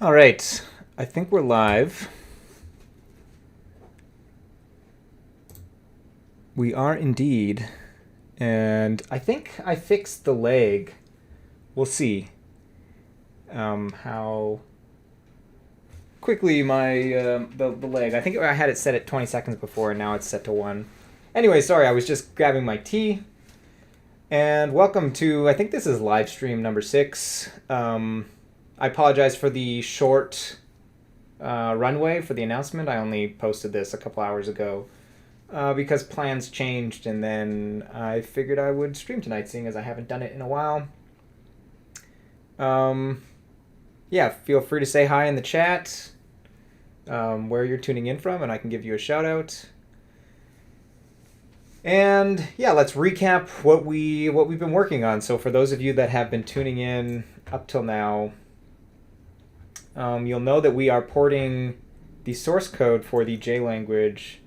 All right, I think we're live. We are indeed. And I think I fixed the lag. We'll see how quickly my the lag. I think I had it set at 20 seconds before, and now it's set to 1. Anyway, sorry, I was just grabbing my tea. And welcome to, I think this is LiveStream number 6. I apologize for the short runway for the announcement. I only posted this a couple hours ago because plans changed, and then I figured I would stream tonight, seeing as I haven't done it in a while. Yeah, feel free to say hi in the chat, where you're tuning in from, and I can give you a shout out. And yeah, let's recap what we've been working on. So for those of you that have been tuning in up till now, you'll know that we are porting the source code for the J language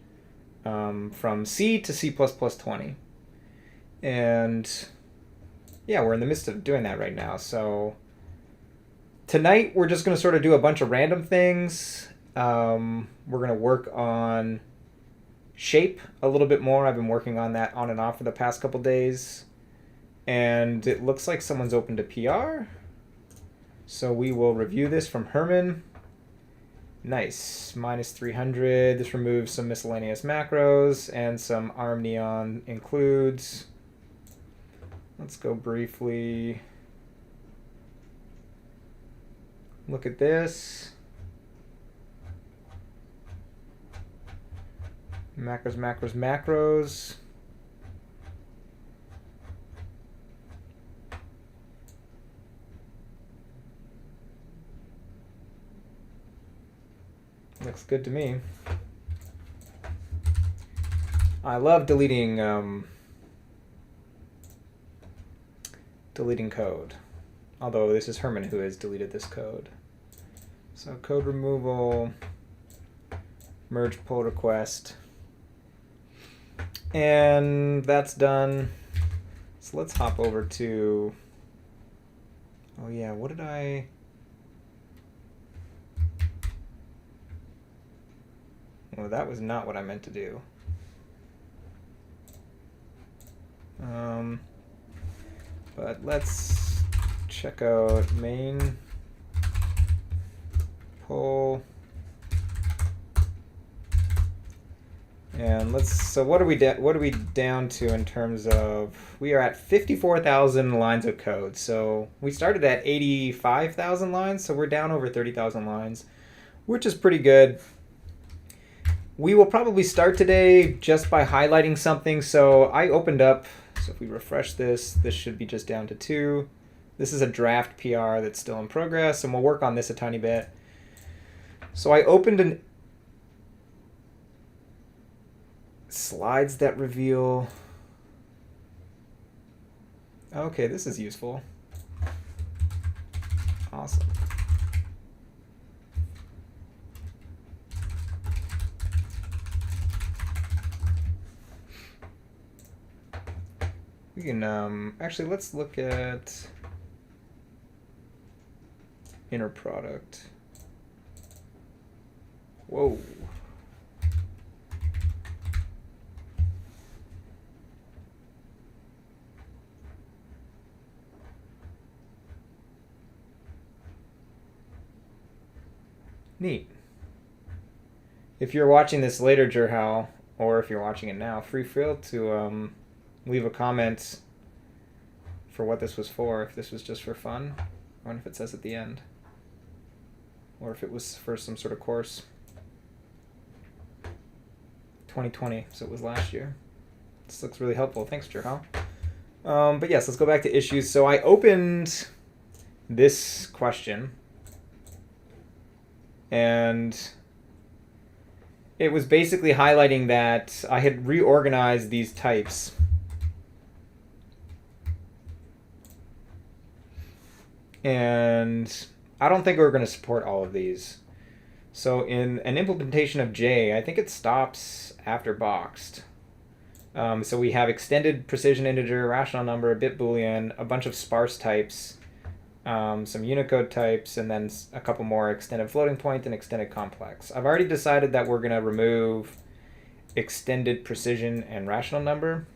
from C to C++20. And yeah, we're in the midst of doing that right now. So tonight we're just going to sort of do a bunch of random things. We're going to work on shape a little bit more. I've been working on that on and off for the past couple days. And it looks like someone's opened a PR. So we will review this from Herman. Nice. -300. This removes some miscellaneous macros and some ARM neon includes. Let's go briefly look at this. Macros, macros, macros. Looks good to me. I love deleting code. Although this is Herman who has deleted this code. So code removal, merge pull request. And that's done. So let's hop over to, oh yeah, what did I? Well, that was not what I meant to do. But let's check out main pull. And so what are we down to in terms of, we are at 54,000 lines of code. So we started at 85,000 lines, so we're down over 30,000 lines, which is pretty good. We will probably start today just by highlighting something. So I opened up, so if we refresh this should be just down to 2. This is a draft PR that's still in progress, and we'll work on this a tiny bit. So I opened an slides that reveal. Okay, this is useful. Awesome. We can actually, let's look at inner product. Whoa. Neat. If you're watching this later, Jerhal, or if you're watching it now, feel to leave a comment for what this was for, if this was just for fun. I wonder if it says at the end. Or if it was for some sort of course. 2020, so it was last year. This looks really helpful. Thanks, Jerhal. But yes, let's go back to issues. So I opened this question, and it was basically highlighting that I had reorganized these types. And I don't think we're going to support all of these. So in an implementation of J, I think it stops after boxed. So we have extended precision integer, rational number, bit boolean, a bunch of sparse types, some Unicode types, and then a couple more extended floating point and extended complex. I've already decided that we're going to remove extended precision and rational number.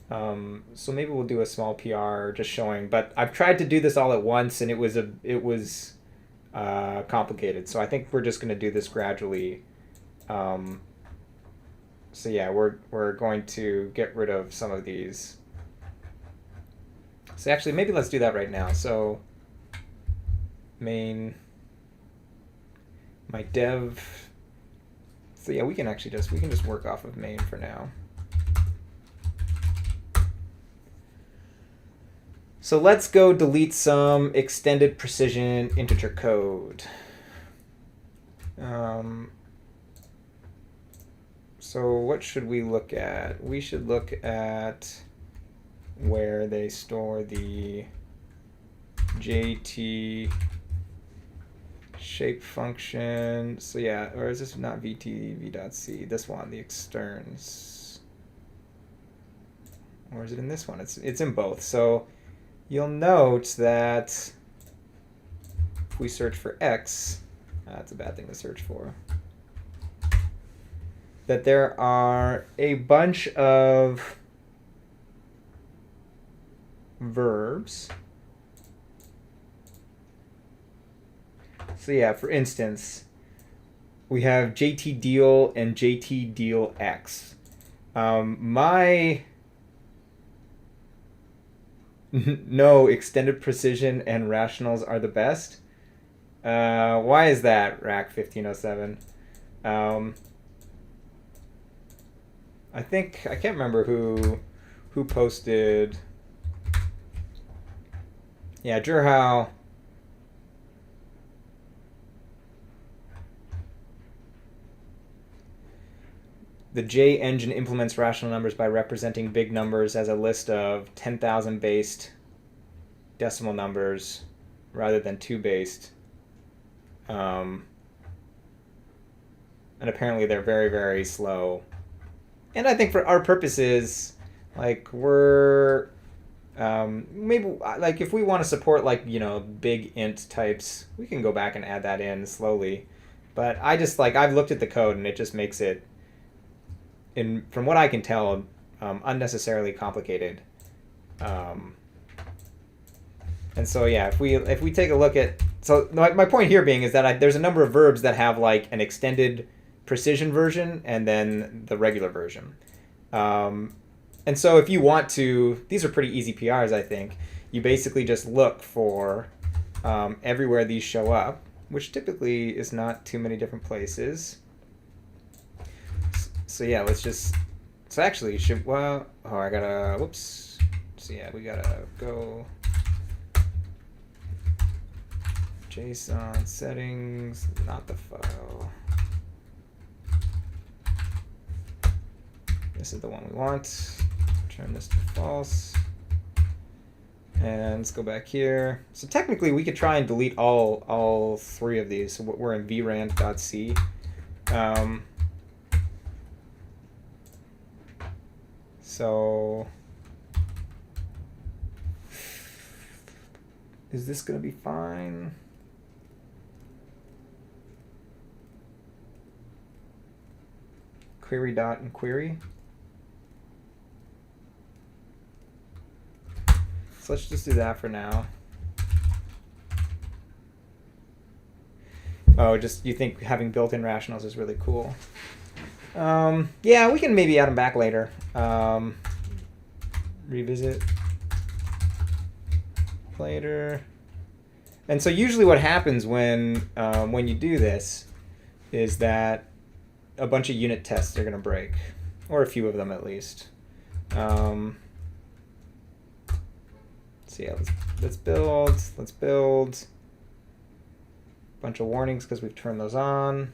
So maybe we'll do a small PR just showing, but I've tried to do this all at once and it was complicated. So I think we're just going to do this gradually. So yeah, we're going to get rid of some of these. So actually, maybe let's do that right now. So main, my dev. So yeah, we can just work off of main for now. So let's go delete some extended precision integer code. So what should we look at? We should look at where they store the JT shape function. So yeah, or is this not v.c? This one, the externs. Or is it in this one? It's in both. So you'll note that if we search for x, that's a bad thing to search for, that there are a bunch of verbs. So yeah, for instance, we have JT deal and JT deal x. My no extended precision and rationals are the best. Why is that, Rack 1507? I can't remember who posted. Yeah, Jurhao. The J engine implements rational numbers by representing big numbers as a list of 10,000 based decimal numbers rather than 2 based. And apparently they're very, very slow. And I think for our purposes, like we're maybe like if we want to support like, you know, big int types, we can go back and add that in slowly. But I just like, I've looked at the code and it just makes it, from what I can tell, unnecessarily complicated. And so yeah, if we take a look at, so my point here being is that there's a number of verbs that have like an extended precision version and then the regular version. And so if you want to, these are pretty easy PRs, I think. You basically just look for everywhere these show up, which typically is not too many different places. So yeah, let's just, so actually I gotta, whoops. So yeah, we gotta go JSON settings, not the file. This is the one we want. Turn this to false. And let's go back here. So technically we could try and delete all 3 of these. So we're in vrand.c. So is this going to be fine? Query dot and query. So let's just do that for now. Oh, just you think having built-in rationals is really cool. Yeah, we can maybe add them back later. Revisit later. And so usually what happens when you do this is that a bunch of unit tests are going to break, or a few of them at least. So yeah, let's build a bunch of warnings because we've turned those on.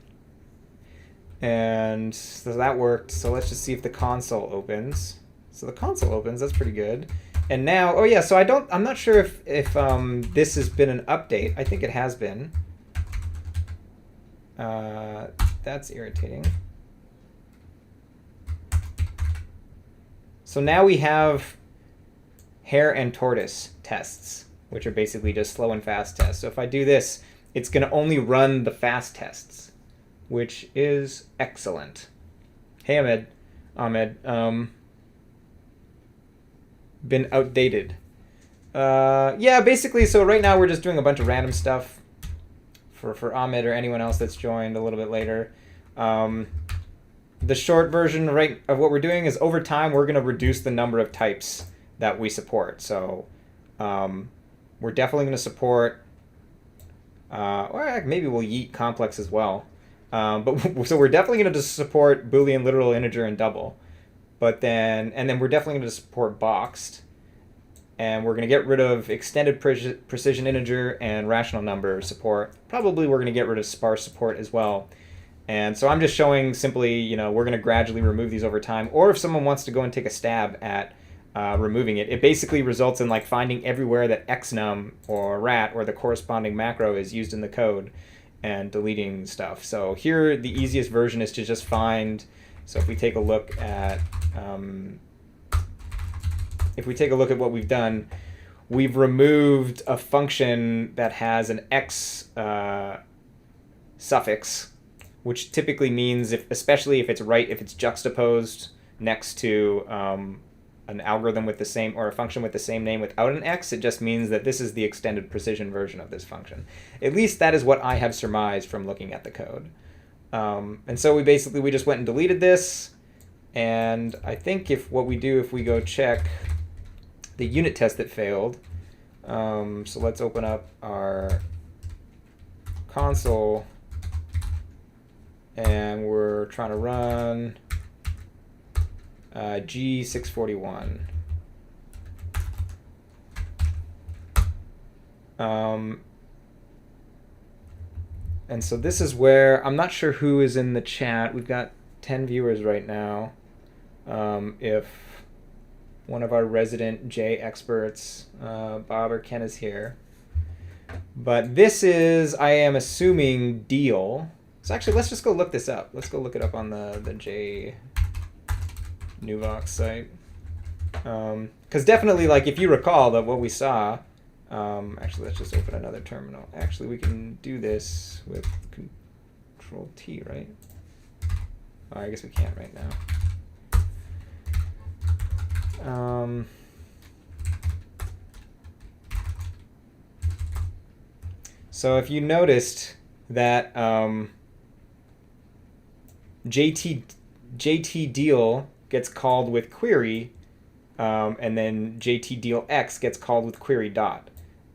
And so that worked. So let's just see if the console opens. So the console opens, that's pretty good. And now, oh yeah, so I'm not sure if this has been an update. I think it has been. That's irritating. So now we have hare and tortoise tests. which are basically just slow and fast tests. So if I do this, it's going to only run the fast tests, which is excellent. Hey, Ahmed, been outdated. Yeah, basically, so right now we're just doing a bunch of random stuff for Ahmed or anyone else that's joined a little bit later. The short version of what we're doing is over time we're going to reduce the number of types that we support. So we're definitely going to support, or maybe we'll yeet complex as well. So we're definitely going to support Boolean, literal, integer, and double. And then we're definitely going to support boxed. And we're going to get rid of extended precision integer and rational number support. Probably we're going to get rid of sparse support as well. And so I'm just showing simply, we're going to gradually remove these over time. Or if someone wants to go and take a stab at removing it, it basically results in like finding everywhere that xnum or rat or the corresponding macro is used in the code and deleting stuff. So here, the easiest version is to just find. So if we take a look at what we've done, we've removed a function that has an x suffix, which typically means, especially if it's juxtaposed next to an algorithm with the same, or a function with the same name without an x, it just means that this is the extended precision version of this function. At least that is what I have surmised from looking at the code. And so we just went and deleted this. And I think if we go check the unit test that failed, so let's open up our console, and we're trying to run G641. And so this is where, I'm not sure who is in the chat. We've got 10 viewers right now. If one of our resident J experts, Bob or Ken, is here. But this is, I am assuming, deal. So actually, let's just go look this up. Let's go look it up on the J Nuvox site. Because definitely, like, if you recall that what we saw, actually, let's just open another terminal. Actually, we can do this with Control T, right? Oh, I guess we can't right now. So if you noticed that JT deal gets called with query, and then JT deal X gets called with query dot.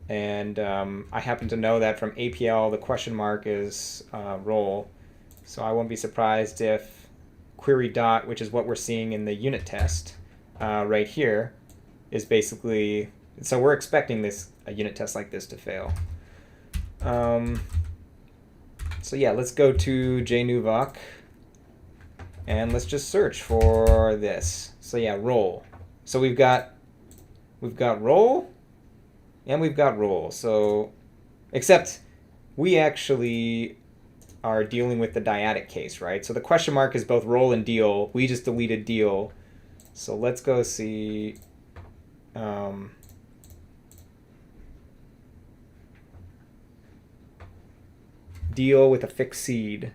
And I happen to know that from APL, the question mark is role. So I won't be surprised if query dot, which is what we're seeing in the unit test right here, is basically, so we're expecting a unit test like this to fail. So yeah, let's go to JNuvoc and let's just search for this. So yeah, role. So we've got role and we've got role. So except we actually are dealing with the dyadic case, right? So the question mark is both role and deal. We just deleted deal. So let's go see deal with a fixed seed.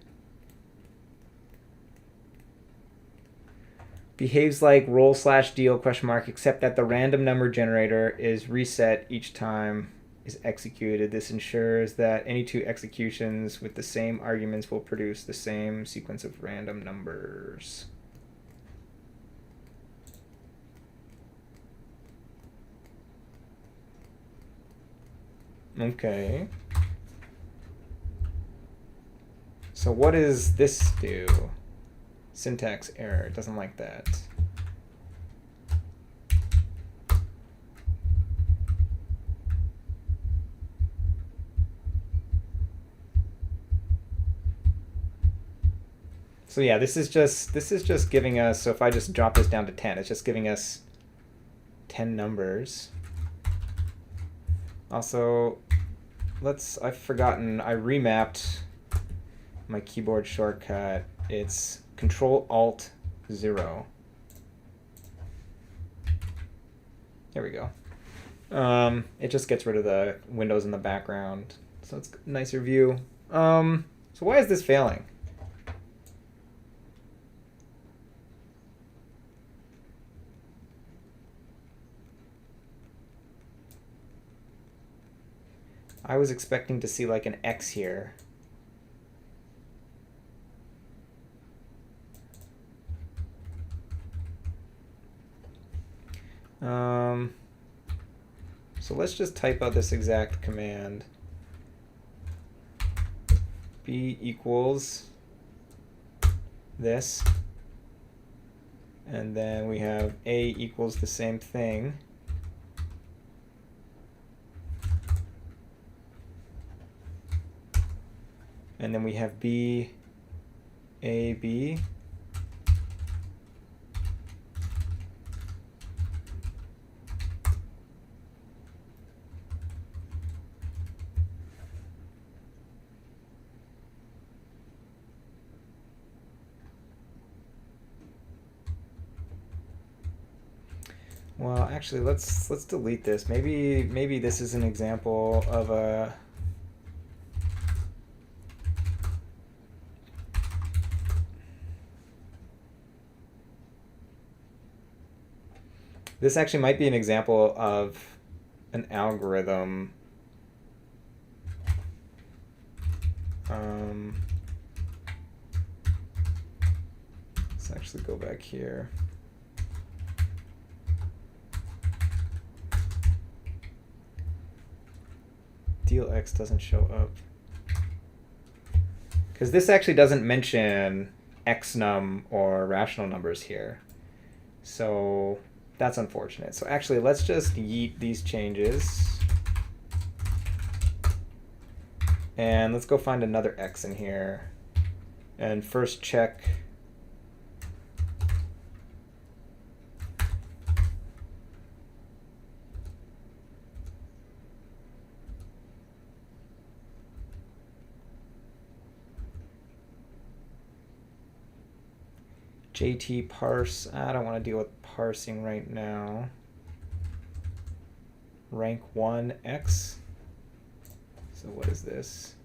Behaves like role/deal question mark, except that the random number generator is reset each time is executed. This ensures that any two executions with the same arguments will produce the same sequence of random numbers. Okay. So what does this do? Syntax error. It doesn't like that. So yeah, this is just giving us, so if I just drop this down to 10, it's just giving us 10 numbers. Also, I've forgotten, I remapped my keyboard shortcut. It's Control-Alt-0. There we go. It just gets rid of the windows in the background, so it's a nicer view. So why is this failing? I was expecting to see like an X here. So let's just type out this exact command. B equals this. And then we have A equals the same thing. And then we have B, A, B. Well, actually, let's delete this. Maybe this is an example of a This actually might be an example of an algorithm. Let's actually go back here. Deal X doesn't show up. Because this actually doesn't mention xnum or rational numbers here. So that's unfortunate. So actually, let's just yeet these changes. And let's go find another X in here. And first check. JT parse. I don't want to deal with parsing right now. Rank 1 X. So what is this?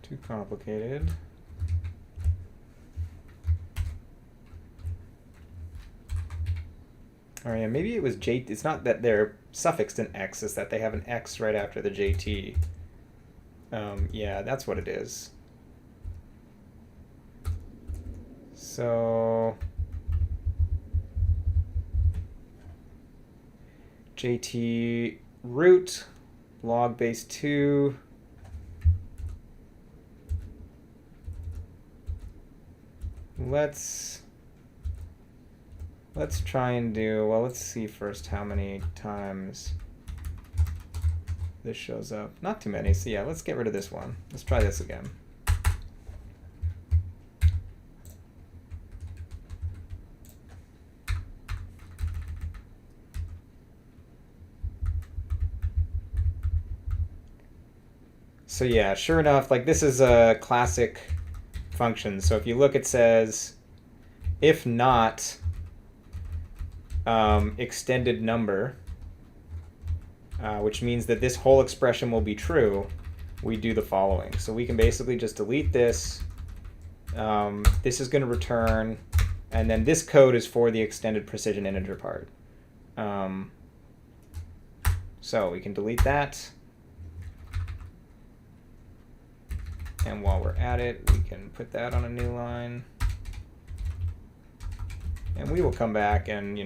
Too complicated. All right, maybe it was JT. It's not that they're suffixed in X, it's that they have an X right after the JT. Yeah, that's what it is. So JT root log base 2. Let's try and do, well, let's see first how many times this shows up. Not too many, so yeah, let's get rid of this one. Let's try this again. So yeah, sure enough, like this is a classic function. So if you look, it says, if not extended number, which means that this whole expression will be true, we do the following. So we can basically just delete this. This is going to return, and then this code is for the extended precision integer part. So we can delete that. And while we're at it, we can put that on a new line. And we will come back and,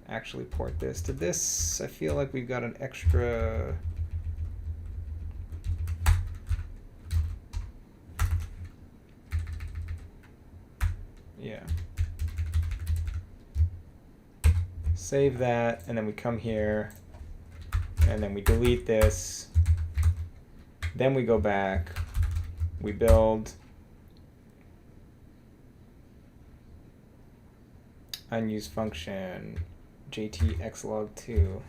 actually port this to this. I feel like we've got an extra. Yeah. Save that, and then we come here, and then we delete this. Then we go back. We build. unused function, jt xlog2.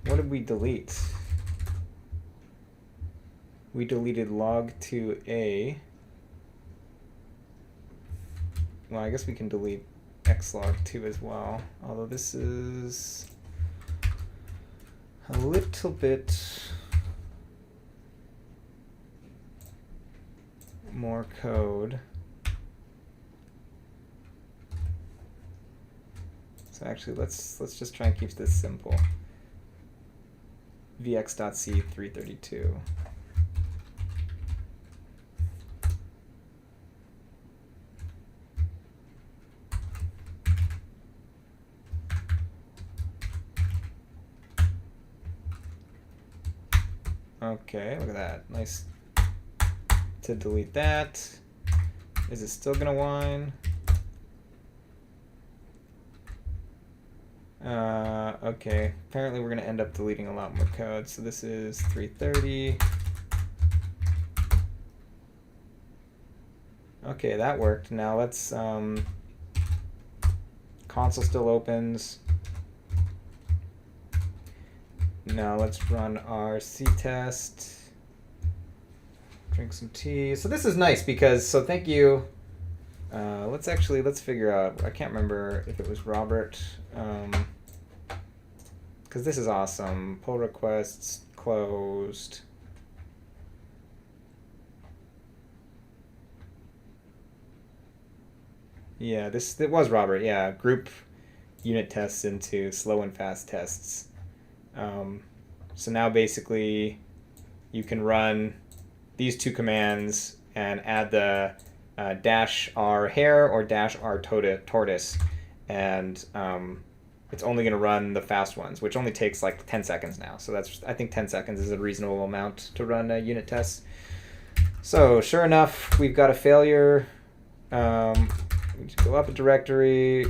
What did we delete? We deleted log2a. Well, I guess we can delete xlog2 as well, although this is a little bit more code. So actually, let's just try and keep this simple. vx.c 332. Okay, look at that. Nice to delete that. Is it still gonna whine? Okay, apparently we're gonna end up deleting a lot more code. So this is 330. Okay, that worked. Now let's, console still opens. Now let's run our C-test. Drink some tea. So this is nice because, so thank you. Let's figure out, I can't remember if it was Robert, because this is awesome. Pull requests closed. Yeah, it was Robert, yeah. Group unit tests into slow and fast tests. So now basically you can run these two commands and add the -r hare or -r tortoise, and it's only going to run the fast ones, which only takes like 10 seconds now. So I think 10 seconds is a reasonable amount to run unit tests. So sure enough, we've got a failure. We just go up a directory,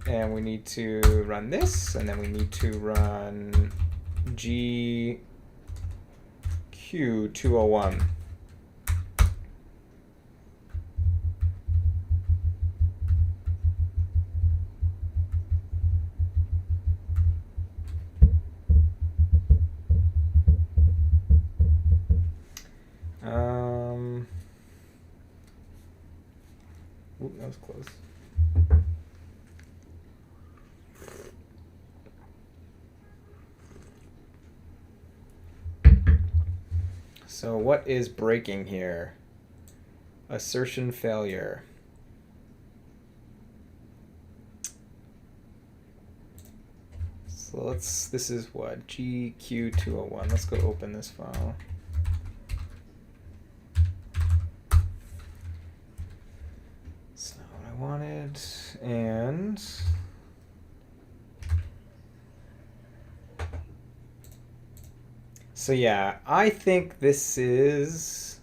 and we need to run this, and then we need to run GQ201. Ooh, that was close. So what is breaking here? Assertion failure. So this is what? GQ201. Let's go open this file. That's not what I wanted. And so yeah, I think this is,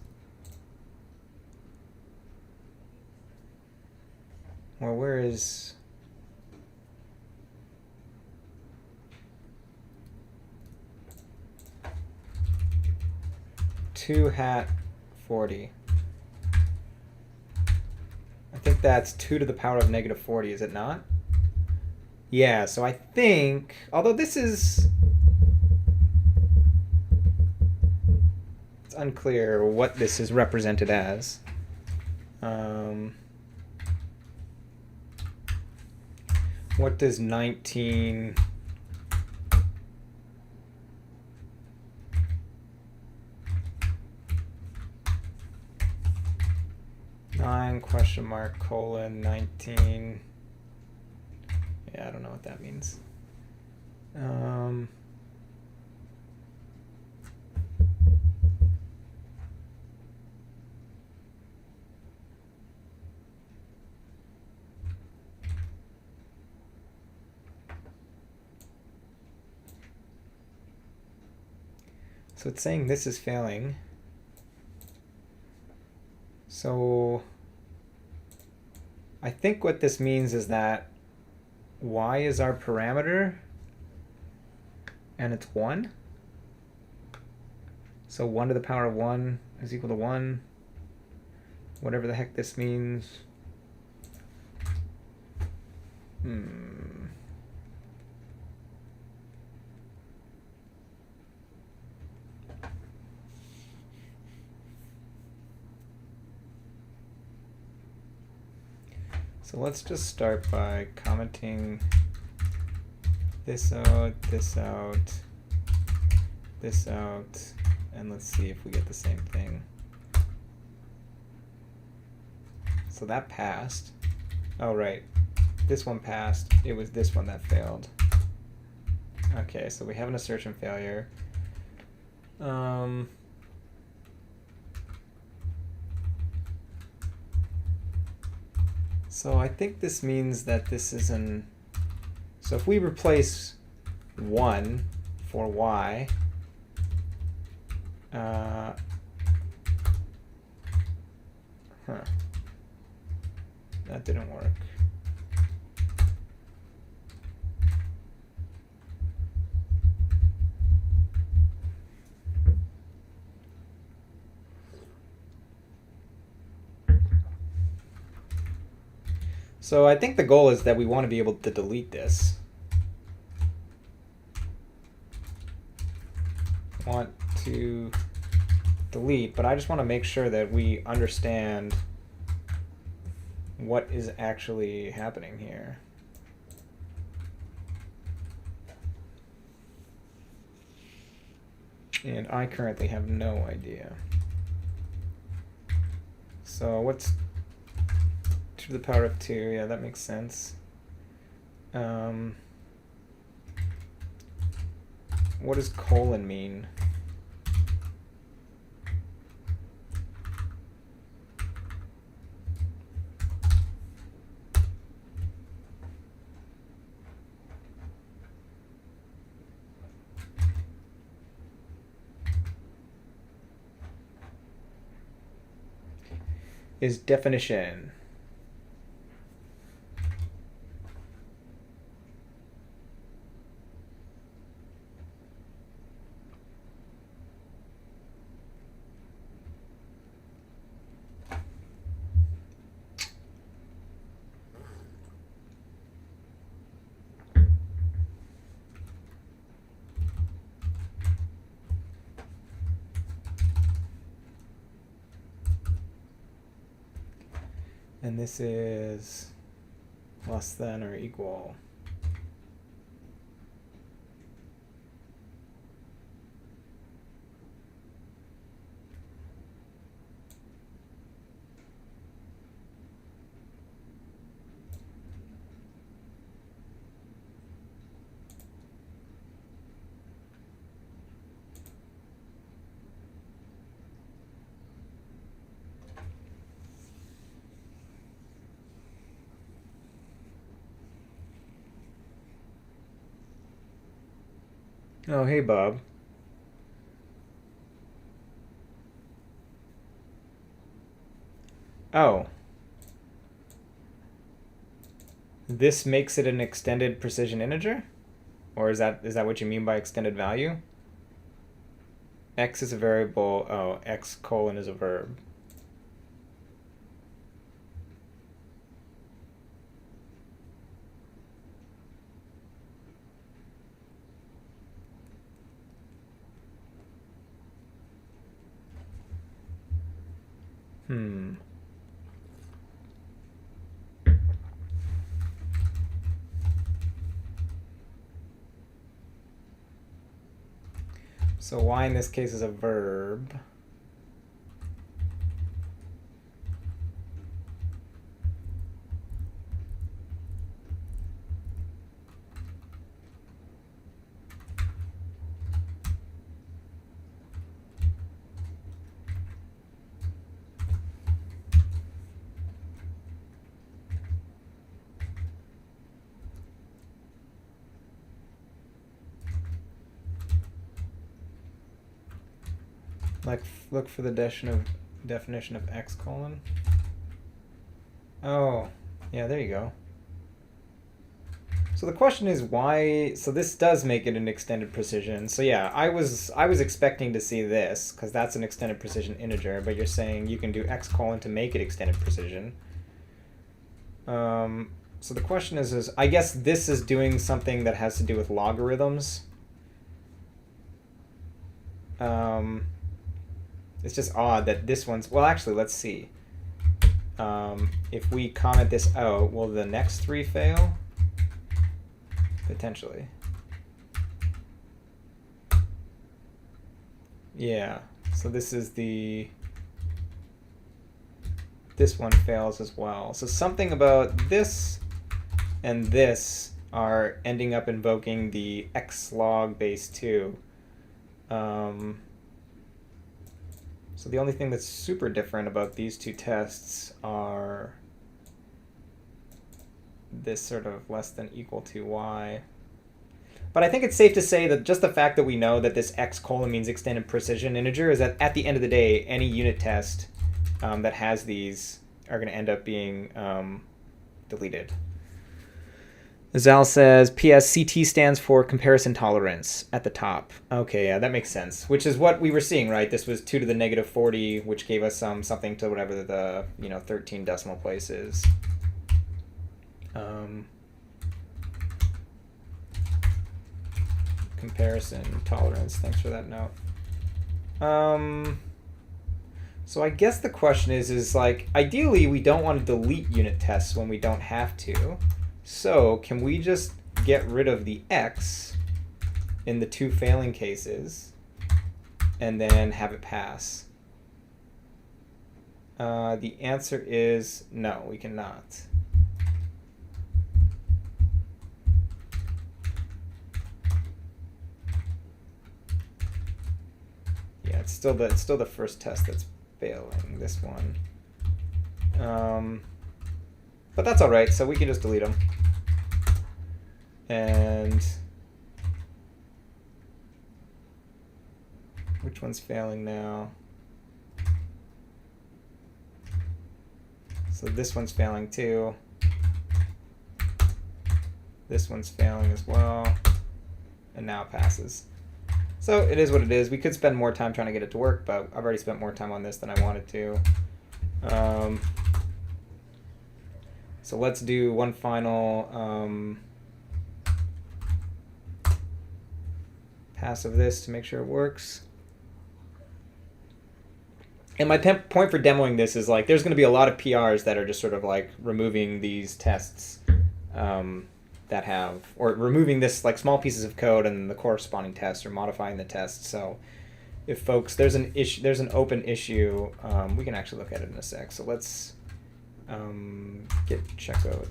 well, where is, (2hat40). I think that's 2 to the power of -40, is it not? Yeah, so I think, although this is, it's unclear what this is represented as. What does 19... (9?19). Yeah, I don't know what that means. So it's saying this is failing. So I think what this means is that y is our parameter and it's 1. So 1 to the power of 1 is equal to 1. whatever the heck this means. So let's just start by commenting this out, this out, this out, and let's see if we get the same thing. So that passed. Oh, right. This one passed. It was this one that failed. Okay, so we have an assertion failure. So I think this means that this is an... So if we replace 1 for y, that didn't work. So I think the goal is that we want to be able to delete this. Want to delete, but I just want to make sure that we understand what is actually happening here. And I currently have no idea. So what's 2 to the power of 2? Yeah, that makes sense. What does colon mean? Is definition. And this is less than or equal. Oh, hey, Bob. Oh. This makes it an extended precision integer? Or is that what you mean by extended value? X is a variable. Oh, x colon is a verb. So y in this case is a verb. Like, look for the definition of x colon. Oh, yeah, there you go. So the question is why, so this does make it an extended precision. So yeah, I was expecting to see this because that's an extended precision integer, but you're saying you can do x colon to make it extended precision. So the question is I guess this is doing something that has to do with logarithms. It's just odd that this one's, well actually let's see. If we comment this out, will the next three fail? Potentially. Yeah, so this is this one fails as well. So something about this and this are ending up invoking the x log base 2. So the only thing that's super different about these two tests are this sort of less than equal to y. But I think it's safe to say that just the fact that we know that this x colon means extended precision integer is that at the end of the day, any unit test that has these are going to end up being deleted. Zal says, PS, CT stands for comparison tolerance at the top. Okay, yeah, that makes sense. Which is what we were seeing, right? This was 2 to the negative 40, which gave us something to whatever the 13 decimal place is. Comparison tolerance. Thanks for that note. So I guess the question is like, ideally we don't want to delete unit tests when we don't have to. So can we just get rid of the x in the 2 failing cases and then have it pass? The answer is no, we cannot. Yeah, it's still the first test that's failing, this one. But that's all right, so we can just delete them. And which one's failing now? So this one's failing too. This one's failing as well. And now it passes. So it is what it is. We could spend more time trying to get it to work, but I've already spent more time on this than I wanted to. So let's do one final pass of this to make sure it works. And my point for demoing this is like there's going to be a lot of PRs that are just sort of like removing these tests that have, or removing this like small pieces of code and the corresponding test or modifying the test. So if folks, there's an open issue, we can actually look at it in a sec. So let's git checkout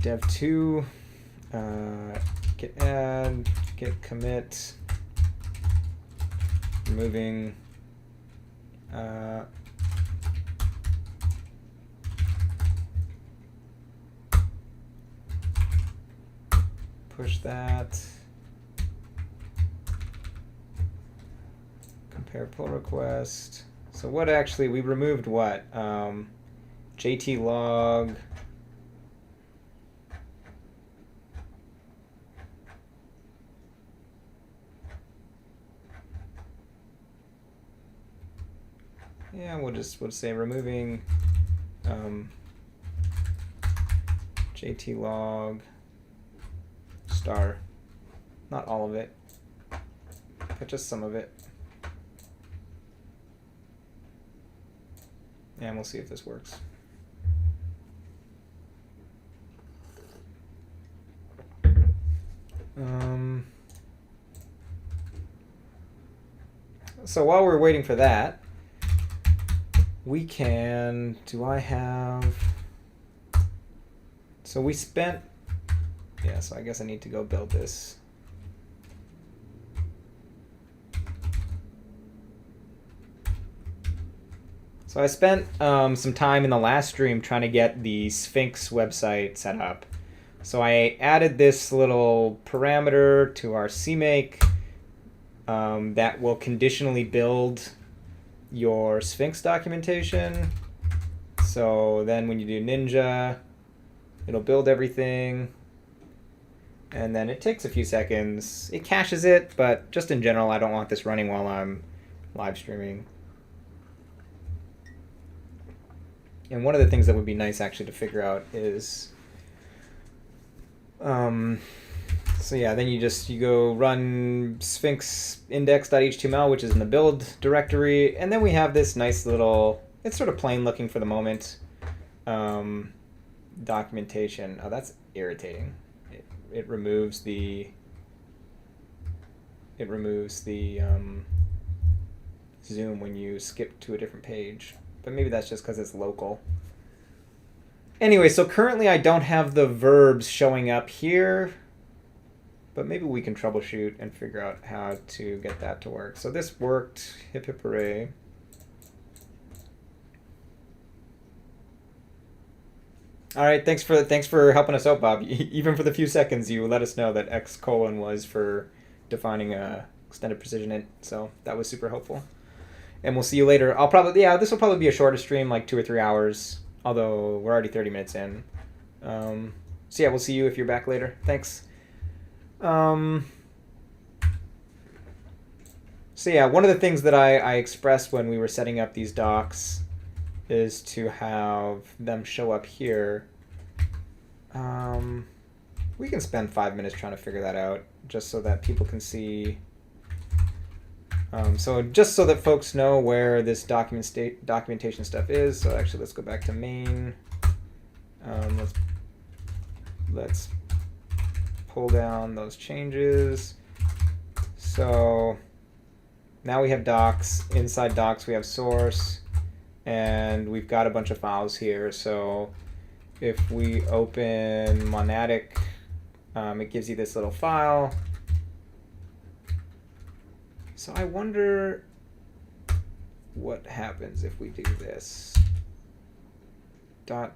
dev2 git add git commit removing push that, compare pull request. So what actually, we removed what? JT log. Yeah, we'll say removing JT log star. Not all of it, but just some of it. And we'll see if this works. So while we're waiting for that, we can, do I have, so we spent, yeah, so I guess I need to go build this. So I spent some time in the last stream trying to get the Sphinx website set up. So I added this little parameter to our CMake that will conditionally build your Sphinx documentation. So then when you do Ninja, It'll build everything, and then it takes a few seconds. It caches it, but just in general, I don't want this running while I'm live streaming. And one of the things that would be nice actually to figure out is, so yeah, then you go run Sphinx index.html, which is in the build directory, and then we have this nice little, it's sort of plain looking for the moment, documentation. Oh, that's irritating. It removes the zoom when you skip to a different page, but maybe that's just because it's local. Anyway, so currently I don't have the verbs showing up here, but maybe we can troubleshoot and figure out how to get that to work. So this worked. Hip hip hooray. All right, thanks for helping us out, Bob. Even for the few seconds you let us know that X colon was for defining a extended precision int, so that was super helpful. And we'll see you later. This will probably be a shorter stream, like 2 or 3 hours, although we're already 30 minutes in. So yeah, we'll see you if you're back later. Thanks. So yeah, one of the things that I expressed when we were setting up these docs is to have them show up here. We can spend 5 minutes trying to figure that out, just so that people can see. So just so that folks know where this documentation stuff is. So actually, let's go back to main. Let's pull down those changes. So now we have docs. Inside docs, we have source. And we've got a bunch of files here. So if we open monadic, it gives you this little file. So I wonder what happens if we do this. ... So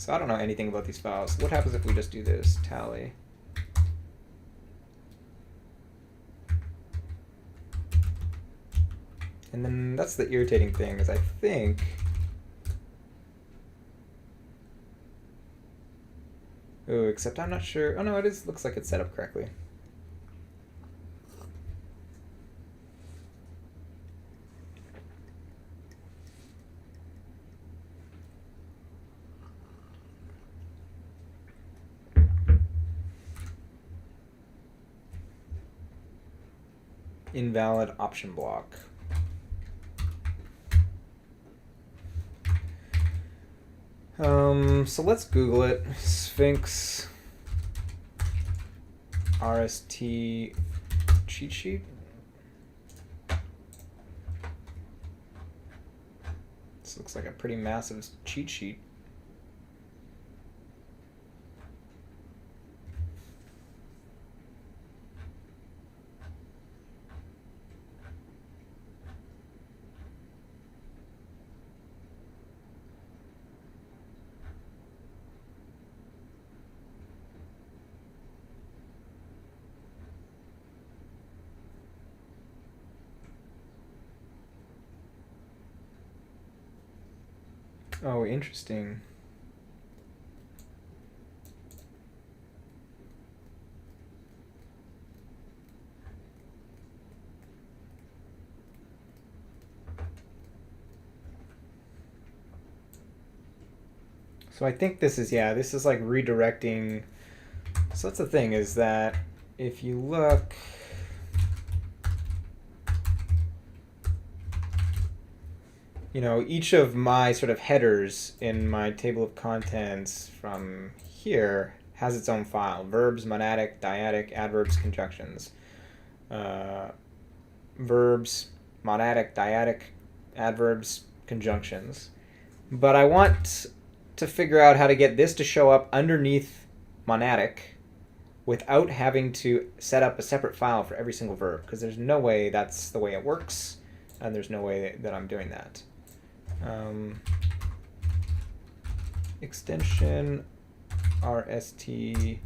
I don't know anything about these files. What happens if we just do this tally? And then that's the irritating thing, is I think except I'm not sure. Oh no, looks like it's set up correctly. Invalid option block. So let's Google it. Sphinx RST cheat sheet. This looks like a pretty massive cheat sheet. Oh, interesting. So I think this is like redirecting. So that's the thing, is that if you look, each of my sort of headers in my table of contents from here has its own file. Verbs, monadic, dyadic, adverbs, conjunctions. Verbs, monadic, dyadic, adverbs, conjunctions. But I want to figure out how to get this to show up underneath monadic without having to set up a separate file for every single verb, because there's no way that's the way it works, and there's no way that I'm doing that. Extension RST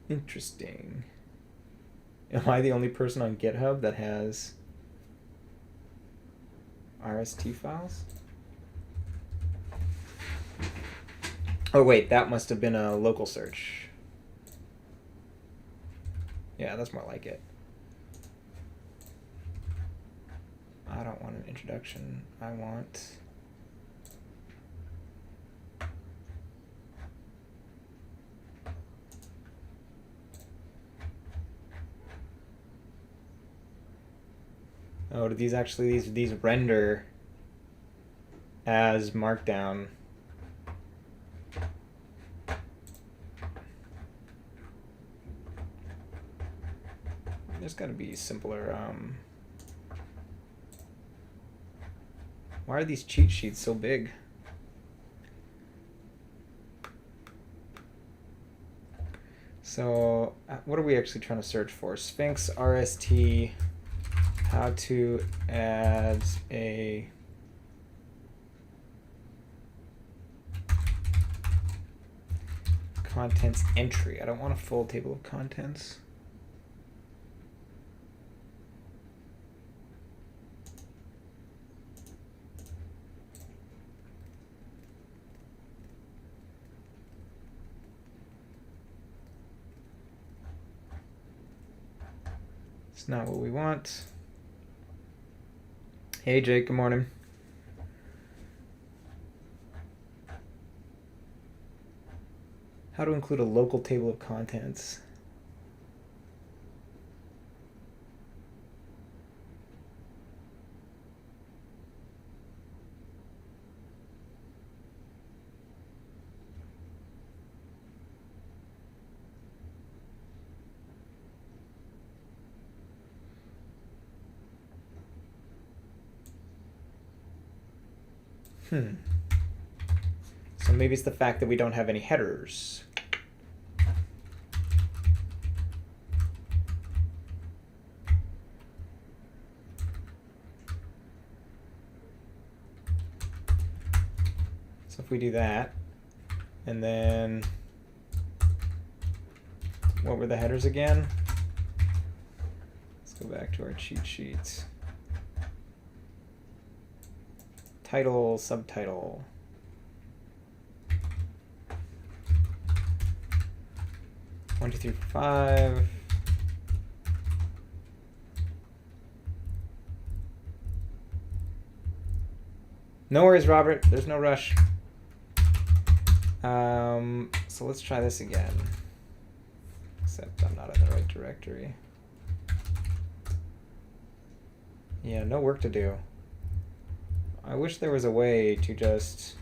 interesting. Am I the only person on GitHub that has RST files? Oh wait, that must have been a local search. Yeah, that's more like it. I don't want an introduction. I want... Oh, do these actually, these render as Markdown? There's got to be simpler. Why are these cheat sheets so big? So what are we actually trying to search for? Sphinx RST, how to add a contents entry. I don't want a full table of contents. It's not what we want. Hey Jake, good morning. How to include a local table of contents. So maybe it's the fact that we don't have any headers. So if we do that, and then what were the headers again? Let's go back to our cheat sheets. Title, subtitle. One, two, three, four, five. No worries, Robert. There's no rush. So let's try this again. Except I'm not in the right directory. Yeah, no work to do. I wish there was a way to just...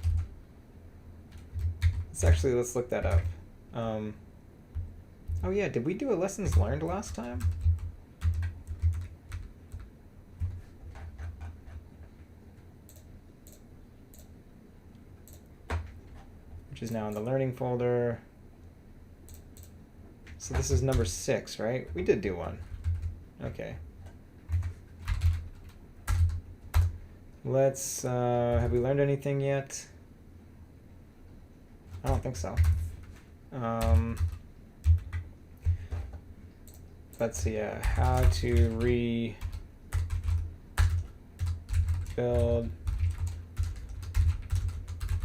let's look that up. Oh yeah, did we do a lessons learned last time? Which is now in the learning folder. So this is number 6, right? We did do one. Okay. Let's, have we learned anything yet? I don't think so. Let's see, how to rebuild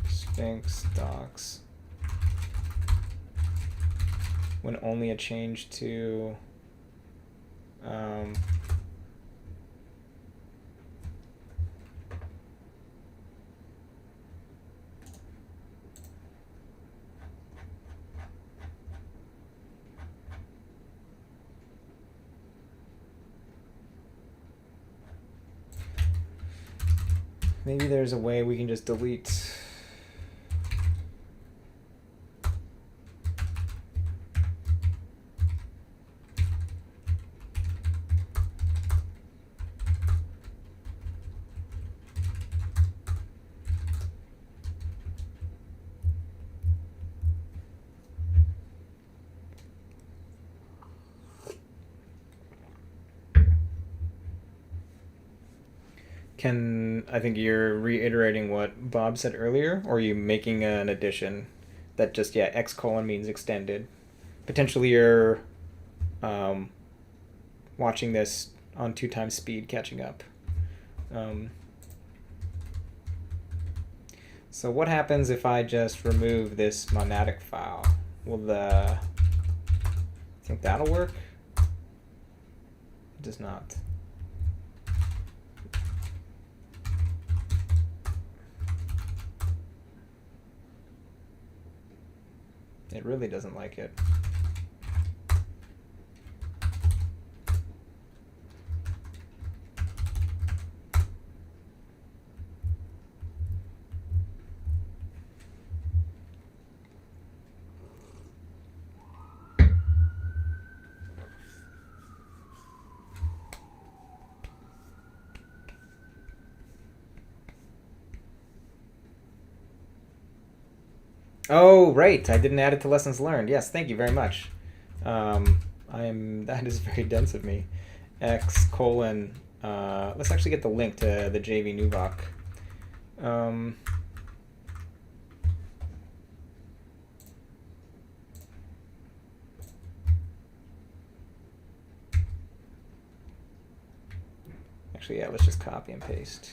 Sphinx docs when only a change to maybe there's a way we can just delete. I think you're reiterating what Bob said earlier, or are you making an addition that just, yeah, X colon means extended? Potentially you're watching this on 2 times speed catching up. So what happens if I just remove this monadic file? I think that'll work? It does not. It really doesn't like it. Oh, right. I didn't add it to lessons learned. Yes, thank you very much. That is very dense of me. X colon. Let's actually get the link to the JV Nuvoc. Actually, yeah, let's just copy and paste.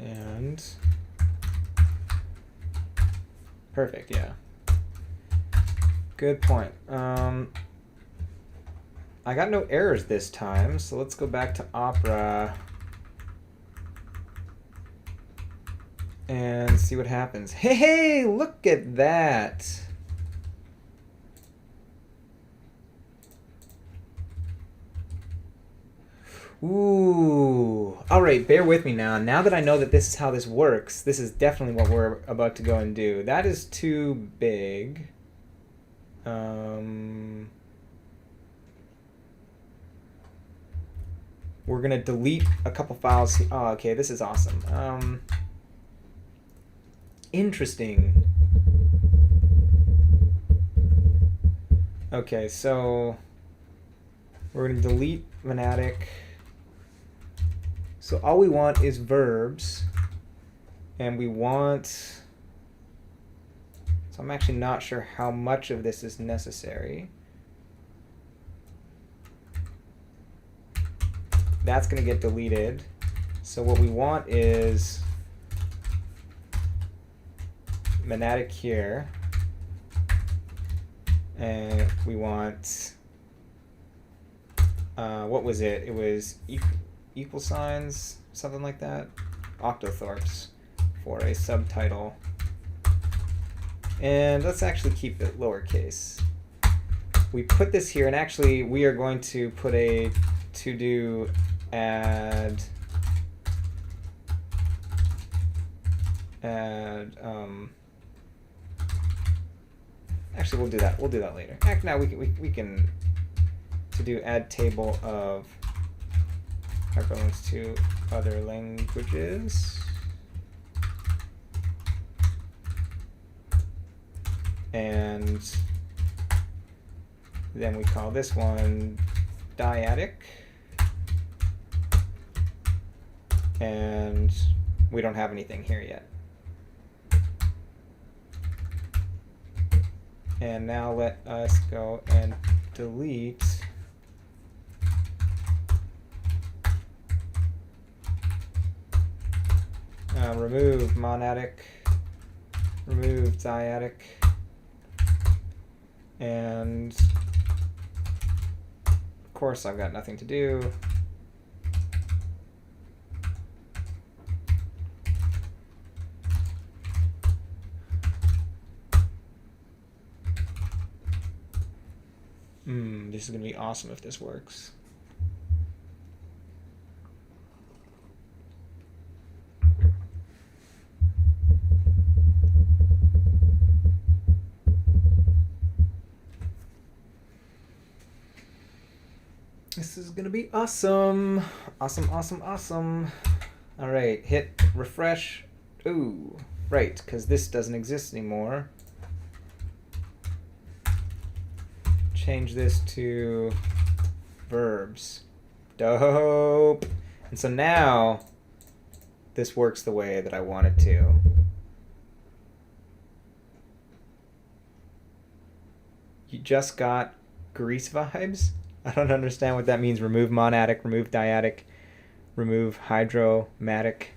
And perfect, yeah. Good point. I got no errors this time, so let's go back to Opera and see what happens. Hey, look at that. Ooh. All right, bear with me now. Now that I know that this is how this works, this is definitely what we're about to go and do. That is too big. We're going to delete a couple files. Oh, okay, this is awesome. Interesting. Okay, so we're going to delete monadic. So all we want is verbs, and we want, so I'm actually not sure how much of this is necessary. That's going to get deleted. So what we want is monadic here, and we want, what was it? It was equal signs, something like that, octothorpes for a subtitle. And let's actually keep it lowercase. We put this here, and actually we are going to put a to-do add actually we'll do that later. Now we can to-do add table of hyperlinks to other languages, and then we call this one dyadic, and we don't have anything here yet. And now let us go and delete remove monadic, remove dyadic, and of course I've got nothing to do. This is going to be awesome if this works. This is going to be awesome. Awesome, awesome, awesome. All right, hit refresh. Ooh, right, because this doesn't exist anymore. Change this to verbs. Dope. And so now this works the way that I want it to. you just got Grease vibes. I don't understand what that means. Remove monadic, remove dyadic, remove hydromatic.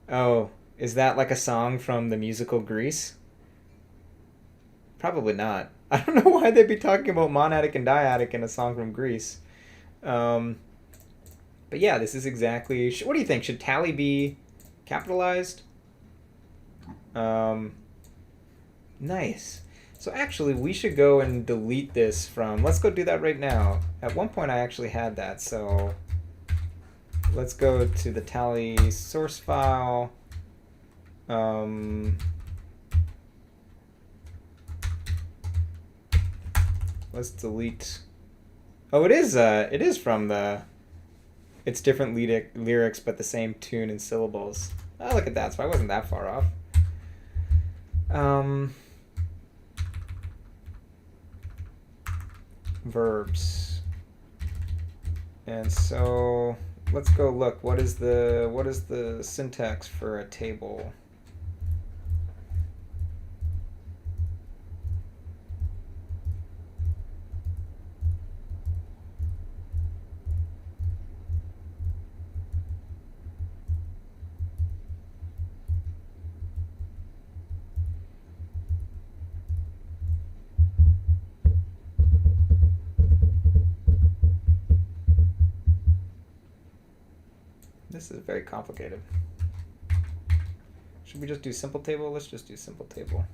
Oh, is that like a song from the musical Grease? Probably not. I don't know why they'd be talking about monadic and dyadic in a song from Grease. But yeah, this is exactly... What do you think? Should tally be capitalized? Nice. So actually, we should go and delete this from... Let's go do that right now. At one point, I actually had that, so... Let's go to the tally source file. Let's delete... Oh, it is from the... It's different lyrics, but the same tune and syllables. Oh, look at that. So I wasn't that far off. Verbs. And so let's go look. What is the syntax for a table? This is very complicated. Should we just do simple table? Let's just do simple table.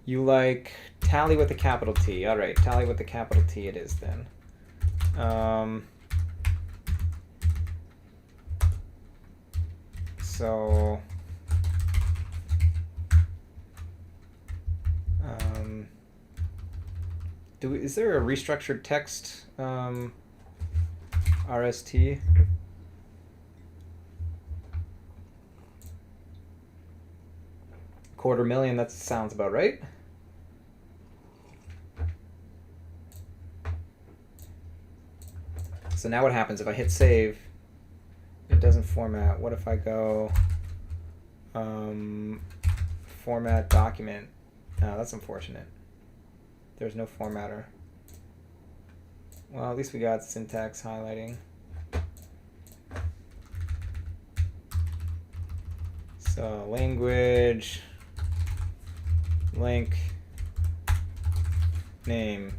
You like tally with a capital T. All right, tally with the capital T it is then. So is there a restructured text RST? $250,000, that sounds about right. So now what happens if I hit save? It doesn't format. What if I go format document? Oh, that's unfortunate. There's no formatter. Well, at least we got syntax highlighting. So language, link, name.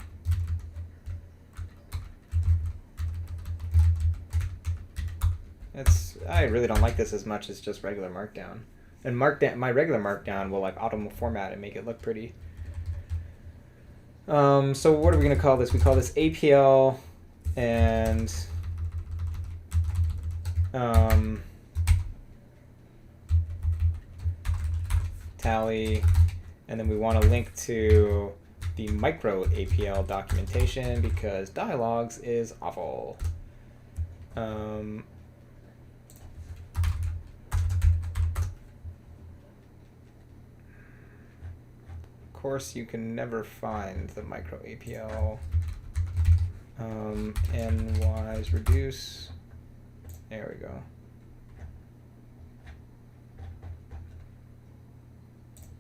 I really don't like this as much as just regular Markdown. And my regular Markdown will like auto format and make it look pretty. So what are we going to call this? We call this APL and tally, and then we want to link to the micro APL documentation because dialogues is awful. Of course, you can never find the micro APL. Nwise reduce. There we go.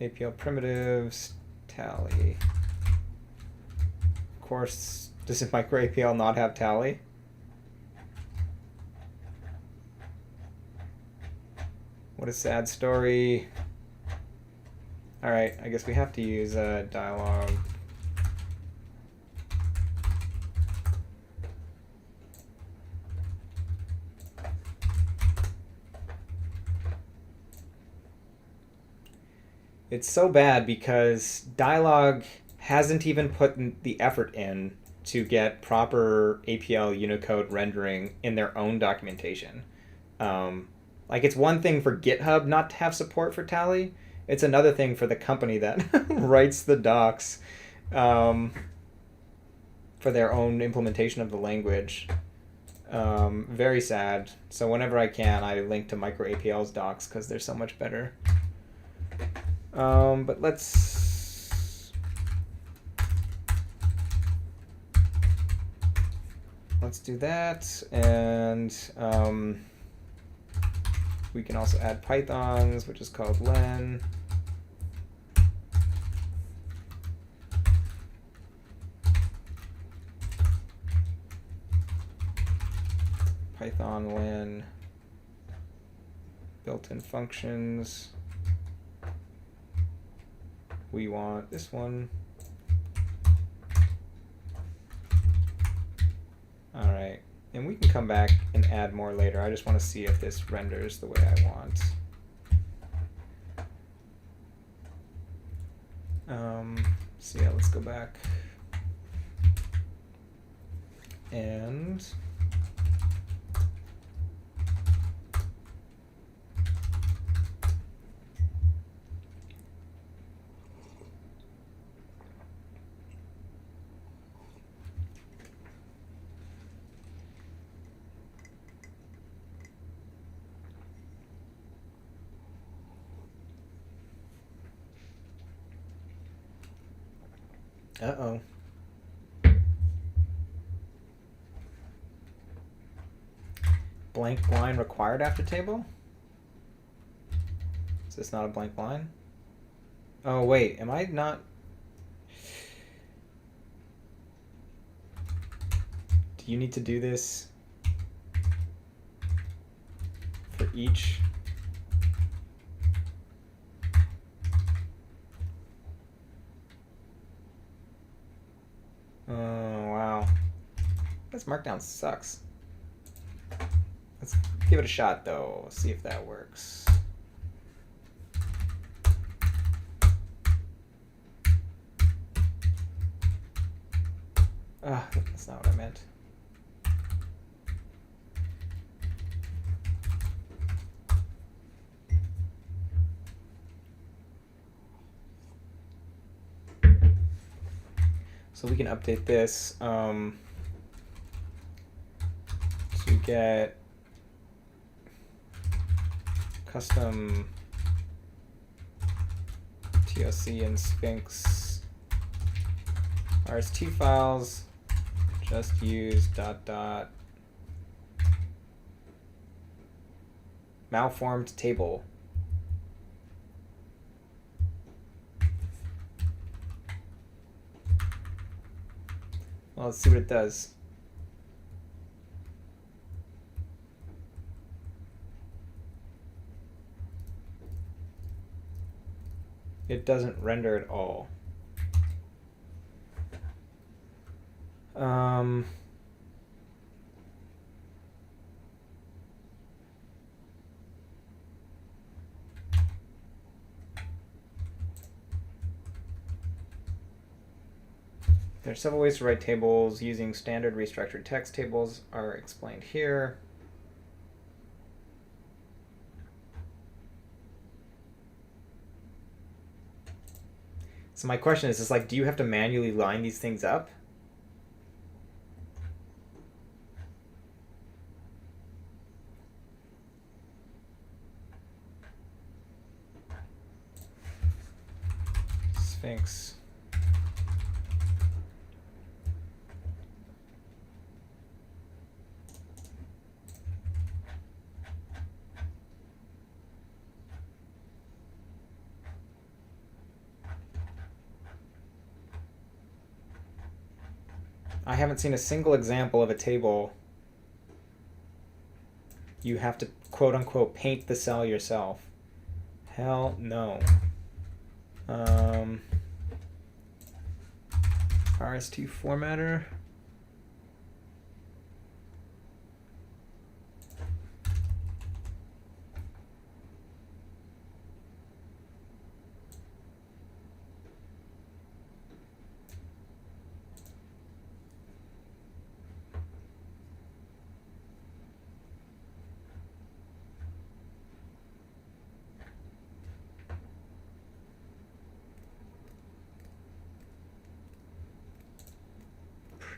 APL primitives tally. Of course, does the micro APL not have tally? What a sad story. All right, I guess we have to use a dialogue. It's so bad because dialogue hasn't even put the effort in to get proper APL Unicode rendering in their own documentation. Like it's one thing for GitHub not to have support for tally. It's another thing for the company that writes the docs for their own implementation of the language. Very sad. So whenever I can, I link to micro APL's docs because they're so much better. But let's do that, and We can also add Pythons, which is called len. Python len built-in functions. We want this one. All right, and we can come back and add more later. I just want to see if this renders the way I want. So yeah, let's go back. And uh-oh. Blank line required after table? Is this not a blank line? Oh, wait, am I not? Do you need to do this for each? Oh, wow. This markdown sucks. Let's give it a shot, though. See if that works. Ah, that's not what I meant. So we can update this to get custom TLC and Sphinx RST files. Just use ... malformed table. Well, let's see what it does. It doesn't render at all. There are several ways to write tables using standard restructured text tables are explained here. So my question is like, do you have to manually line these things up? Sphinx. I haven't seen a single example of a table you have to quote unquote paint the cell yourself. Hell no. RST formatter.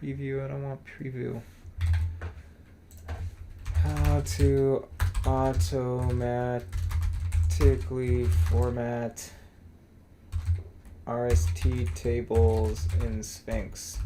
Preview, I don't want preview. How to automatically format RST tables in Sphinx.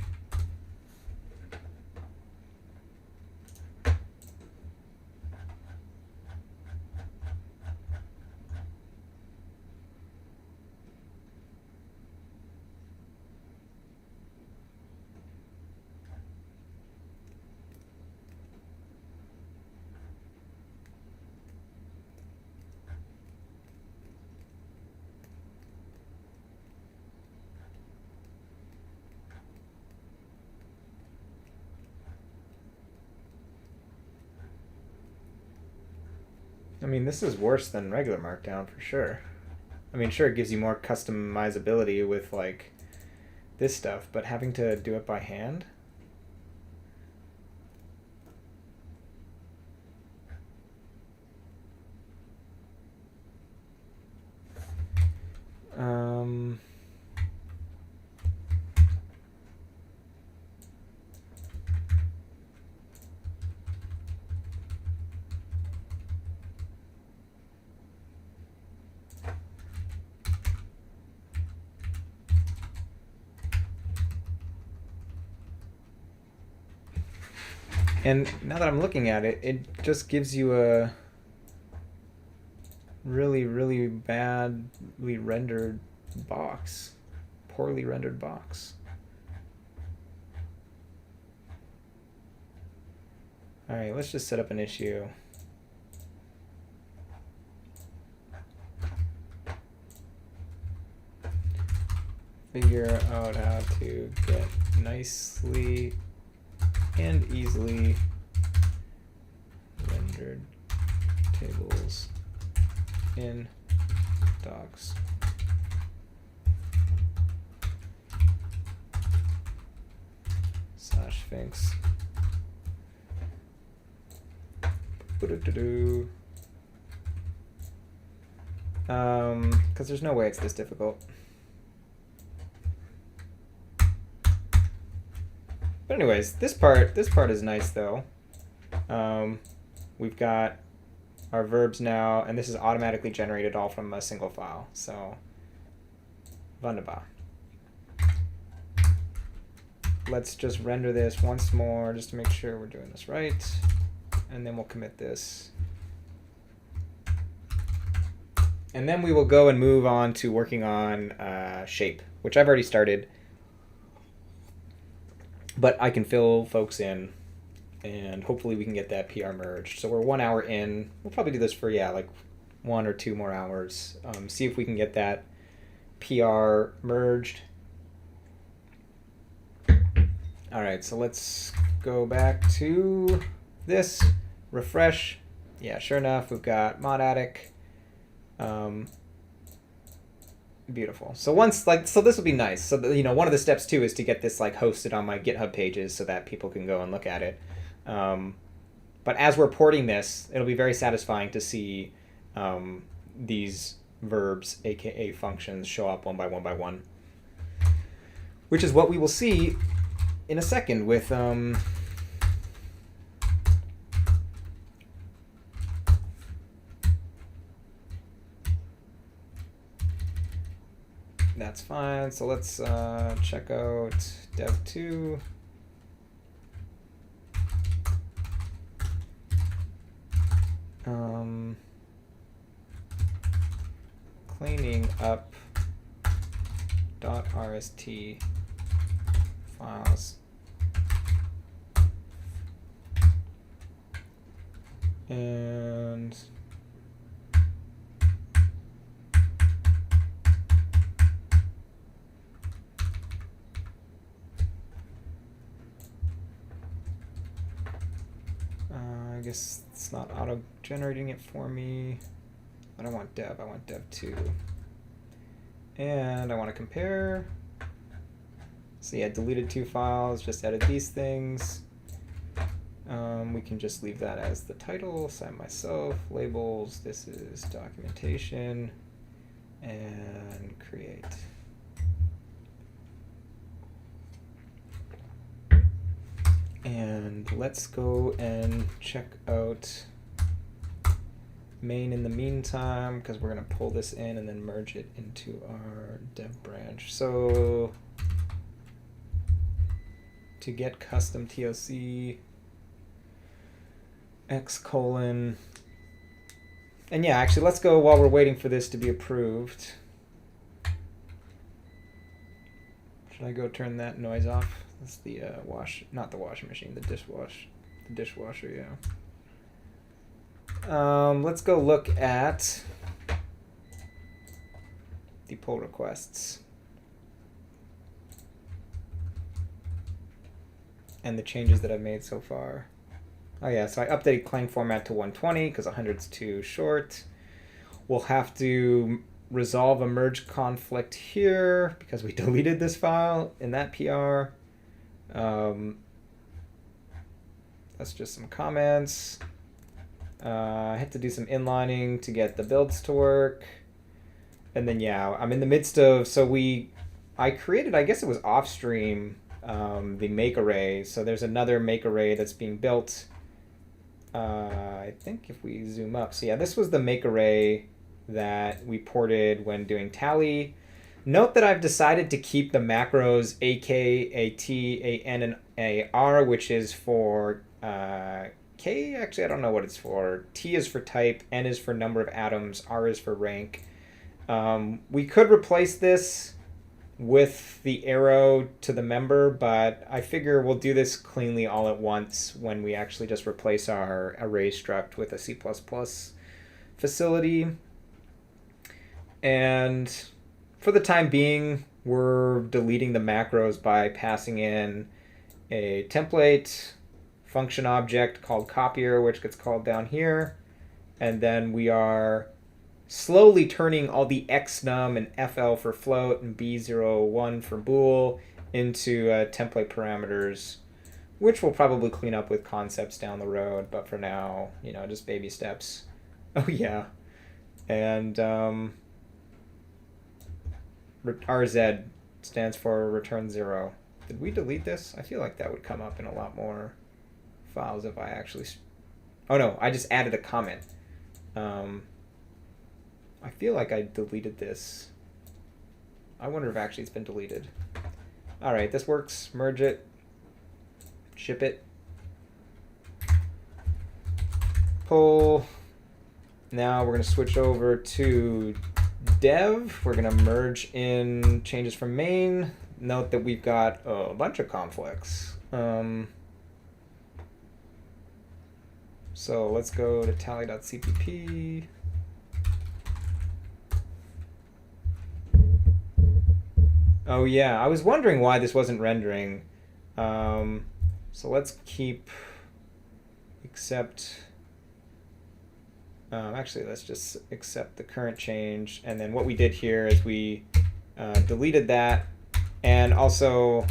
I mean, this is worse than regular Markdown for sure. I mean, sure, it gives you more customizability with like this stuff, but having to do it by hand? And now that I'm looking at it, it just gives you a really, really badly rendered box. Poorly rendered box. All right, let's just set up an issue. Figure out how to get nicely and easily rendered tables in docs. /Sphinx. Because there's no way it's this difficult. But anyways, this part is nice though. We've got our verbs now, and this is automatically generated all from a single file. So, wunderbar. Let's just render this once more just to make sure we're doing this right, and then we'll commit this. And then we will go and move on to working on shape, which I've already started. But I can fill folks in, and hopefully we can get that PR merged. So we're 1 hour in. We'll probably do this for, like 1 or 2 more hours. See if we can get that PR merged. All right, so let's go back to this, refresh. Yeah, sure enough, we've got mod attic. Beautiful. So so this will be nice. So one of the steps too is to get this like hosted on my GitHub pages so that people can go and look at it. But as we're porting this, it'll be very satisfying to see these verbs, aka functions, show up one by one, which is what we will see in a second with that's fine. So let's check out dev2. Cleaning up .rst files. And I guess it's not auto-generating it for me. I don't want dev, I want dev2. And I want to compare. So yeah, deleted 2 files, just added these things. We can just leave that as the title, sign myself, labels, this is documentation, and create. And let's go and check out main in the meantime, because we're going to pull this in and then merge it into our dev branch. So to get custom TOC x:, and yeah, actually let's go while we're waiting for this to be approved. Should I go turn that noise off? That's the not the washing machine, the dishwasher, yeah. Let's go look at the pull requests and the changes that I've made so far. Oh yeah, so I updated Clang format to 120 because 100's too short. We'll have to resolve a merge conflict here because we deleted this file in that PR. That's just some comments. I had to do some inlining to get the builds to work. And then, yeah, I'm in the midst of, I created, I guess it was off stream, the make array. So there's another make array that's being built. I think if we zoom up, so yeah, this was the make array that we ported when doing tally. Note that I've decided to keep the macros AK, AT, AN, and AR, which is for K. Actually, I don't know what it's for. T is for type, N is for number of atoms, R is for rank. We could replace this with the arrow to the member, but I figure we'll do this cleanly all at once when we actually just replace our array struct with a C++ facility. And for the time being, we're deleting the macros by passing in a template function object called copier, which gets called down here. And then we are slowly turning all the xnum and fl for float and b01 for bool into template parameters, which we'll probably clean up with concepts down the road. But for now, just baby steps. Oh, yeah. And RZ stands for return 0. Did we delete this? I feel like that would come up in a lot more files if I actually... Oh, no, I just added a comment. I feel like I deleted this. I wonder if actually it's been deleted. All right, this works. Merge it. Ship it. Pull. Now we're going to switch over to dev. We're going to merge in changes from main. Note that we've got a bunch of conflicts. So let's go to tally.cpp. Oh yeah, I was wondering why this wasn't rendering. So let's keep accept. Actually, let's just accept the current change. And then what we did here is we deleted that. And also,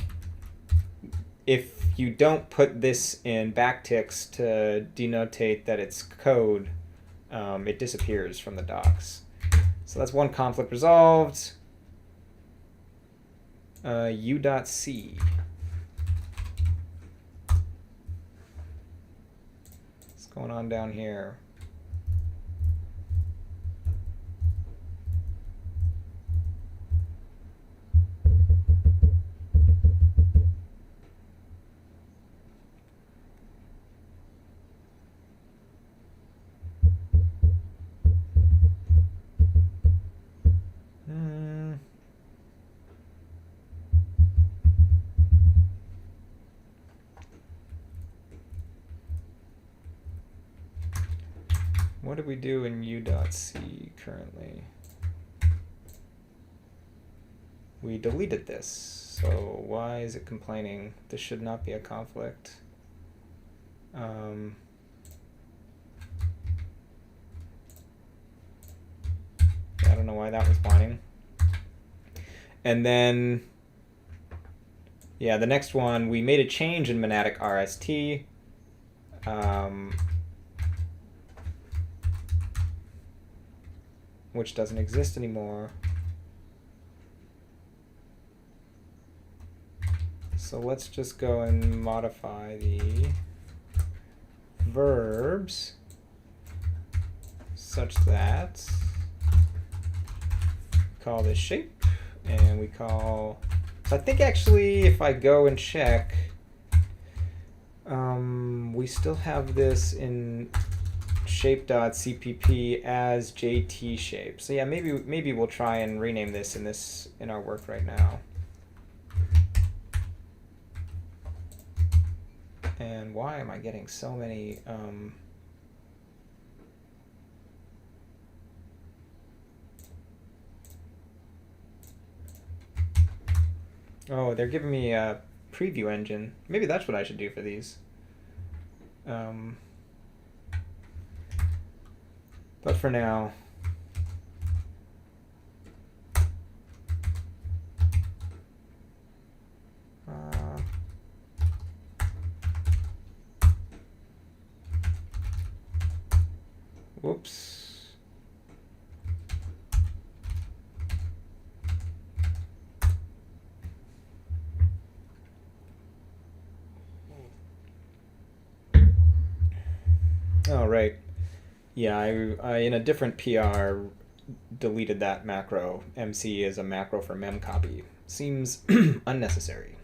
if you don't put this in backticks to denotate that it's code, it disappears from the docs. So that's one conflict resolved. U.C. What's going on down here? What do we do in U.C currently? We deleted this, so why is it complaining? This should not be a conflict. I don't know why that was whining. And then, yeah, the next one, we made a change in monadic RST. Which doesn't exist anymore. So let's just go and modify the verbs such that we call this shape, and we call, so I think actually if I go and check, we still have this in shape.cpp as JT shape. So yeah, maybe we'll try and rename this in our work right now. And why am I getting so many oh, they're giving me a preview engine. Maybe that's what I should do for these. But for now, whoops. Oh, right. Yeah, I in a different PR deleted that macro. MC is a macro for memcopy. Seems unnecessary.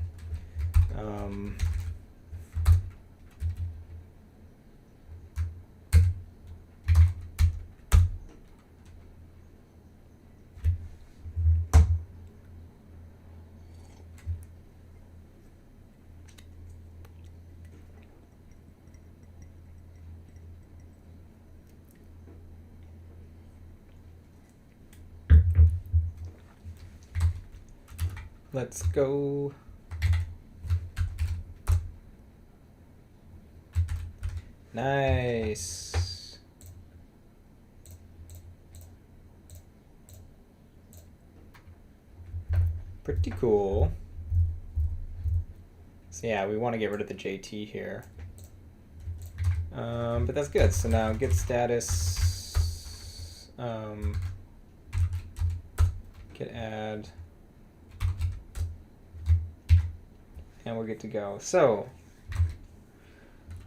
Let's go. Nice. Pretty cool. So yeah, we want to get rid of the JT here. But that's good. So now git status, git add, and we're good to go. So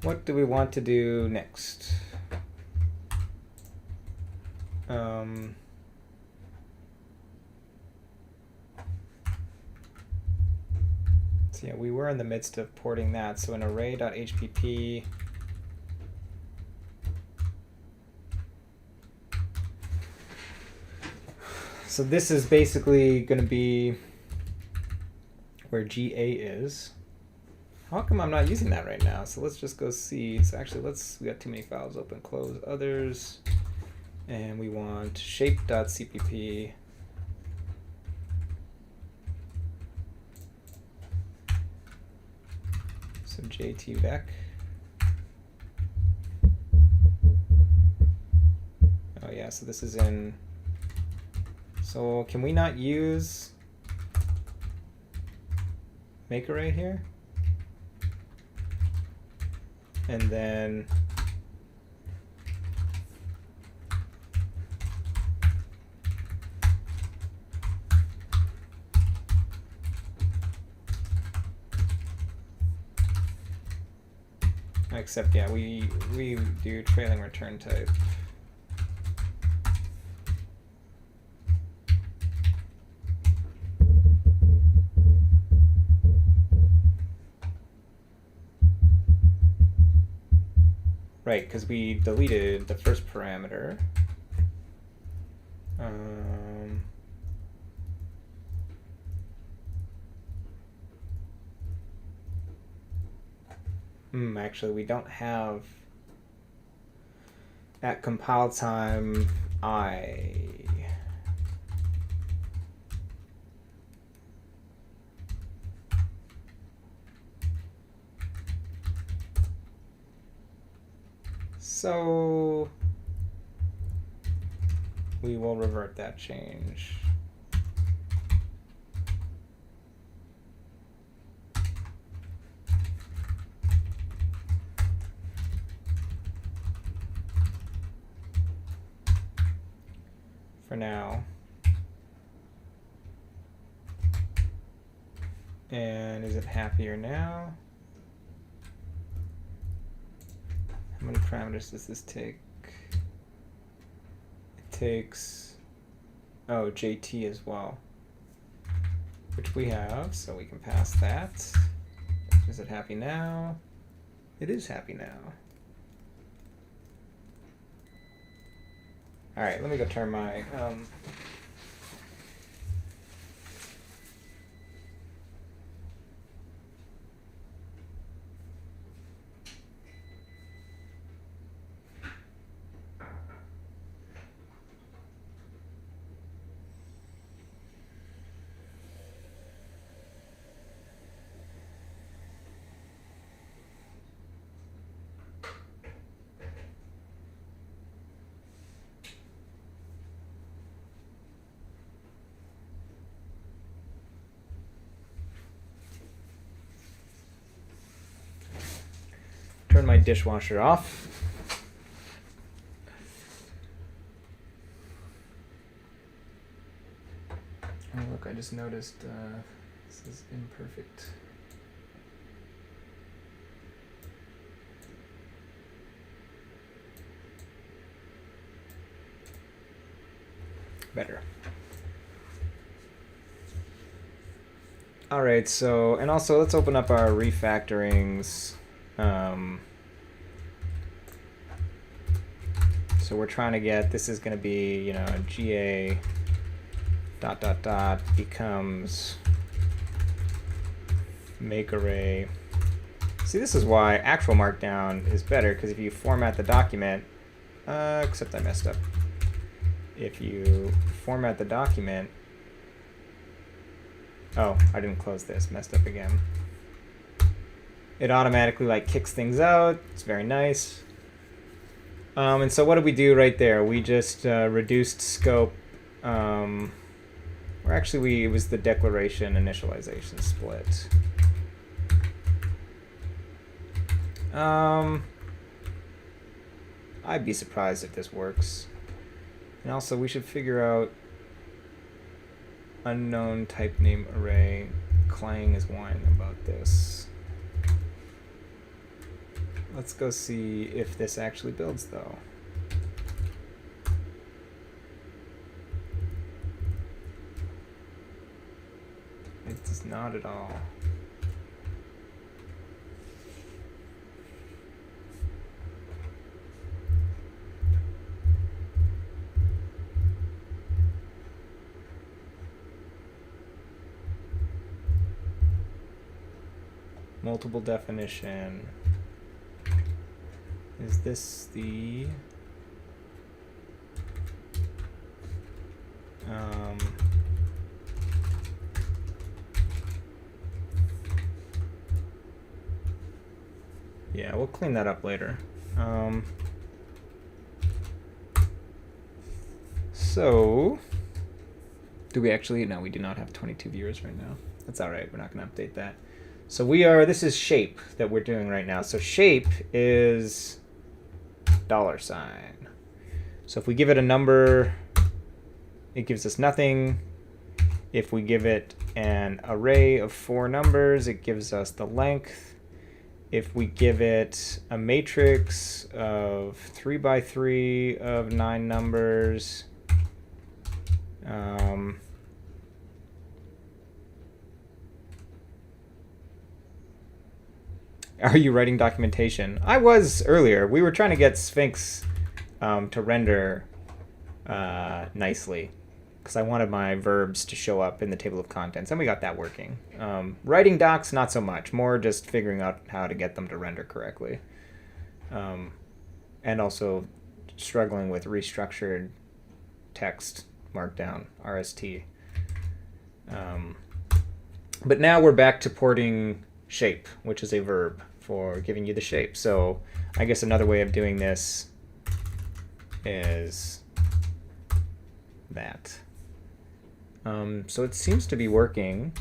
what do we want to do next? So yeah, we were in the midst of porting that. So in array.hpp, so this is basically going to be where GA is. How come I'm not using that right now? So let's just go see. So actually, we got too many files open. Close others. And we want shape.cpp. So jtvec. Oh yeah, so this is in. So can we not use make array here? And then except yeah, we do trailing return type. Right, because we deleted the first parameter. Actually, we don't have at compile time I. So we will revert that change. For now. And is it happier now? How many parameters does this take? It takes, oh, JT as well, which we have, so we can pass that. Is it happy now? It is happy now. All right, let me go turn my my dishwasher off. Oh, look, I just noticed this is imperfect. Better. All right, so, and also let's open up our refactorings. So we're trying to get, this is going to be, you know, GA ... becomes make array. See, this is why actual markdown is better, because if you format the document, except I messed up. If you format the document, oh, I didn't close this, messed up again. It automatically like kicks things out. It's very nice. And so what did we do right there? We just reduced scope. Or actually, it was the declaration initialization split. I'd be surprised if this works. And also, we should figure out unknown type name array. Clang is whining about this. Let's go see if this actually builds, though. It does not at all. Multiple definition. Is this the yeah, we'll clean that up later. So do we actually? No, we do not have 22 viewers right now. That's all right. We're not going to update that. So we are, this is shape that we're doing right now. So shape is $sign. So if we give it a number, it gives us nothing. If we give it an array of 4 numbers, it gives us the length. If we give it a matrix of 3 by 3 of 9 numbers, are you writing documentation? I was earlier. We were trying to get Sphinx to render nicely, because I wanted my verbs to show up in the table of contents, and we got that working. Writing docs, not so much. More just figuring out how to get them to render correctly. And also struggling with restructured text markdown, RST. But now we're back to porting shape, which is a verb for giving you the shape. So I guess another way of doing this is that. So it seems to be working.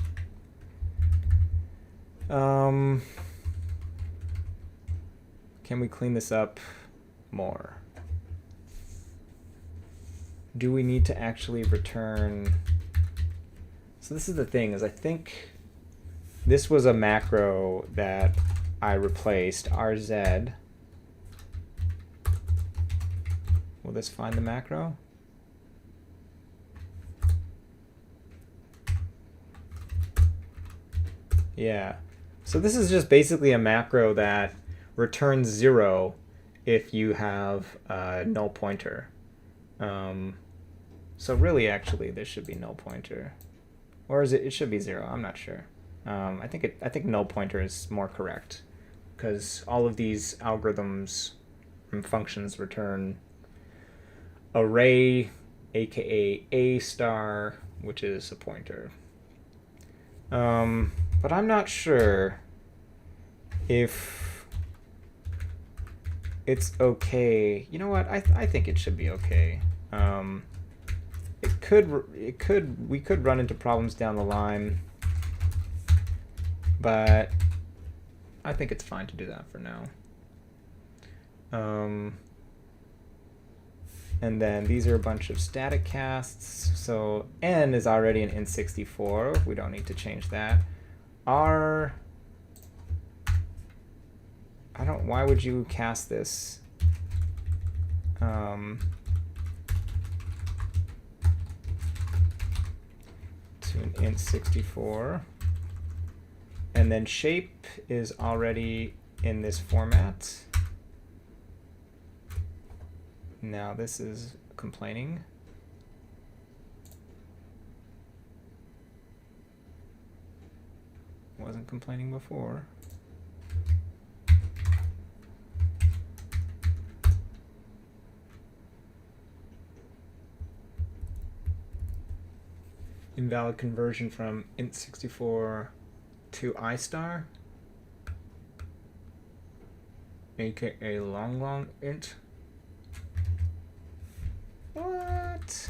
Can we clean this up more? Do we need to actually return? So this is the thing, is I think this was a macro that I replaced, RZ. Will this find the macro? Yeah. So this is just basically a macro that returns 0 if you have a null pointer. So really, actually, this should be null pointer. Or is it? It should be 0. I'm not sure. I think null pointer is more correct, because all of these algorithms and functions return array, aka a star, which is a pointer. But I'm not sure if it's okay. You know what? I think it should be okay. We could run into problems down the line, but I think it's fine to do that for now. And then these are a bunch of static casts. So n is already an int64. We don't need to change that. R, why would you cast this? To an int64. And then shape is already in this format. Now this is complaining. Wasn't complaining before. Invalid conversion from int64 to I star, aka long int. What?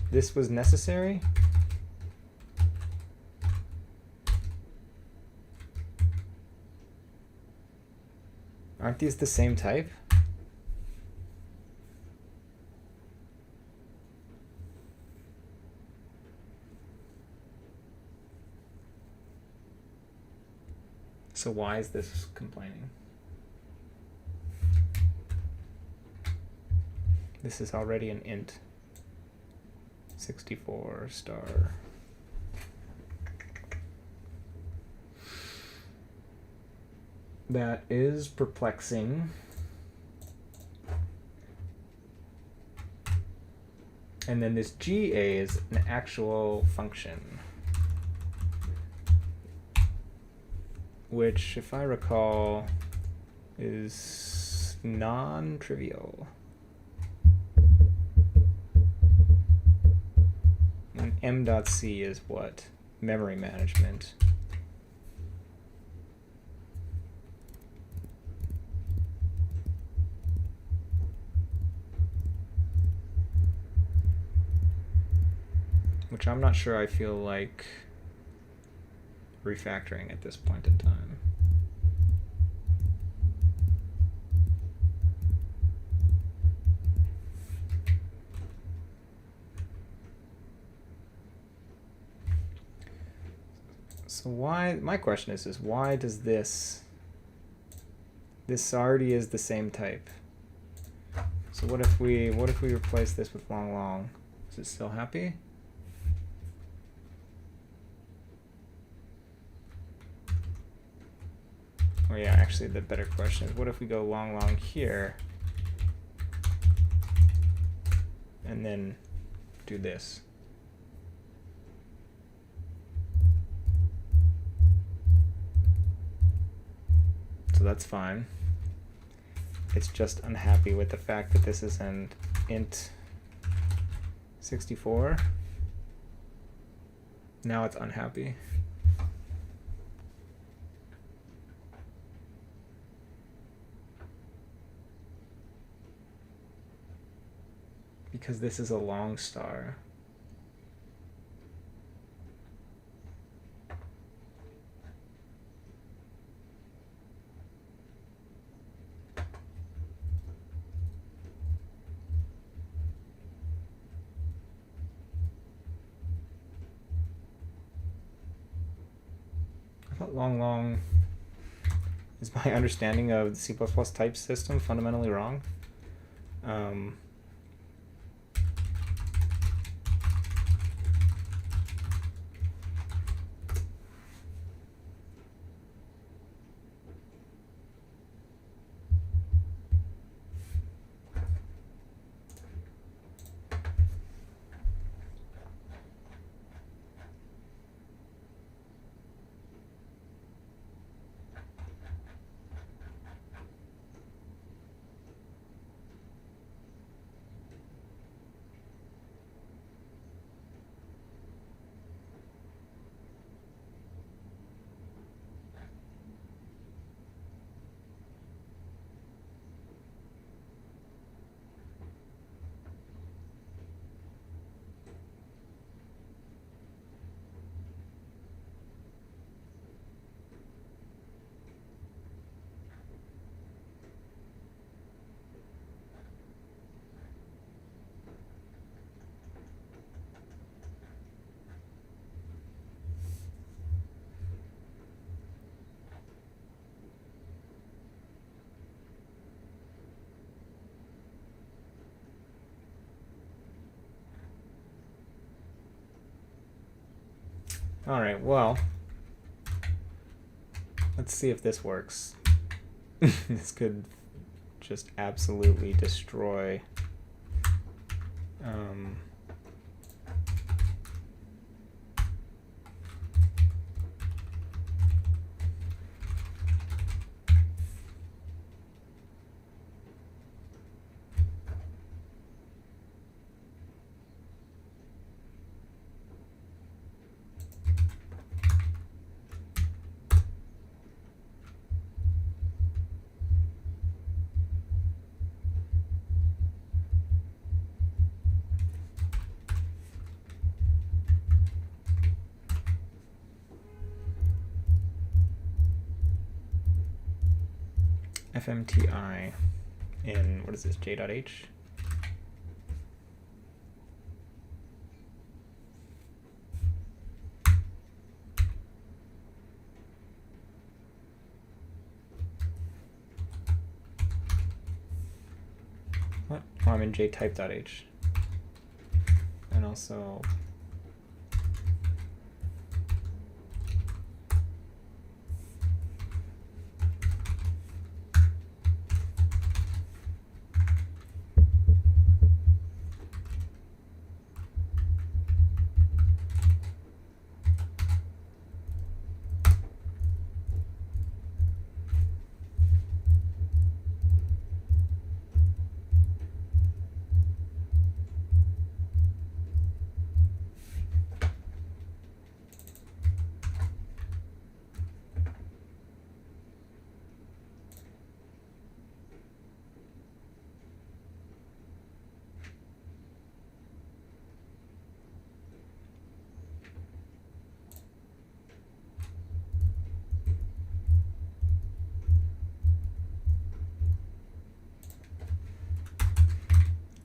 This was necessary? Aren't these the same type? So why is this complaining? This is already an int 64 star. That is perplexing. And then this GA is an actual function, which, if I recall, is non-trivial. And m.c is what? Memory management. Which I'm not sure I feel like refactoring at this point in time. So why, my question is why does this already is the same type. So what if we replace this with long? Is it still happy? Oh yeah, actually the better question is what if we go long here and then do this? So that's fine. It's just unhappy with the fact that this is an int 64. Now it's unhappy. Because this is a long star. I thought long is my understanding of the C++ type system fundamentally wrong. All right, well, let's see if this works. This could just absolutely destroy FMTI in, what is this, J.H? What? Oh, I'm in jtype.h. And also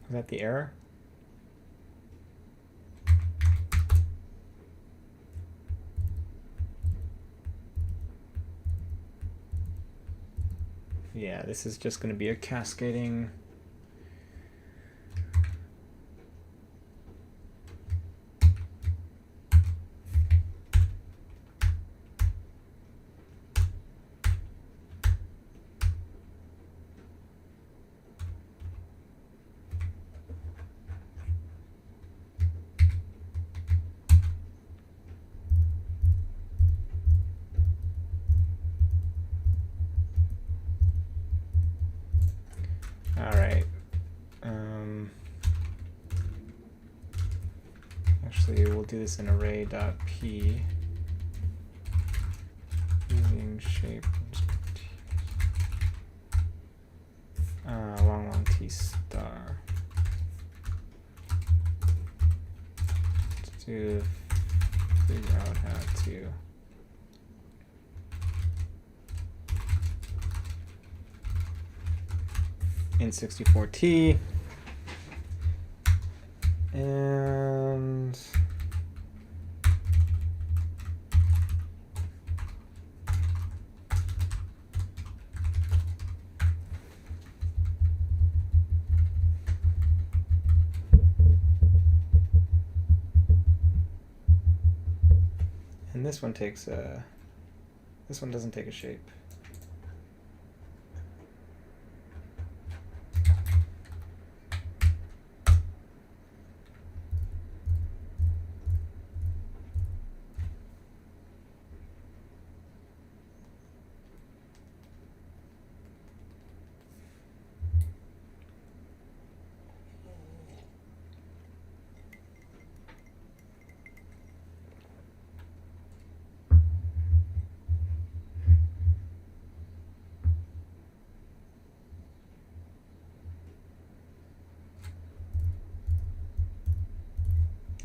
is that the error? Yeah, this is just going to be a cascading. All right. Actually, we'll do this in array.p using shape long T star to figure out how to in 64T and this one takes a, this one doesn't take a shape.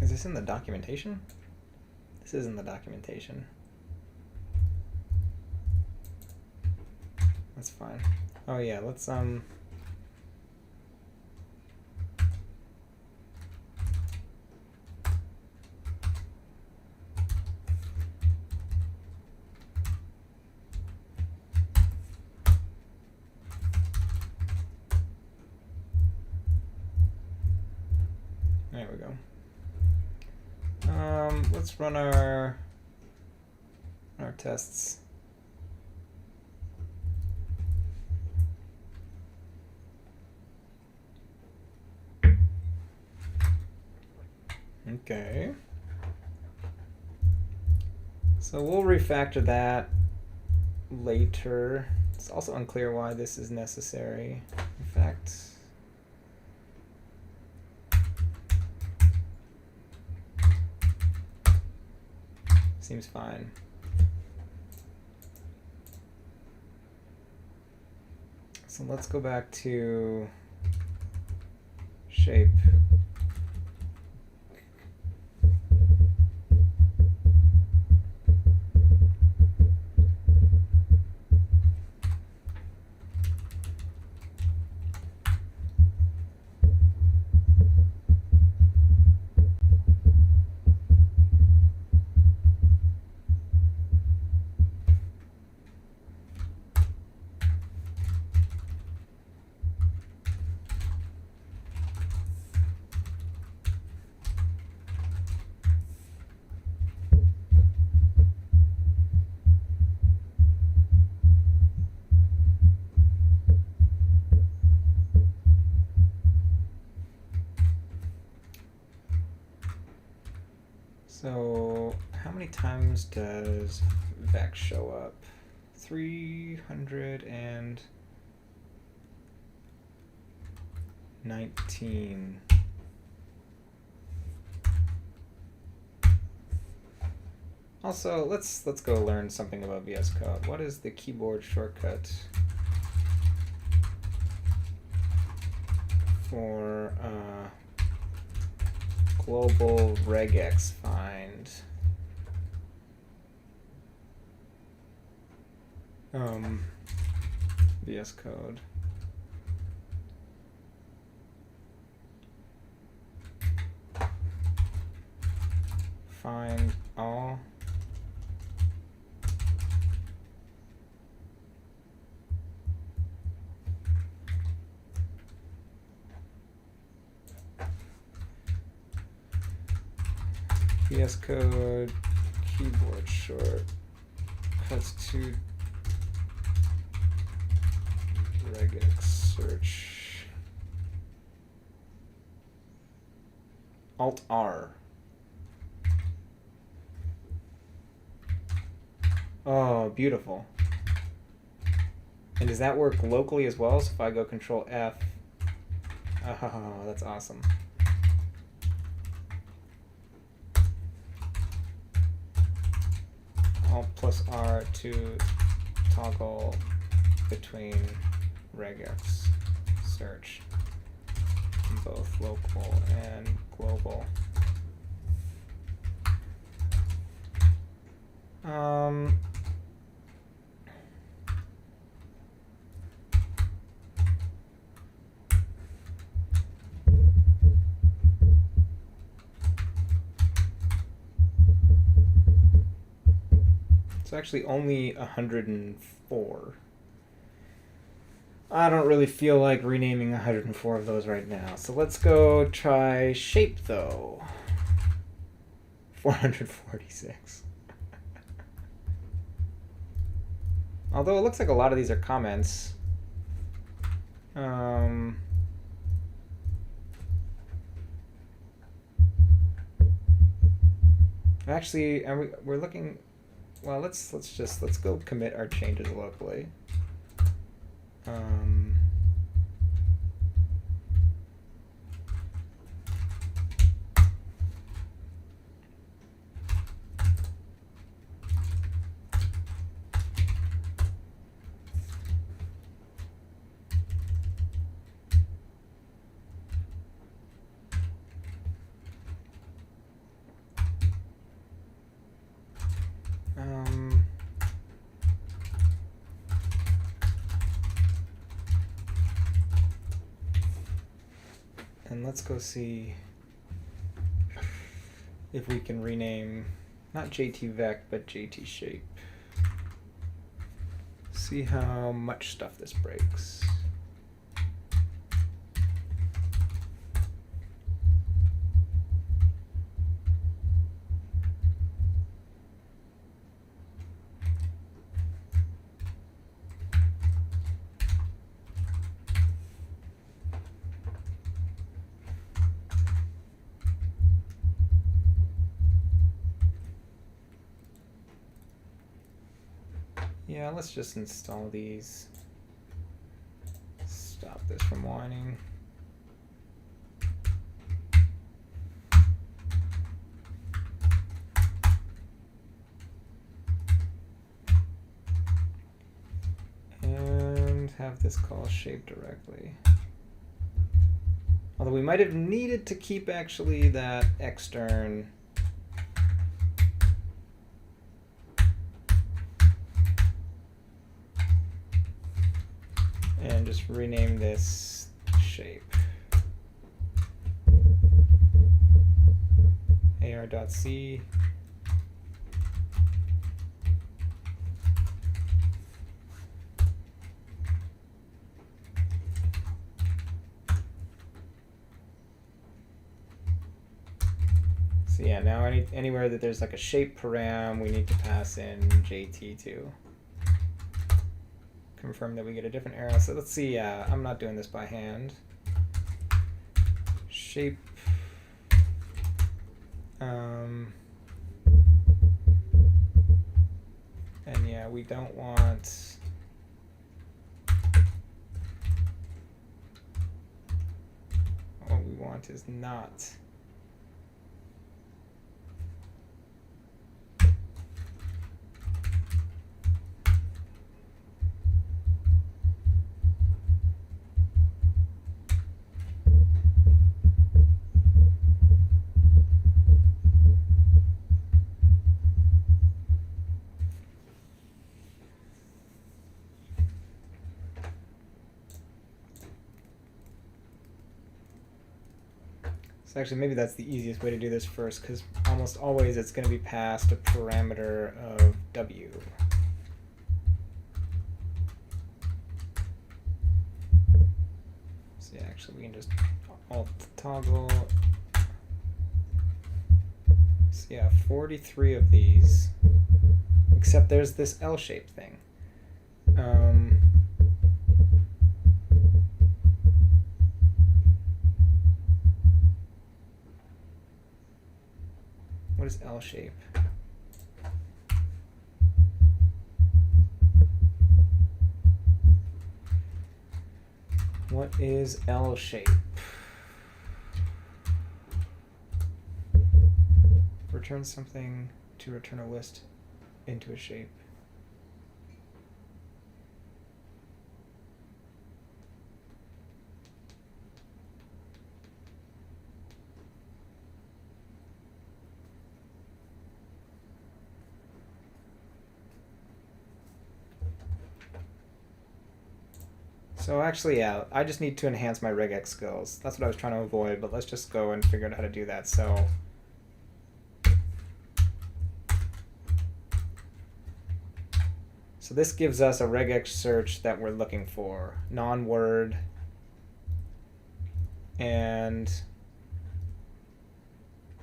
Is this in the documentation? This is in the documentation. That's fine. Oh yeah, let's there we go. Let's run our our tests. Okay. So we'll refactor that later. It's also unclear why this is necessary. In fact, seems fine. So let's go back to shape. So how many times does vec show up? 319. Also, let's go learn something about VS Code. What is the keyboard shortcut for global regex find? VS Code. Find all. VS Code keyboard short cuts to regex search. Alt R. Oh, beautiful. And does that work locally as well? So if I go Control F, oh, that's awesome. Alt plus R to toggle between regex search, both local and global. It's actually only 104. I don't really feel like renaming 104 of those right now. So let's go try shape though. 446. Although it looks like a lot of these are comments. Actually, we're looking. Well, let's go commit our changes locally. And let's go see if we can rename not JTVec but JTShape. See how much stuff this breaks. Yeah, let's just install these. Stop this from whining. And have this call shape directly. Although we might have needed to keep actually that extern. And just rename this shape. ar.c. So yeah, now anywhere that there's like a shape param, we need to pass in JT to confirm that we get a different arrow. So let's see, I'm not doing this by hand. Shape. And yeah, we don't want what we want is not So actually, maybe that's the easiest way to do this first, because almost always it's going to be passed a parameter of w. So yeah, actually we can just alt toggle. So yeah, 43 of these, except there's this L-shaped thing. What is L shape? What is L shape? Return something to return a list into a shape. So actually, yeah, I just need to enhance my regex skills. That's what I was trying to avoid, but let's just go and figure out how to do that. So this gives us a regex search that we're looking for, non-word, and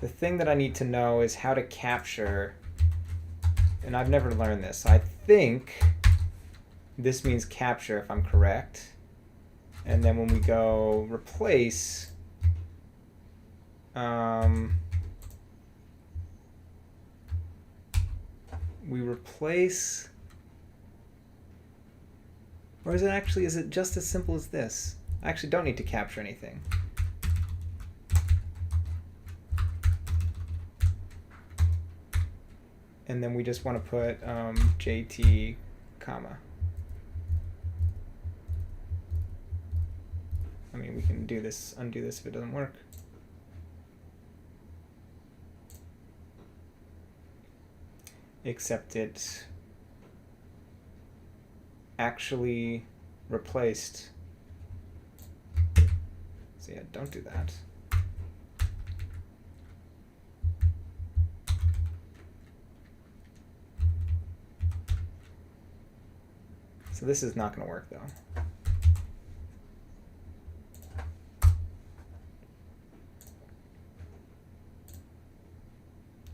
the thing that I need to know is how to capture, and I've never learned this, so I think this means capture if I'm correct. And then when we go replace, we replace, or is it just as simple as this? I actually don't need to capture anything. And then we just want to put JT, comma. I mean, we can do this, undo this if it doesn't work. Except it actually replaced. So yeah, don't do that. So this is not going to work though.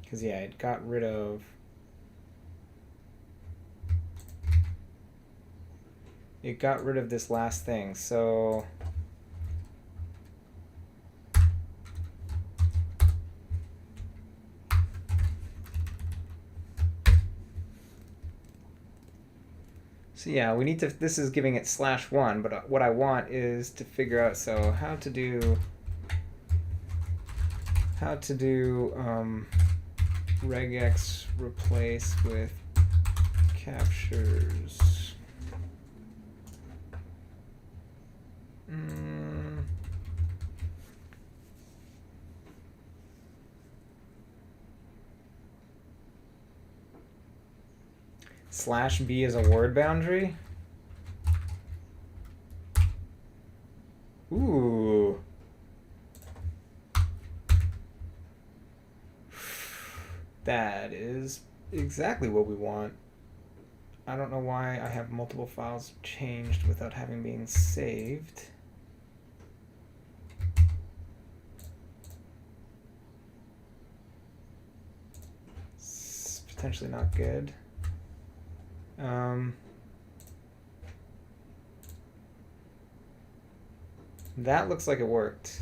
Because yeah, it got rid of this last thing. So So yeah, we need to, this is giving it /1, but what I want is to figure out, so how to do regex replace with captures. /b is a word boundary. Ooh. That is exactly what we want. I don't know why I have multiple files changed without having been saved. It's potentially not good. That looks like it worked.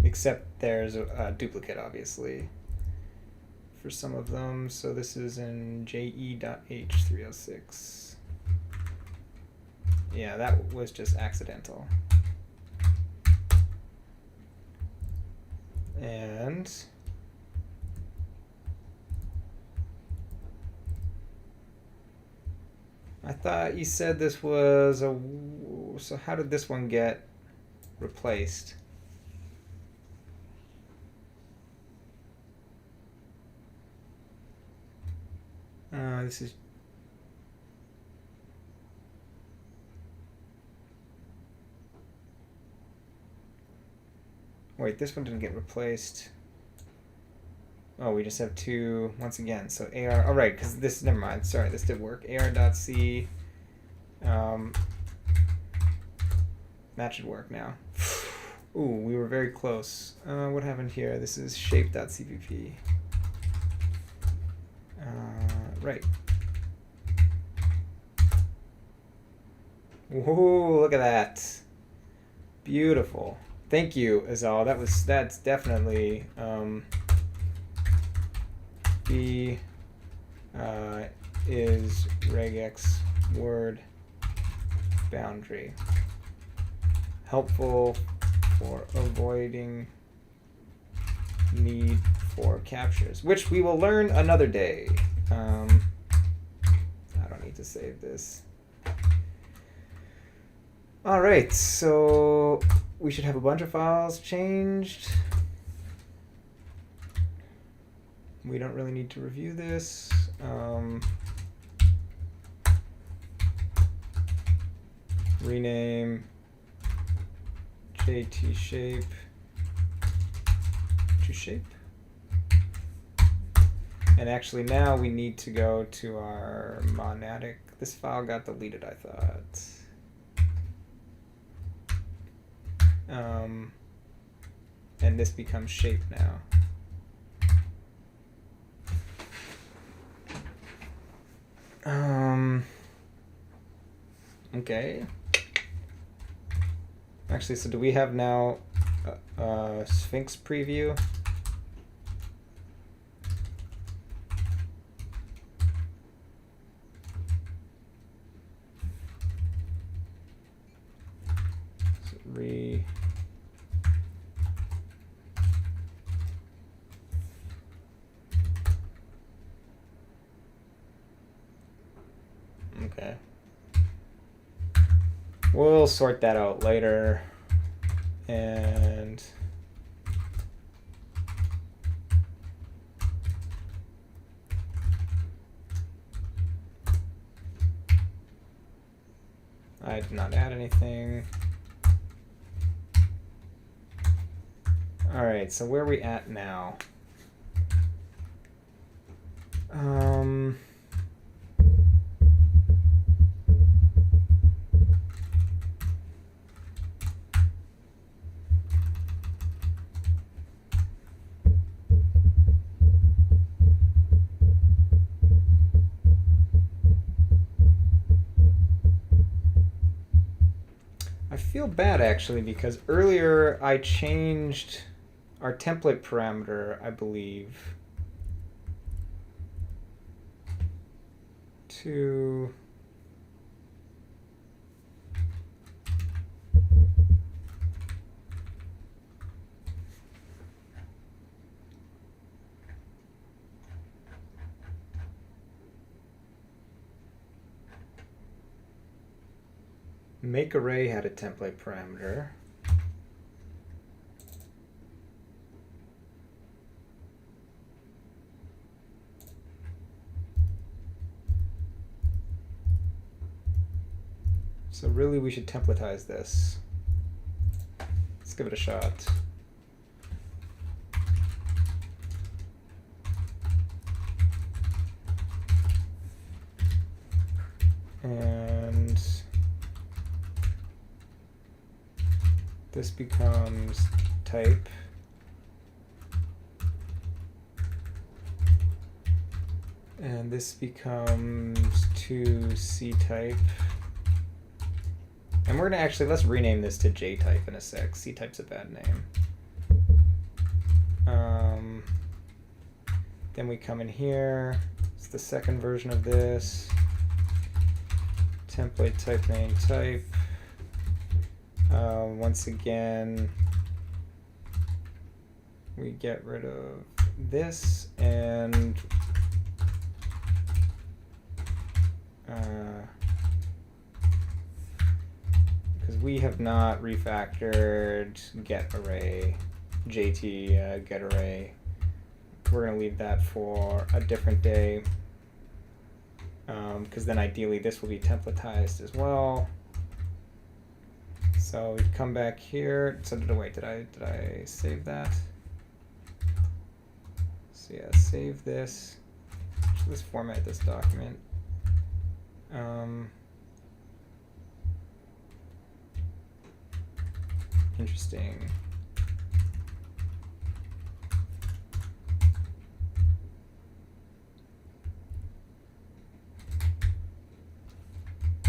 Except there's a duplicate, obviously, for some of them. So this is in je.h306. Yeah, that was just accidental. And I thought you said this was a, so how did this one get replaced? This is, wait, this one didn't get replaced. Oh, we just have two once again. So AR, oh right, because this, never mind, sorry, this did work. AR.c, that should work now. Ooh, we were very close. What happened here? This is shape.cpp. Right. Whoa, look at that. Beautiful. Thank you, Azal. That's definitely B is regex word boundary. Helpful for avoiding need for captures, which we will learn another day. I don't need to save this. All right, so we should have a bunch of files changed. We don't really need to review this. Rename JT shape to shape. And actually now we need to go to our monadic. This file got deleted, I thought. And this becomes shape now. Okay. Actually, so do we have now Sphinx preview? So okay. We'll sort that out later. And I did not add anything. All right, so where are we at now? I feel bad actually because earlier I changed our template parameter, I believe. to make array had a template parameter. So really we should templatize this. Let's give it a shot. And this becomes type. And this becomes to C type. And we're going to actually, let's rename this to J type in a sec. C type's a bad name. Then we come in here. It's the second version of this. Template type main type. Once again, we get rid of this and because we have not refactored get array, JT get array. We're going to leave that for a different day, because then ideally this will be templatized as well. So we come back here. So wait, did I save that? So yeah, save this. So let's format this document. Interesting.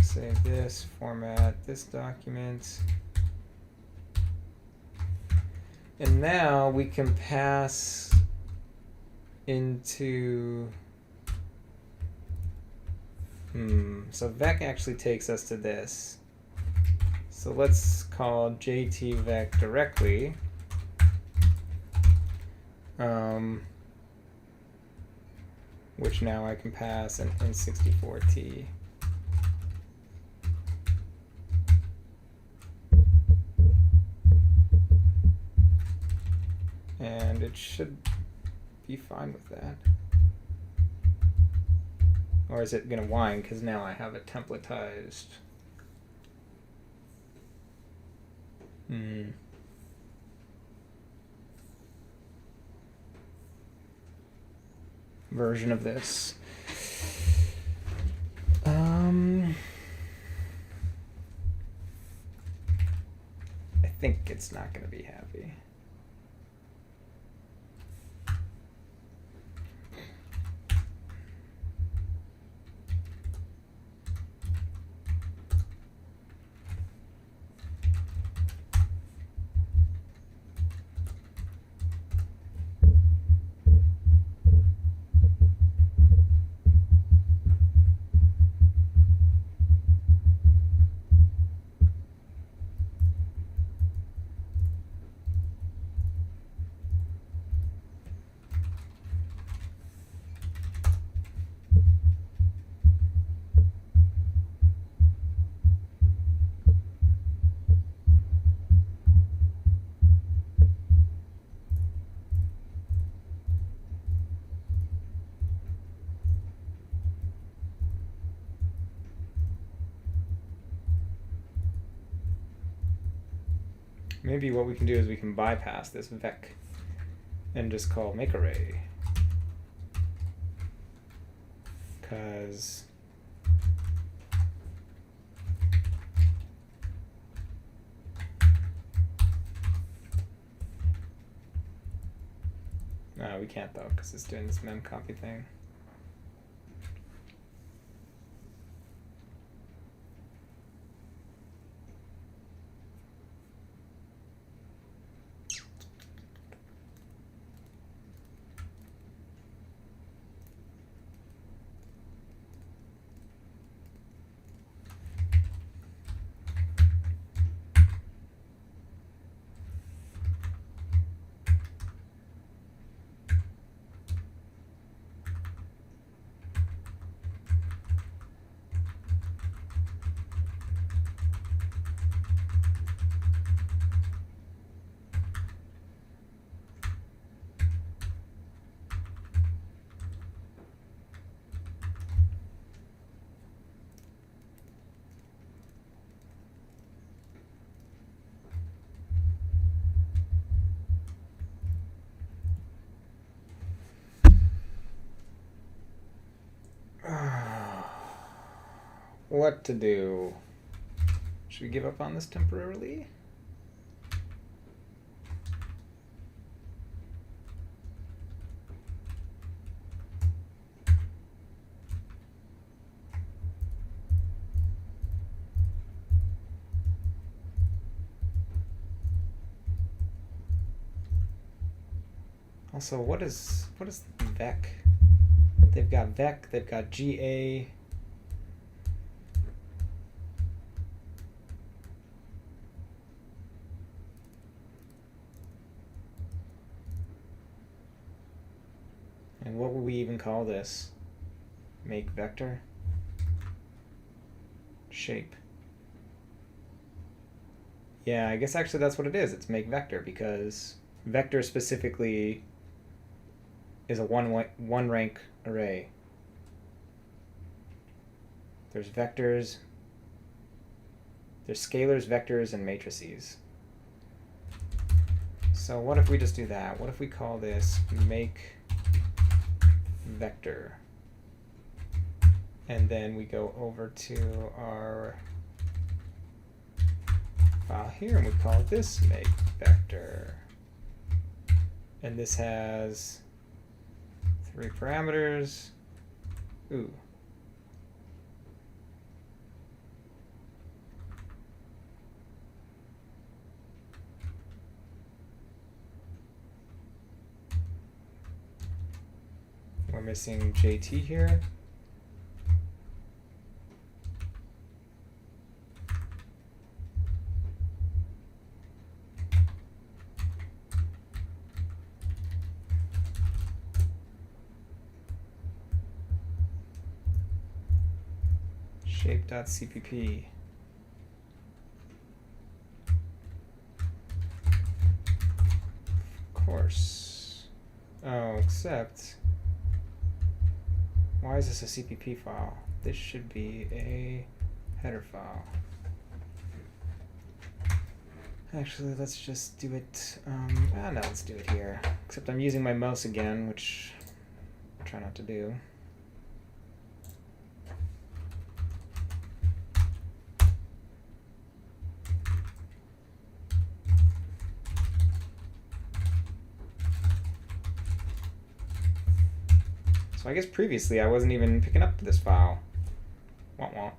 Save this, format this document. And now we can pass into so vec actually takes us to this. So let's call jtvec directly. Which now I can pass an N64T. And it should be fine with that. Or is it going to whine because now I have it templatized? Version of this. I think it's not going to be happy. Maybe what we can do is we can bypass this vec and just call make array. Because no, we can't though, because it's doing this mem copy thing. What to do? Should we give up on this temporarily? Also, what is vec? They've got vec, they've got GA. And what would we even call this? Make vector? Shape. Yeah, I guess actually that's what it is. It's make vector, because vector specifically is a one rank array. There's vectors, there's scalars, vectors, and matrices. So what if we just do that? What if we call this make vector? And then we go over to our file here and we call this make vector. And this has 3 parameters. Ooh. We're missing JT here. Shape.cpp. Of course. Oh, except why is this a CPP file? This should be a header file. Actually, let's just do it. No, let's do it here. Except I'm using my mouse again, which I try not to do. So I guess previously I wasn't even picking up this file. Womp womp.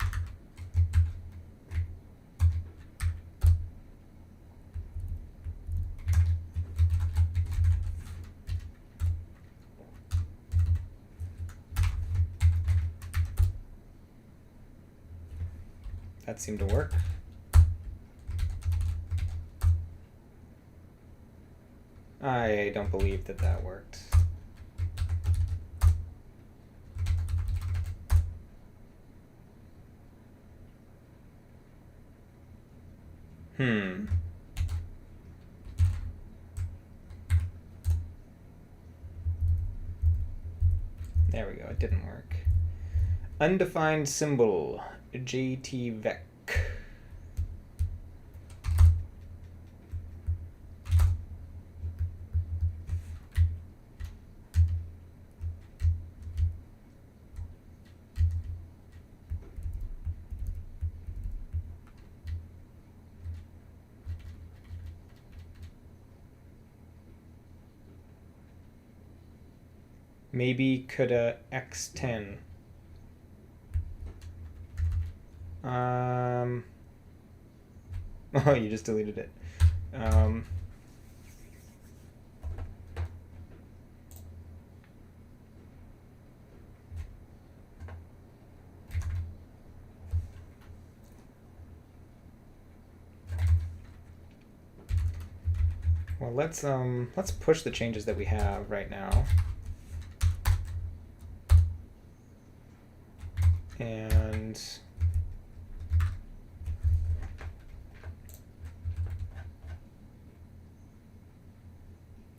That seemed to work. I don't believe that that worked. There we go, it didn't work. Undefined symbol, JTVec. Maybe coulda x10. Oh, you just deleted it. Well, let's push the changes that we have right now. And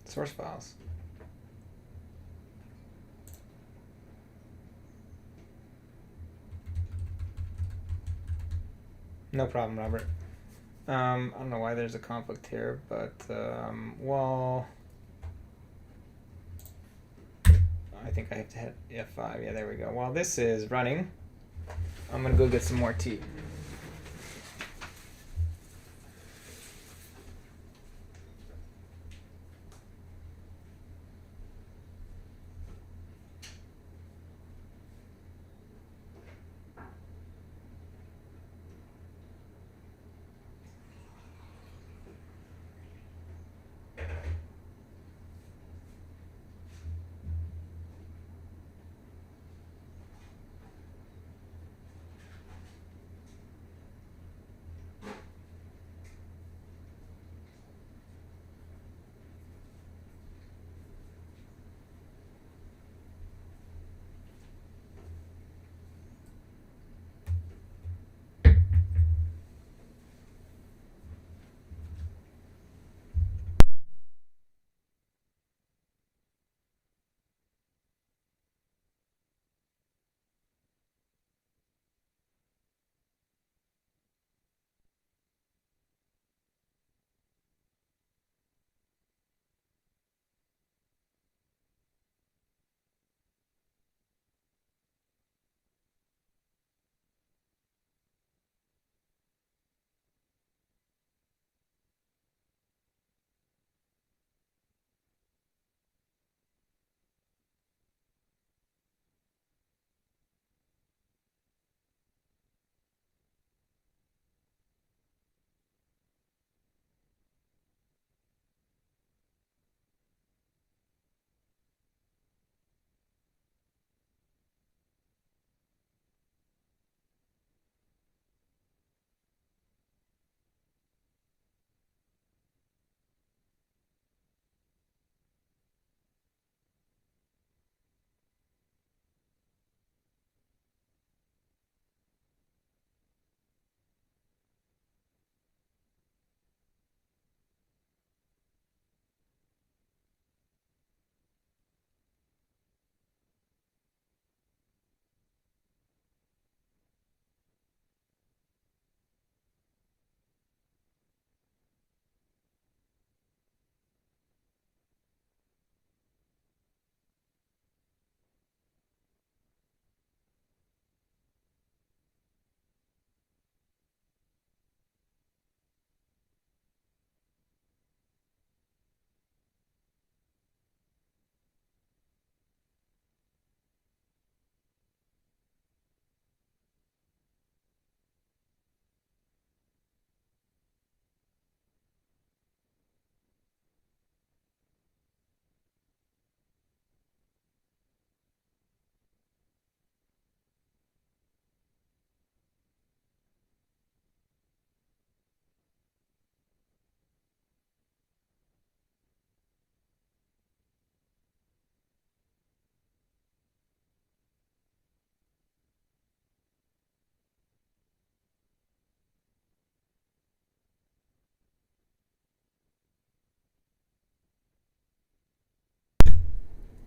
source files. No problem, Robert. I don't know why there's a conflict here, but well, I think I have to hit F5. Yeah, there we go. While this is running, I'm going to go get some more tea.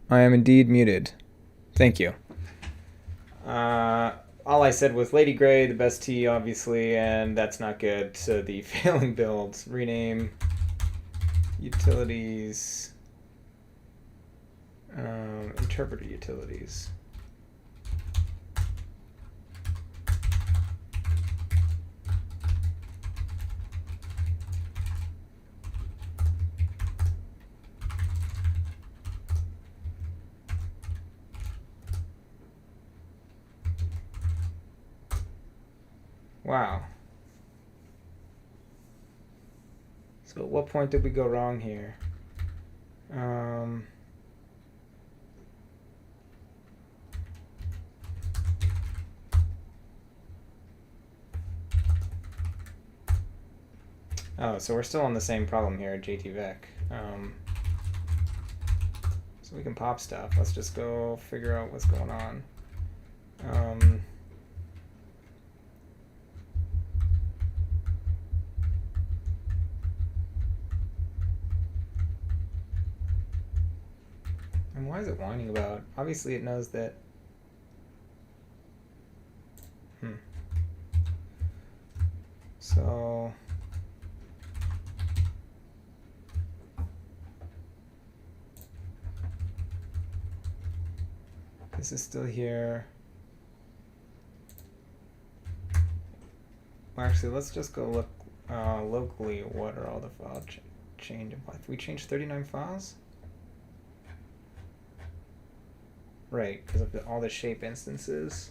I am indeed muted. Thank you. All I said was Lady Grey, the best tea, obviously, and that's not good. So the failing builds. Rename utilities. Interpreter utilities. Wow. So at what point did we go wrong here? Oh, so we're still on the same problem here at JTVec. So we can pop stuff. Let's just go figure out what's going on. And why is it whining about? Obviously it knows that. So This is still here. Well, actually, let's just go look locally. What are all the file change? We changed 39 files? Right, because of all the shape instances.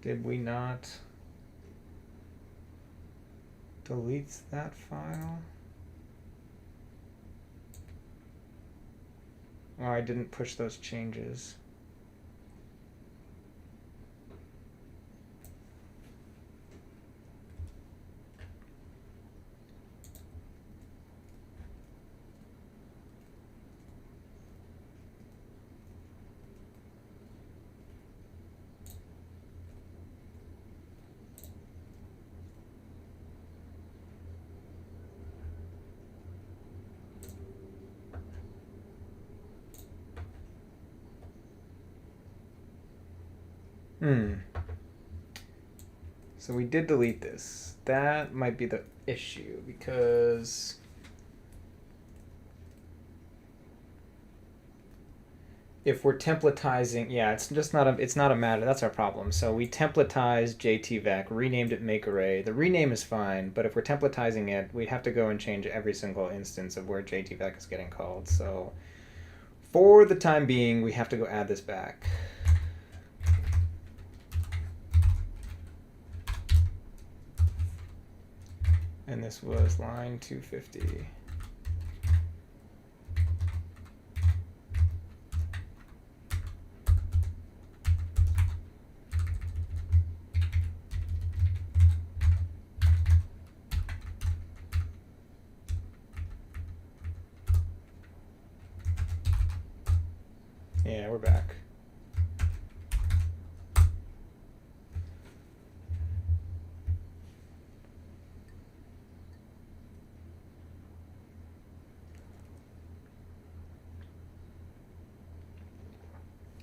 Did we not delete that file? Oh, I didn't push those changes. So we did delete this. That might be the issue because if we're templatizing, yeah, it's not a matter. That's our problem. So we templatized JTVec, renamed it makeArray. The rename is fine, but if we're templatizing it, we'd have to go and change every single instance of where JTVec is getting called. So for the time being, we have to go add this back. And this was line 250. Yeah, we're back.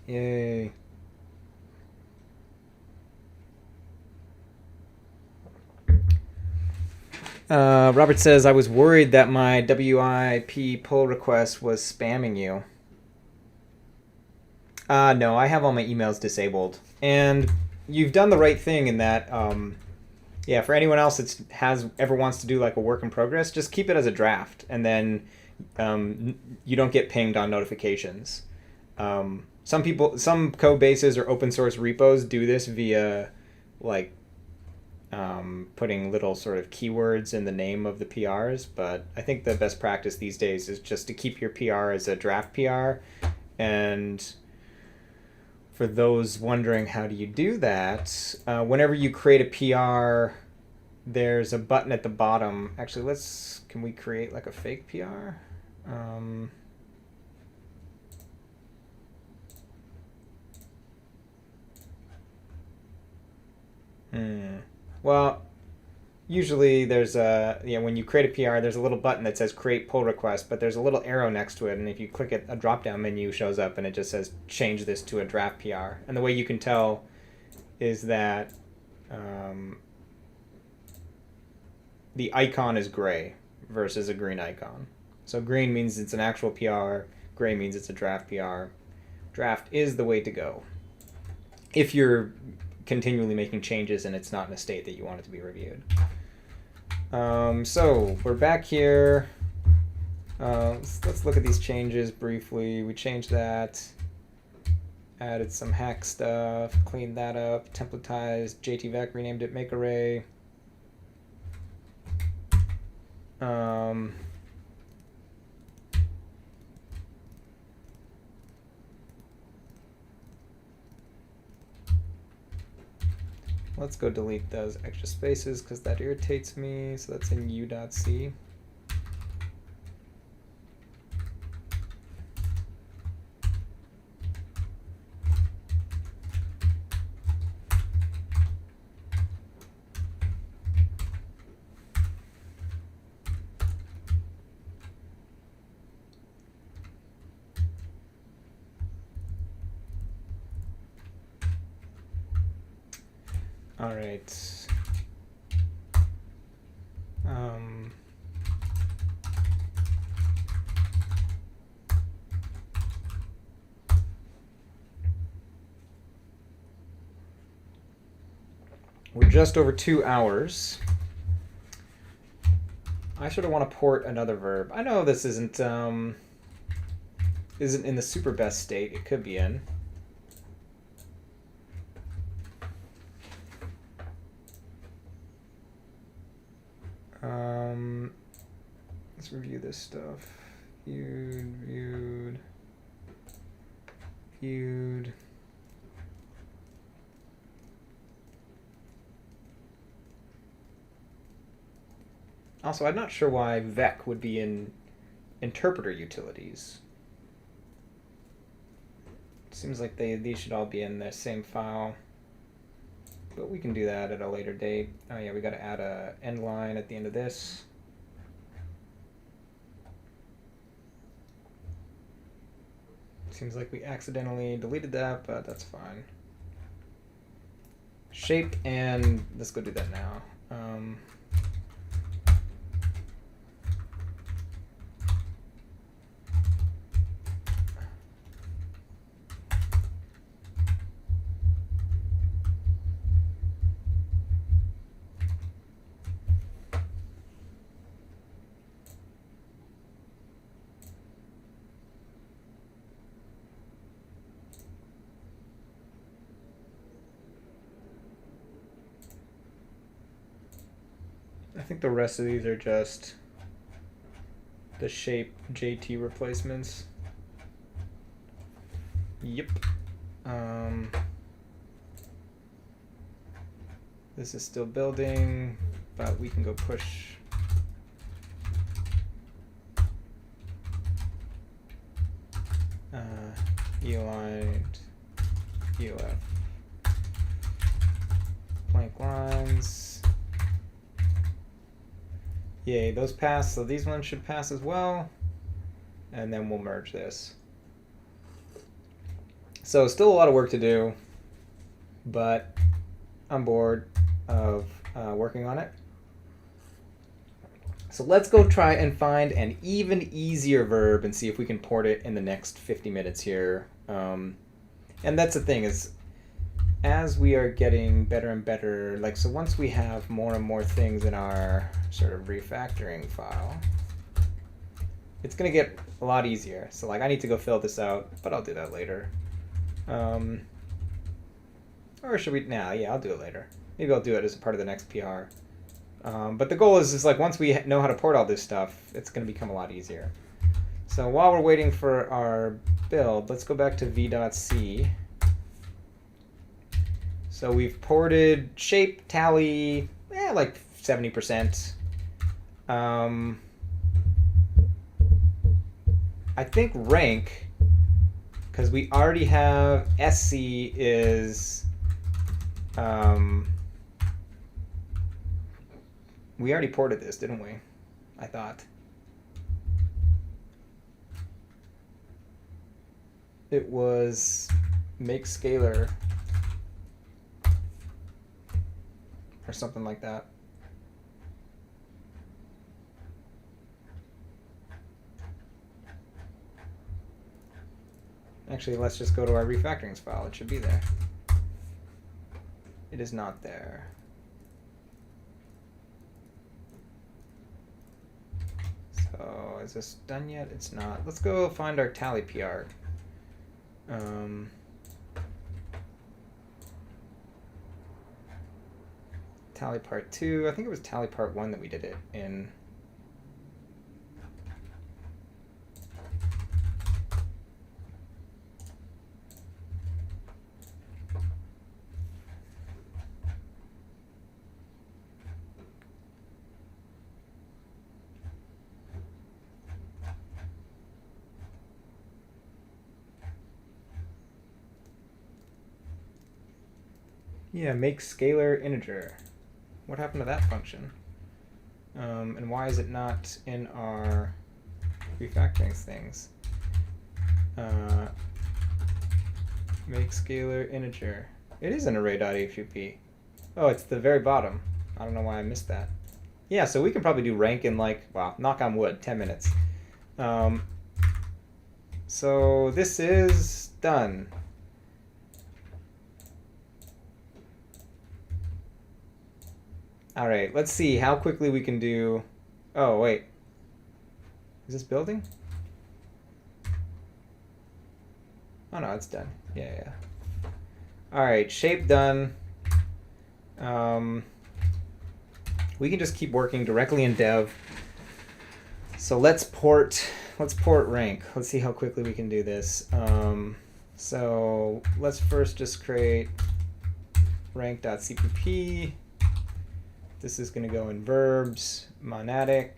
Yay. Robert says, I was worried that my WIP pull request was spamming you. No, I have all my emails disabled. And you've done the right thing in that, yeah, for anyone else that ever wants to do like a work in progress, just keep it as a draft. And then you don't get pinged on notifications. Some code bases or open source repos do this via like putting little sort of keywords in the name of the PRs, but I think the best practice these days is just to keep your PR as a draft PR. And for those wondering how do you do that, whenever you create a PR, there's a button at the bottom. Actually, can we create like a fake PR? Well, usually there's when you create a PR, there's a little button that says create pull request, but there's a little arrow next to it, and if you click it, a drop-down menu shows up, and it just says change this to a draft PR. And the way you can tell is that the icon is gray versus a green icon. So green means it's an actual PR, gray means it's a draft PR. Draft is the way to go if you're continually making changes and it's not in a state that you want it to be reviewed. So we're back here. Let's look at these changes briefly. We changed that, added some hack stuff, cleaned that up, templatized JTVec, renamed it makeArray. Let's go delete those extra spaces because that irritates me. So that's in u.c. All right. We're just over 2 hours. I sort of want to port another verb. I know this isn't in the super best state it could be in. Let's review this stuff. Viewed. Also, I'm not sure why vec would be in interpreter utilities. It seems like these should all be in the same file, but we can do that at a later date. Oh yeah, we got to add a end line at the end of this. Seems like we accidentally deleted that, but that's fine. Shape, and let's go do that now. I think the rest of these are just the shape JT replacements. Yep. This is still building, but we can go push. E-aligned, EOF, blank lines. Yay, those pass, so these ones should pass as well. And then we'll merge this. So still a lot of work to do, but I'm bored of working on it. So let's go try and find an even easier verb and see if we can port it in the next 50 minutes here. And that's the thing, is as we are getting better and better, like, so once we have more and more things in our sort of refactoring file, it's going to get a lot easier. So like I need to go fill this out, but I'll do that later. Or should we? Nah, yeah, I'll do it later. Maybe I'll do it as a part of the next PR. But the goal is like once we know how to port all this stuff, it's going to become a lot easier. So while we're waiting for our build, let's go back to v.c. So we've ported shape, tally, like 70%. I think rank, because we already have SC is, we already ported this, didn't we? I thought. It was make scalar or something like that. Actually, let's just go to our refactorings file. It should be there. It is not there. So is this done yet? It's not. Let's go find our tally PR. Tally part 2. I think it was tally part 1 that we did it in. Yeah, make scalar integer. What happened to that function? And why is it not in our refactoring things? Make scalar integer. It is an array.hup. Oh, it's the very bottom. I don't know why I missed that. Yeah, so we can probably do rank in like, well, knock on wood, 10 minutes. So this is done. All right, let's see how quickly we can do. Oh, wait. Is this building? Oh, no, it's done. Yeah. All right, shape done. We can just keep working directly in dev. So let's port rank. Let's see how quickly we can do this. So let's first just create rank.cpp. This is going to go in verbs, monadic.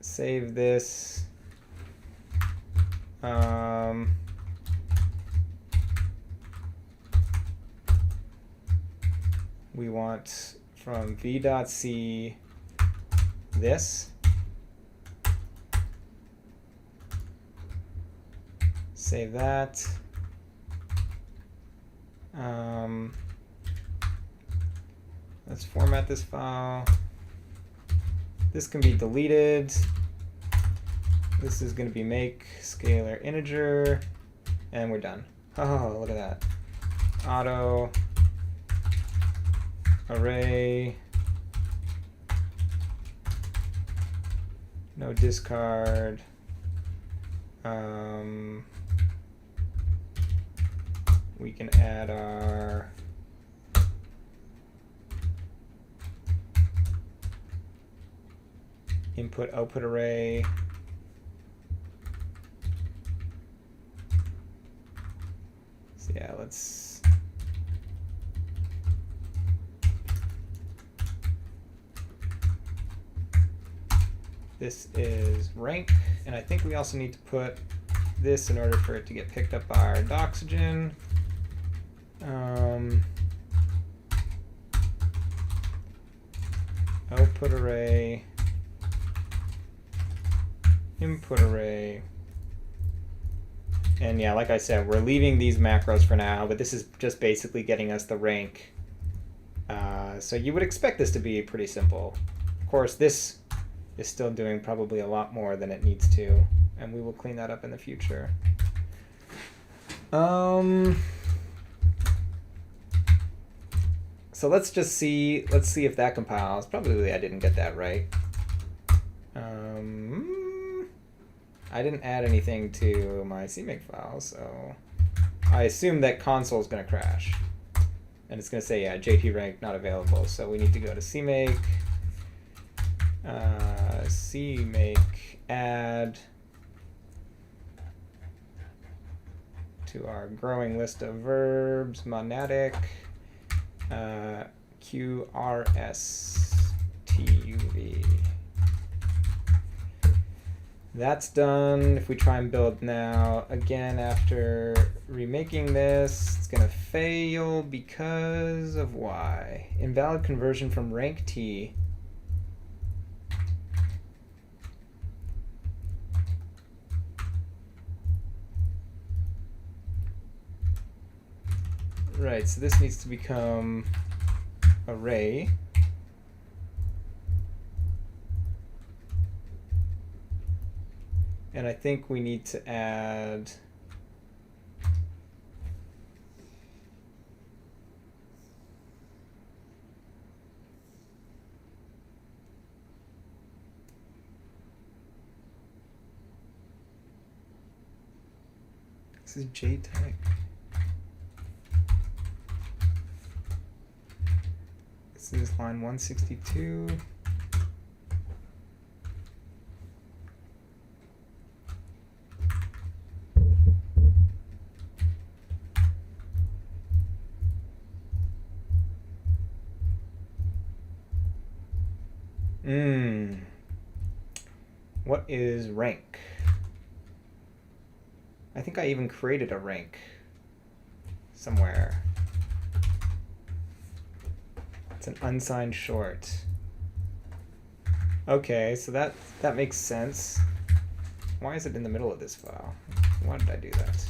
Save this. We want from v.c this. Save that. Let's format this file. This can be deleted. This is going to be make scalar integer, and we're done. Oh, look at that. Auto array, no discard. We can add our input output array. So yeah, let's this is rank, and I think we also need to put this in order for it to get picked up by our doxygen. Output array, input array, and yeah, like I said, we're leaving these macros for now, but this is just basically getting us the rank. So you would expect this to be pretty simple. Of course, this is still doing probably a lot more than it needs to, and we will clean that up in the future. So let's see if that compiles. Probably I didn't get that right. I didn't add anything to my CMake file, so I assume that console is going to crash. And it's going to say, yeah, JT rank not available. So we need to go to CMake, CMake add to our growing list of verbs, monadic, QRSTUV. That's done. If we try and build now, again, after remaking this, it's going to fail because of why? Invalid conversion from rank T. Right, so this needs to become array. And I think we need to add this is JType. This is line 162. What is rank? I think I even created a rank somewhere. It's an unsigned short. Okay, so that makes sense. Why is it in the middle of this file? Why did I do that?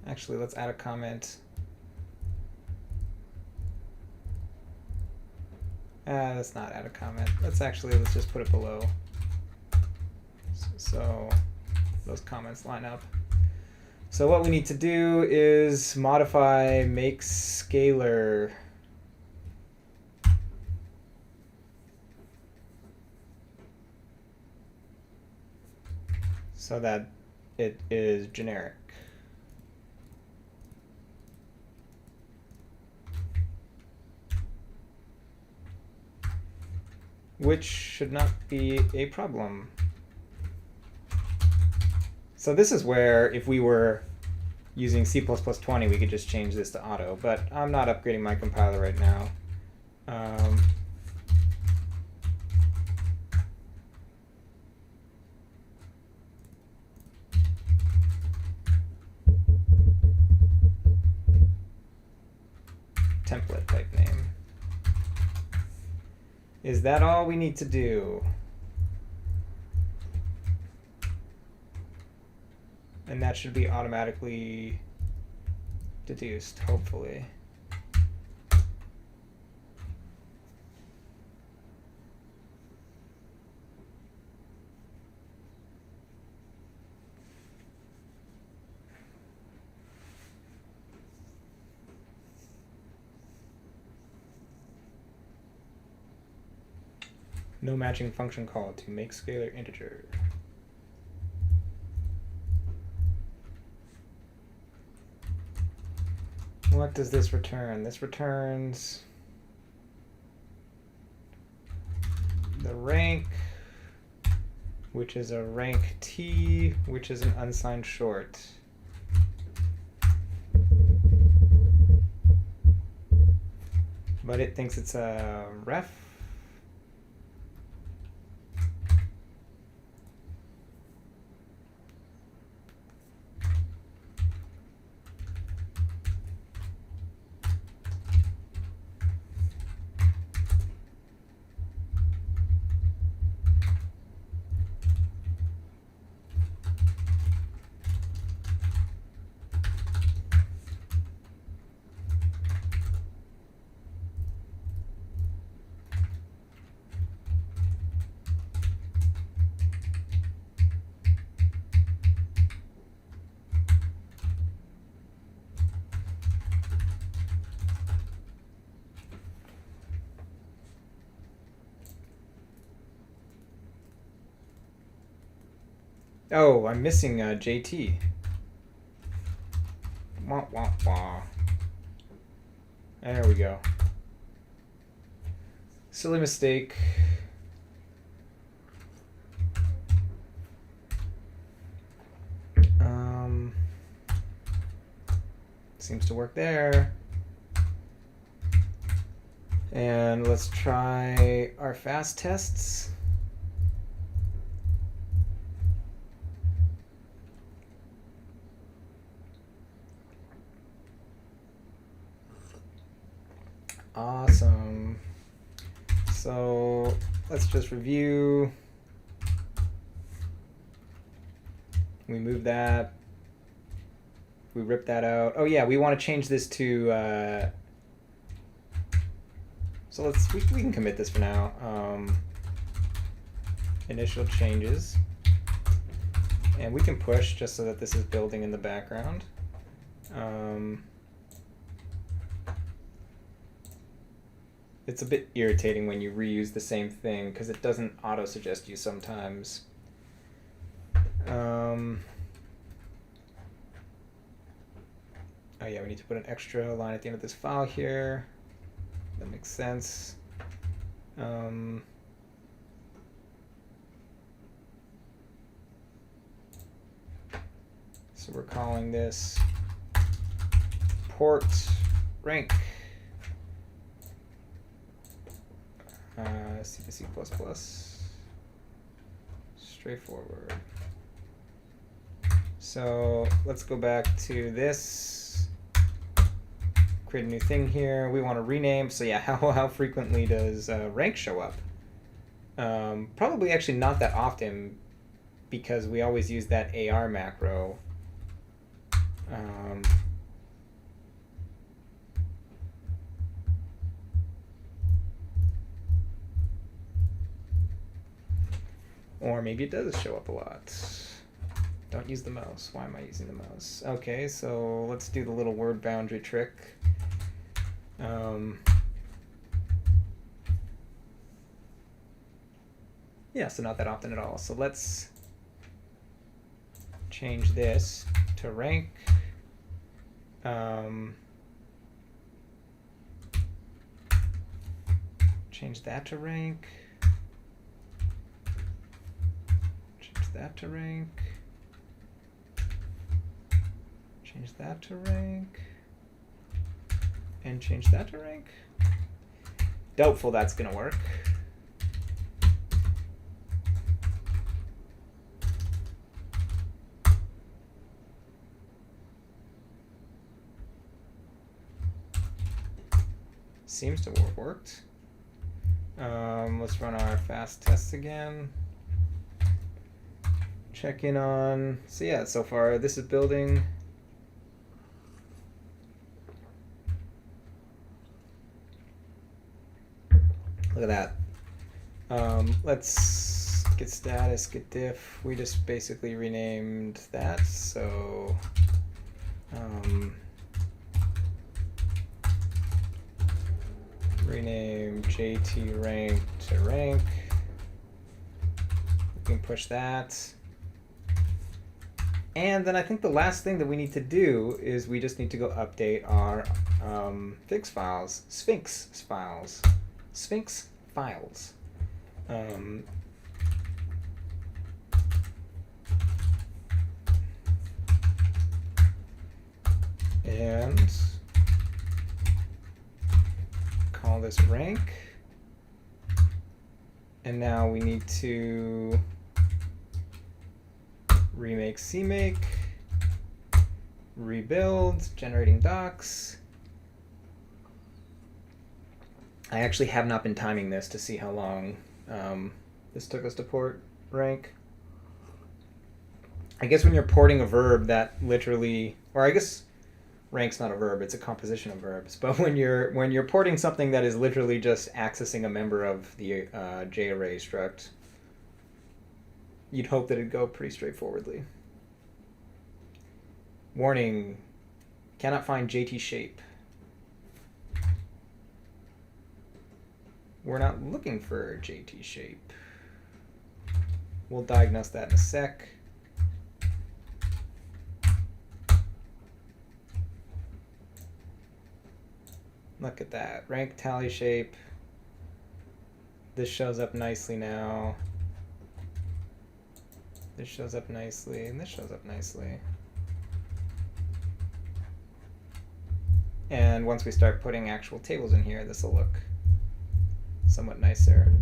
Actually, let's add a comment. Let's not add a comment. Let's just put it below. So those comments line up. So what we need to do is modify make scalar. So that it is generic. Which should not be a problem. So this is where if we were using C++20, we could just change this to auto, but I'm not upgrading my compiler right now. Template type name. Is that all we need to do? And that should be automatically deduced, hopefully. No matching function call to make scalar integer. What does this return? This returns the rank, which is a rank T, which is an unsigned short. But it thinks it's a ref. Oh, I'm missing JT. Wah, wah, wah. There we go. Silly mistake. Seems to work there. And let's try our fast tests. Awesome. So let's just review. We move that. We rip that out. Oh yeah, we want to change this to. So we can commit this for now. Initial changes, and we can push just so that this is building in the background. It's a bit irritating when you reuse the same thing because it doesn't auto-suggest you sometimes. Oh yeah, we need to put an extra line at the end of this file here. That makes sense. So we're calling this port rank. C to C++. Straightforward. So let's go back to this. Create a new thing here. We want to rename. So yeah, how frequently does rank show up? Probably actually not that often because we always use that AR macro. Or maybe it does show up a lot. Don't use the mouse. Why am I using the mouse? Okay, so let's do the little word boundary trick. Yeah, so not that often at all. So let's change this to rank. Change that to rank. Change that to rank. Change that to rank. And change that to rank. Doubtful that's going to work. Seems to have worked. Let's run our fast tests again. Check in on, so yeah, so far this is building. Look at that. Let's get status, get diff. We just basically renamed that, so rename JT rank to rank. We can push that. And then I think the last thing that we need to do is we just need to go update our Sphinx files. Sphinx files. And call this rank. And now we need to remake CMake, rebuild, generating docs. I actually have not been timing this to see how long this took us to port rank. I guess when you're porting a verb that literally, or I guess rank's not a verb, it's a composition of verbs. But when you're porting something that is literally just accessing a member of the JArray struct, you'd hope that it'd go pretty straightforwardly. Warning, cannot find JT shape. We're not looking for JT shape. We'll diagnose that in a sec. Look at that, rank tally shape. This shows up nicely now. This shows up nicely, and this shows up nicely. And once we start putting actual tables in here, this will look somewhat nicer.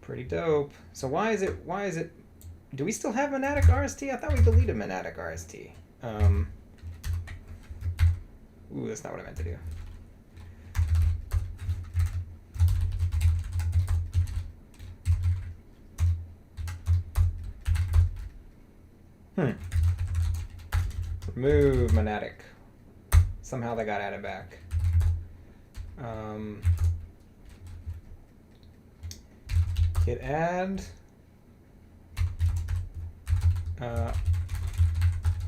Pretty dope. So why is it, do we still have monadic RST? I thought we deleted monadic RST. Ooh, that's not what I meant to do. Remove monadic. Somehow that got added back. Git add.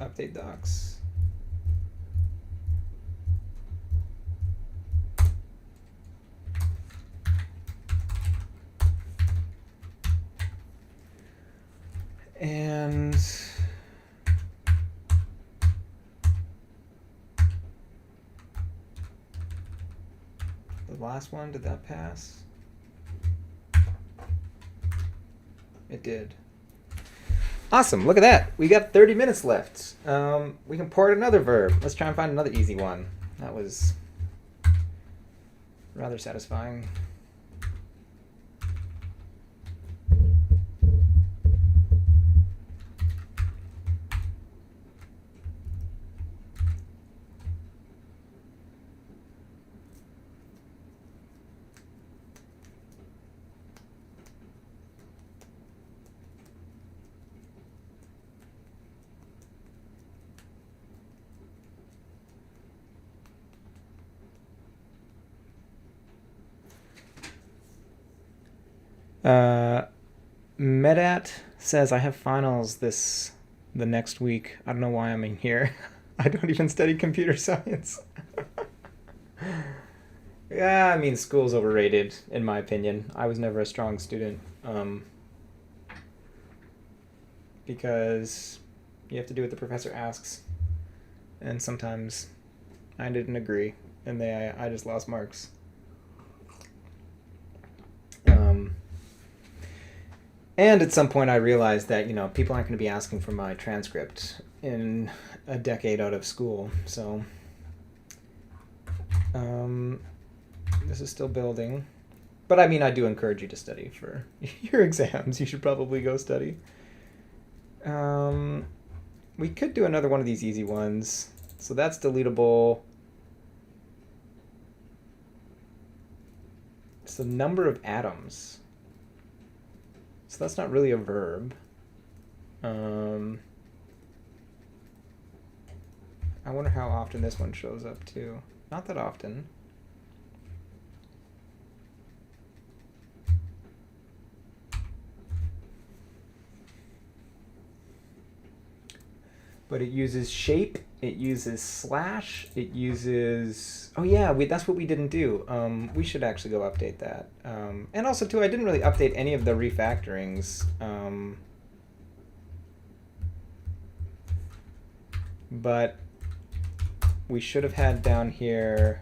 Update docs. And the last one, did that pass? It did. Awesome, look at that. We got 30 minutes left. We can port another verb. Let's try and find another easy one. That was rather satisfying. Medat says, I have finals the next week. I don't know why I'm in here. I don't even study computer science. Yeah, I mean, school's overrated, in my opinion. I was never a strong student. Because you have to do what the professor asks. And sometimes I didn't agree. And I just lost marks. And at some point I realized that, people aren't going to be asking for my transcript in a decade out of school. So this is still building. But I mean, I do encourage you to study for your exams. You should probably go study. We could do another one of these easy ones. So that's deletable. It's the number of atoms. So that's not really a verb. I wonder how often this one shows up too. Not that often. But it uses shape, it uses slash, it uses... Oh yeah, that's what we didn't do. We should actually go update that. And also too, I didn't really update any of the refactorings. But we should have had down here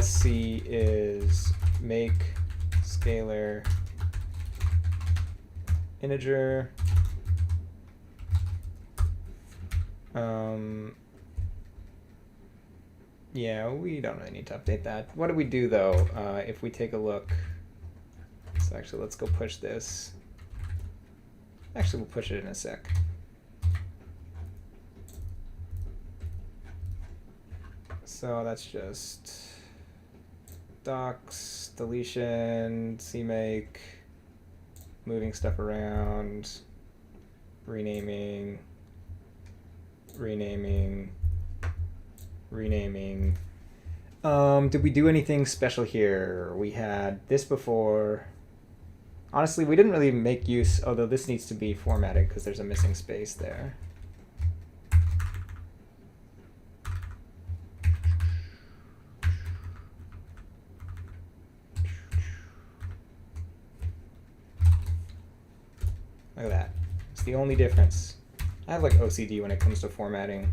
sc is make scalar integer. Yeah, we don't really need to update that. What do we do though? If we take a look, so actually let's go push this. Actually, we'll push it in a sec. So that's just docs, deletion, cmake, moving stuff around, renaming, renaming. Did we do anything special here? We had this before. Honestly, we didn't really make use, although this needs to be formatted because there's a missing space there. Look at that. It's the only difference. I have like OCD when it comes to formatting.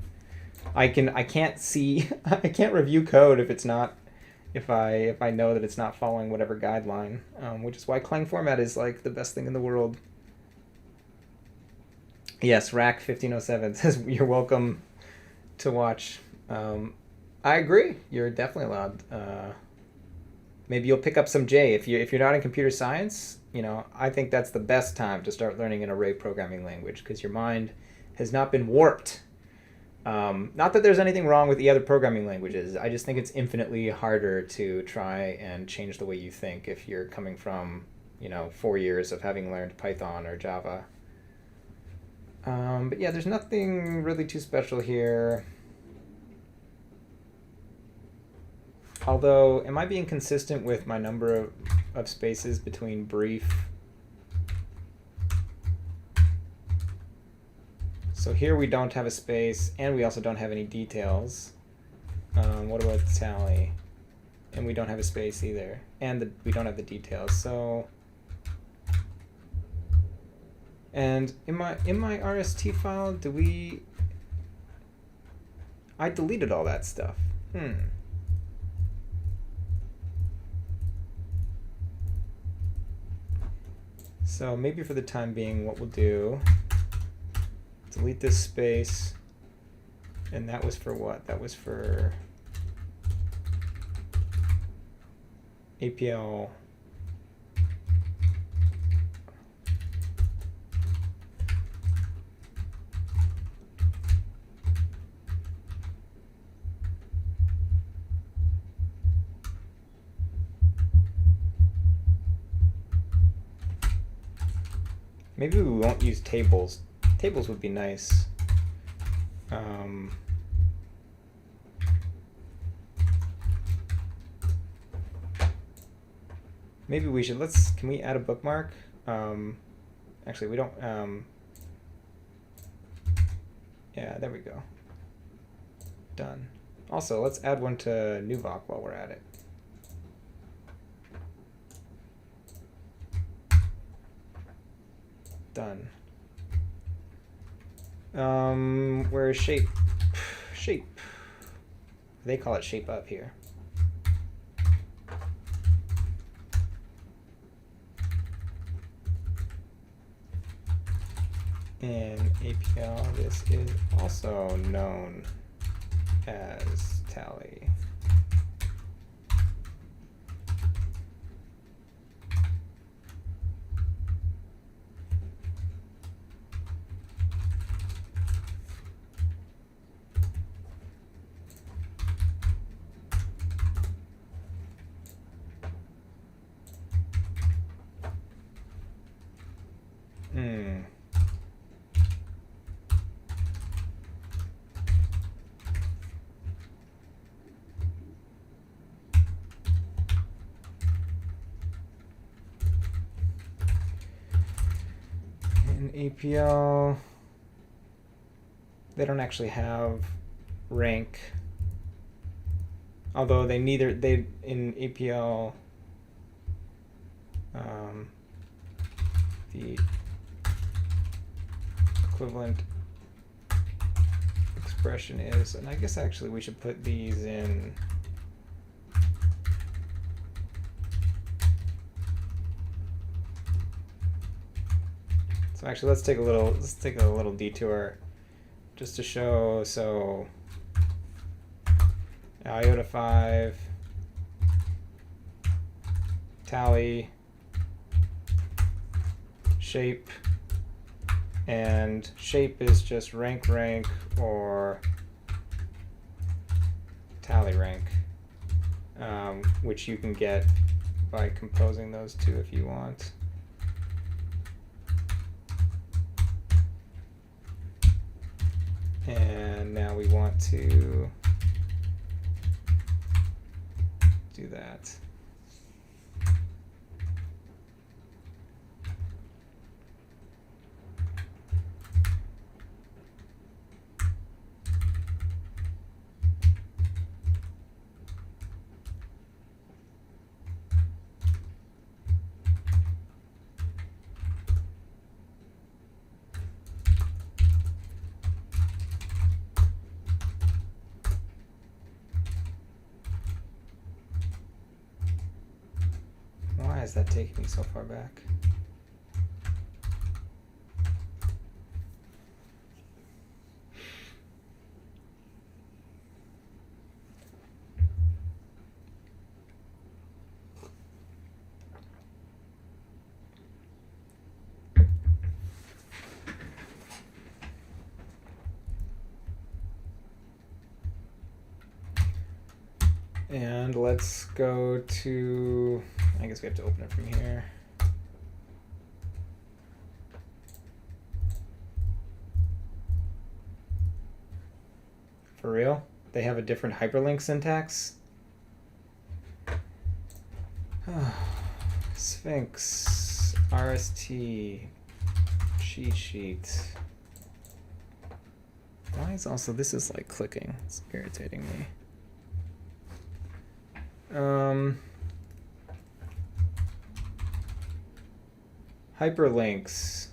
I can't see, I can't review code if it's not, if I know that it's not following whatever guideline, which is why Clang format is like the best thing in the world. Yes, Rack 1507 says you're welcome to watch. I agree. You're definitely allowed. Maybe you'll pick up some J if you're not in computer science. I think that's the best time to start learning an array programming language because your mind has not been warped. Not that there's anything wrong with the other programming languages. I just think it's infinitely harder to try and change the way you think if you're coming from, 4 years of having learned Python or Java. But yeah, there's nothing really too special here. Although, am I being consistent with my number of spaces between brief? So here we don't have a space, and we also don't have any details. What about tally? And we don't have a space either, and we don't have the details. So, and in my RST file, I deleted all that stuff. So maybe for the time being, what we'll do, delete this space, and that was for what? That was for APL. Maybe we won't use tables. Tables would be nice. Maybe we should, can we add a bookmark? Actually, we don't, yeah, there we go. Done. Also, let's add one to Nuvoc while we're at it. Done. Where is shape? Shape. They call it shape up here. In APL, this is also known as tally. APL, they don't actually have rank, although in APL, the equivalent expression is, and I guess actually we should put these in actually, let's take a little detour just to show. So iota 5, tally, shape, and shape is just rank or tally rank, which you can get by composing those two if you want. And now we want to do that. Why is that taking me so far back? And let's go to, I guess we have to open it from here. For real? They have a different hyperlink syntax? Sphinx, RST, cheat sheet. Why is also, this is like clicking, it's irritating me. Hyperlinks.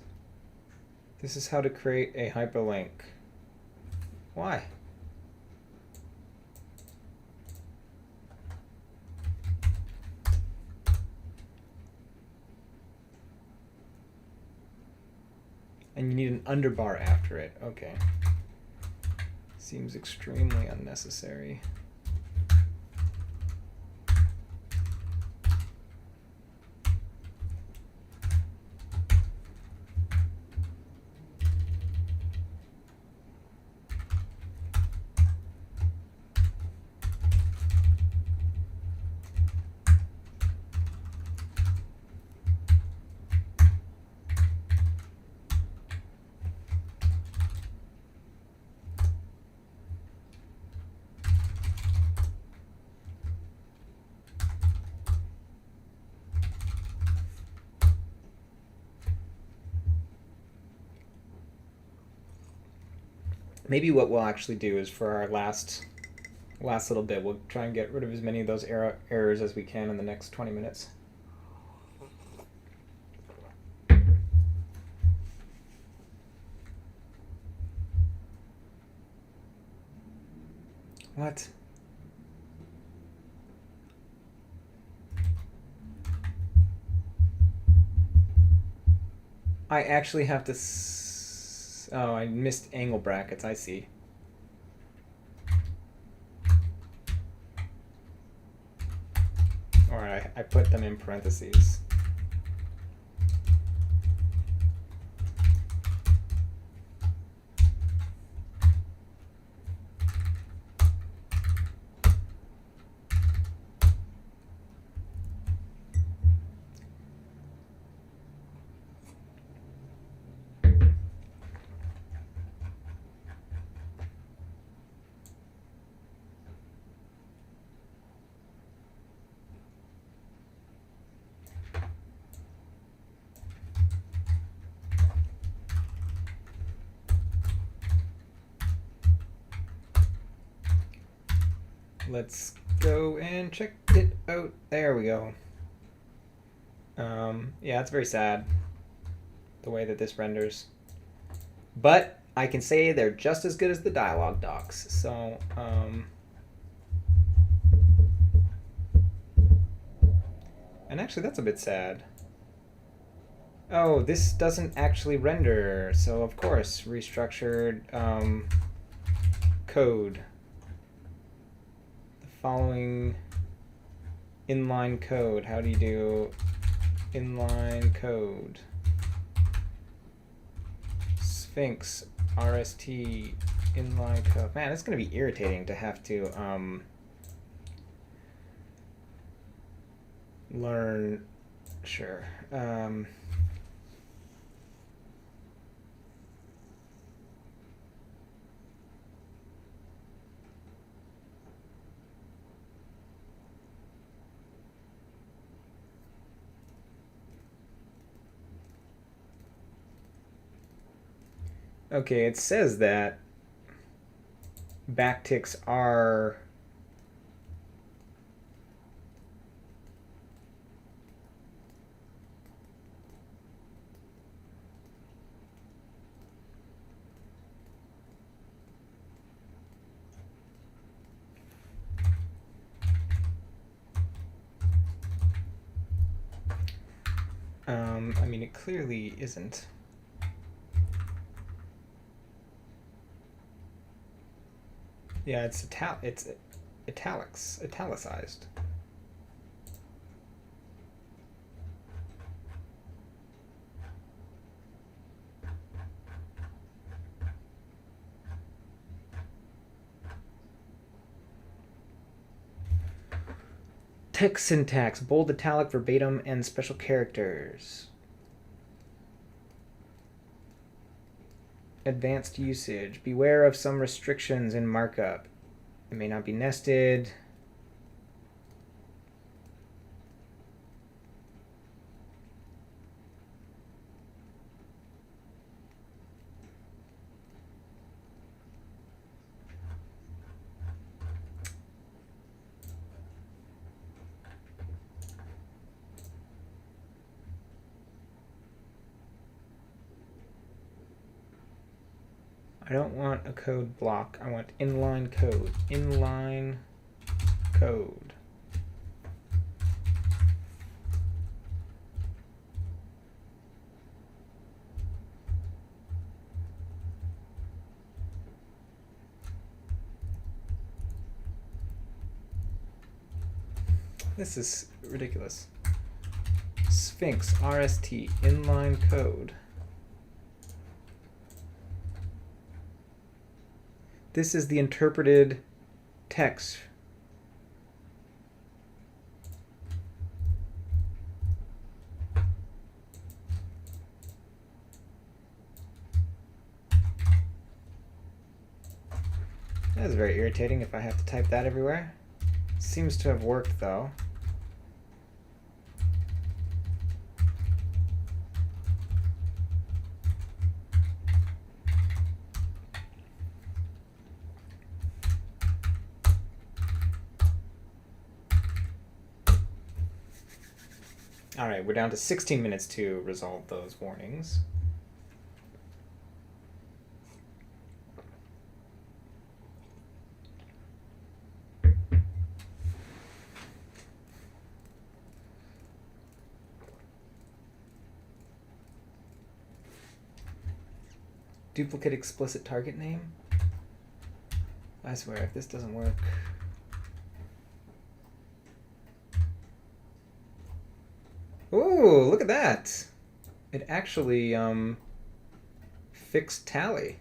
This is how to create a hyperlink. Why? And you need an underbar after it. Okay. Seems extremely unnecessary. Maybe what we'll actually do is for our last little bit, we'll try and get rid of as many of those errors as we can in the next 20 minutes. What? I actually have to... Oh, I missed angle brackets. I see. Or I put them in parentheses. Let's go and check it out. There we go. Yeah, it's very sad, the way that this renders. But I can say they're just as good as the dialogue docs. So, and actually that's a bit sad. Oh, this doesn't actually render. So of course, restructured code. The following inline code. How do you do inline code? Sphinx, RST, inline code. Man, it's going to be irritating to have to learn. Sure. Okay, it says that backticks are I mean, it clearly isn't. Yeah, it's italicized. Text syntax, bold, italic, verbatim, and special characters. Advanced usage. Beware of some restrictions in markup. It may not be nested. I don't want a code block. I want inline code. Inline code. This is ridiculous. Sphinx, RST, inline code. This is the interpreted text. That is very irritating if I have to type that everywhere. Seems to have worked though. All right, we're down to 16 minutes to resolve those warnings. Duplicate explicit target name? I swear, if this doesn't work... Ooh, look at that! It actually fixed tally.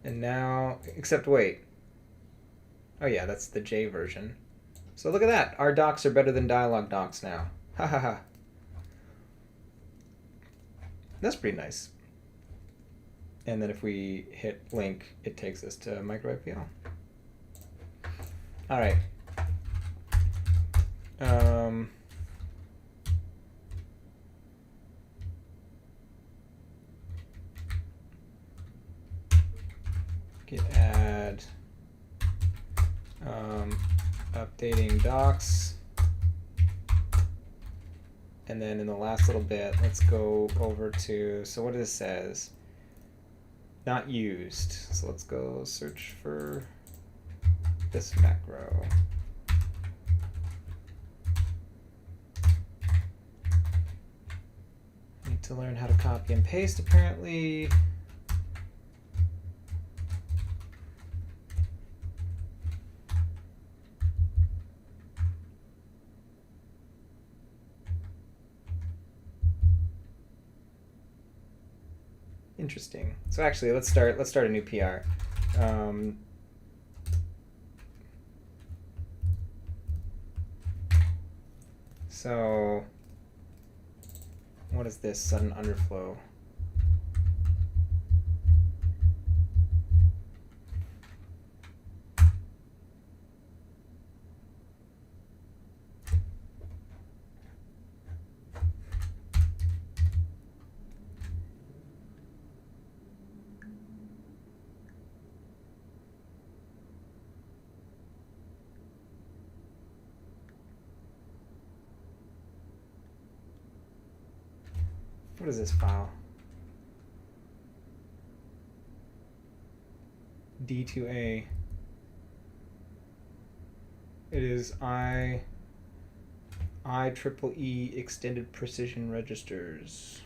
And now, except wait. Oh yeah, that's the J version. So look at that. Our docs are better than dialog docs now. Ha ha ha. That's pretty nice. And then if we hit link, it takes us to MicroIPL. All right. Git add updating docs. And then in the last little bit, let's go over to, so what this says, not used. So let's go search for this macro. Need to learn how to copy and paste apparently. Interesting. So actually, let's start a new PR. So what is this sudden underflow? What is this file? D2A. It is IEEE extended precision registers.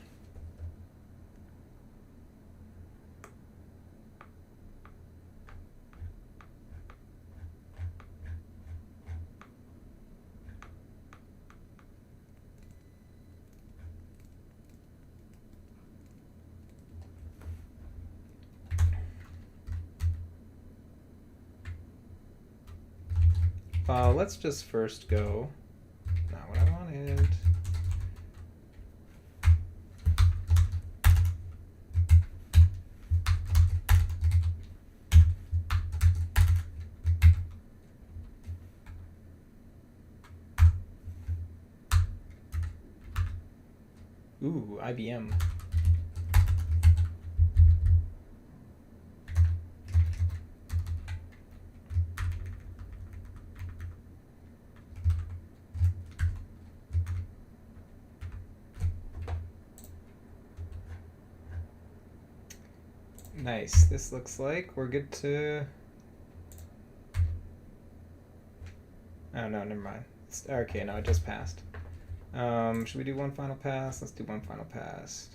Let's just first go, not what I wanted. Ooh, IBM. Nice. This looks like we're good to... Oh, no, never mind. Okay, no, it just passed. Should we do one final pass? Let's do one final pass.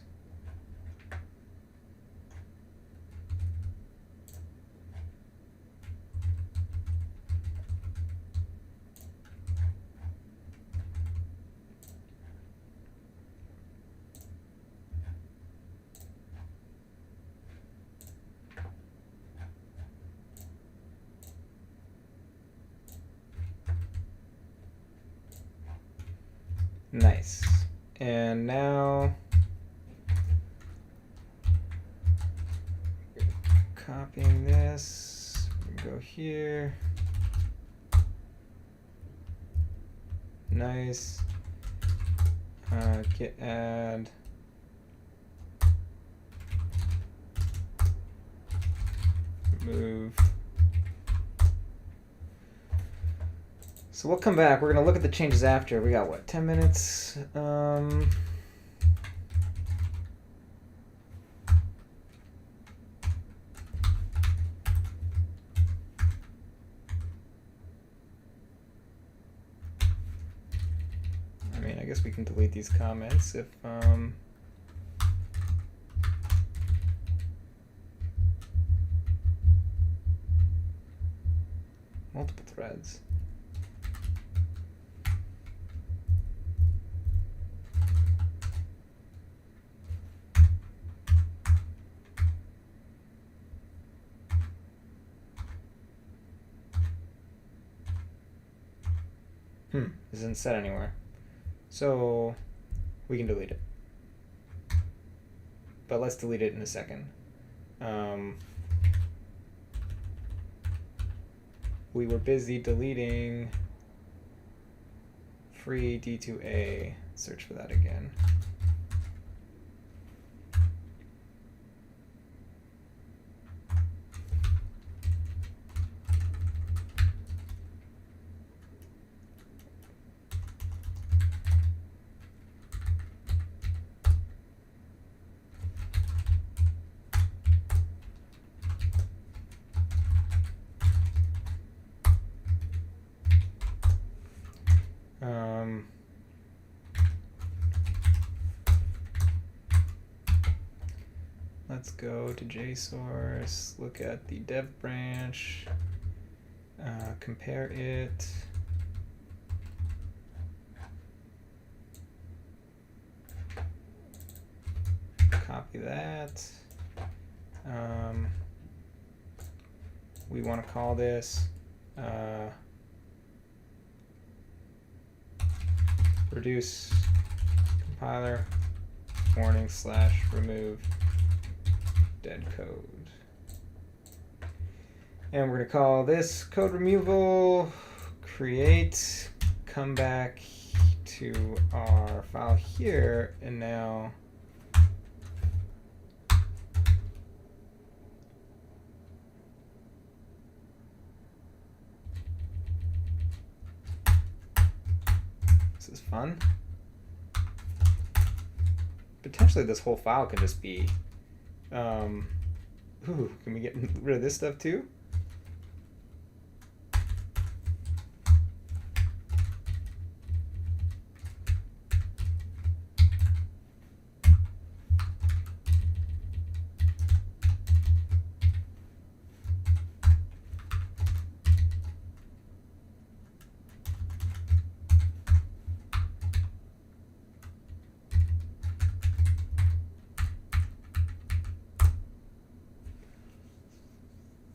Nice. And now copying this, go here. Nice. Git add. Remove. So we'll come back. We're going to look at the changes after. We got, what, 10 minutes? I mean, I guess we can delete these comments if... multiple threads. This isn't set anywhere. So we can delete it. But let's delete it in a second. We were busy deleting free D2A. Search for that again. Let's go to JSource, look at the dev branch, compare it. Copy that. We want to call this reduce compiler warning / remove dead code. And we're going to call this code removal, create, come back to our file here, and now this is fun. Potentially this whole file can just be can we get rid of this stuff too?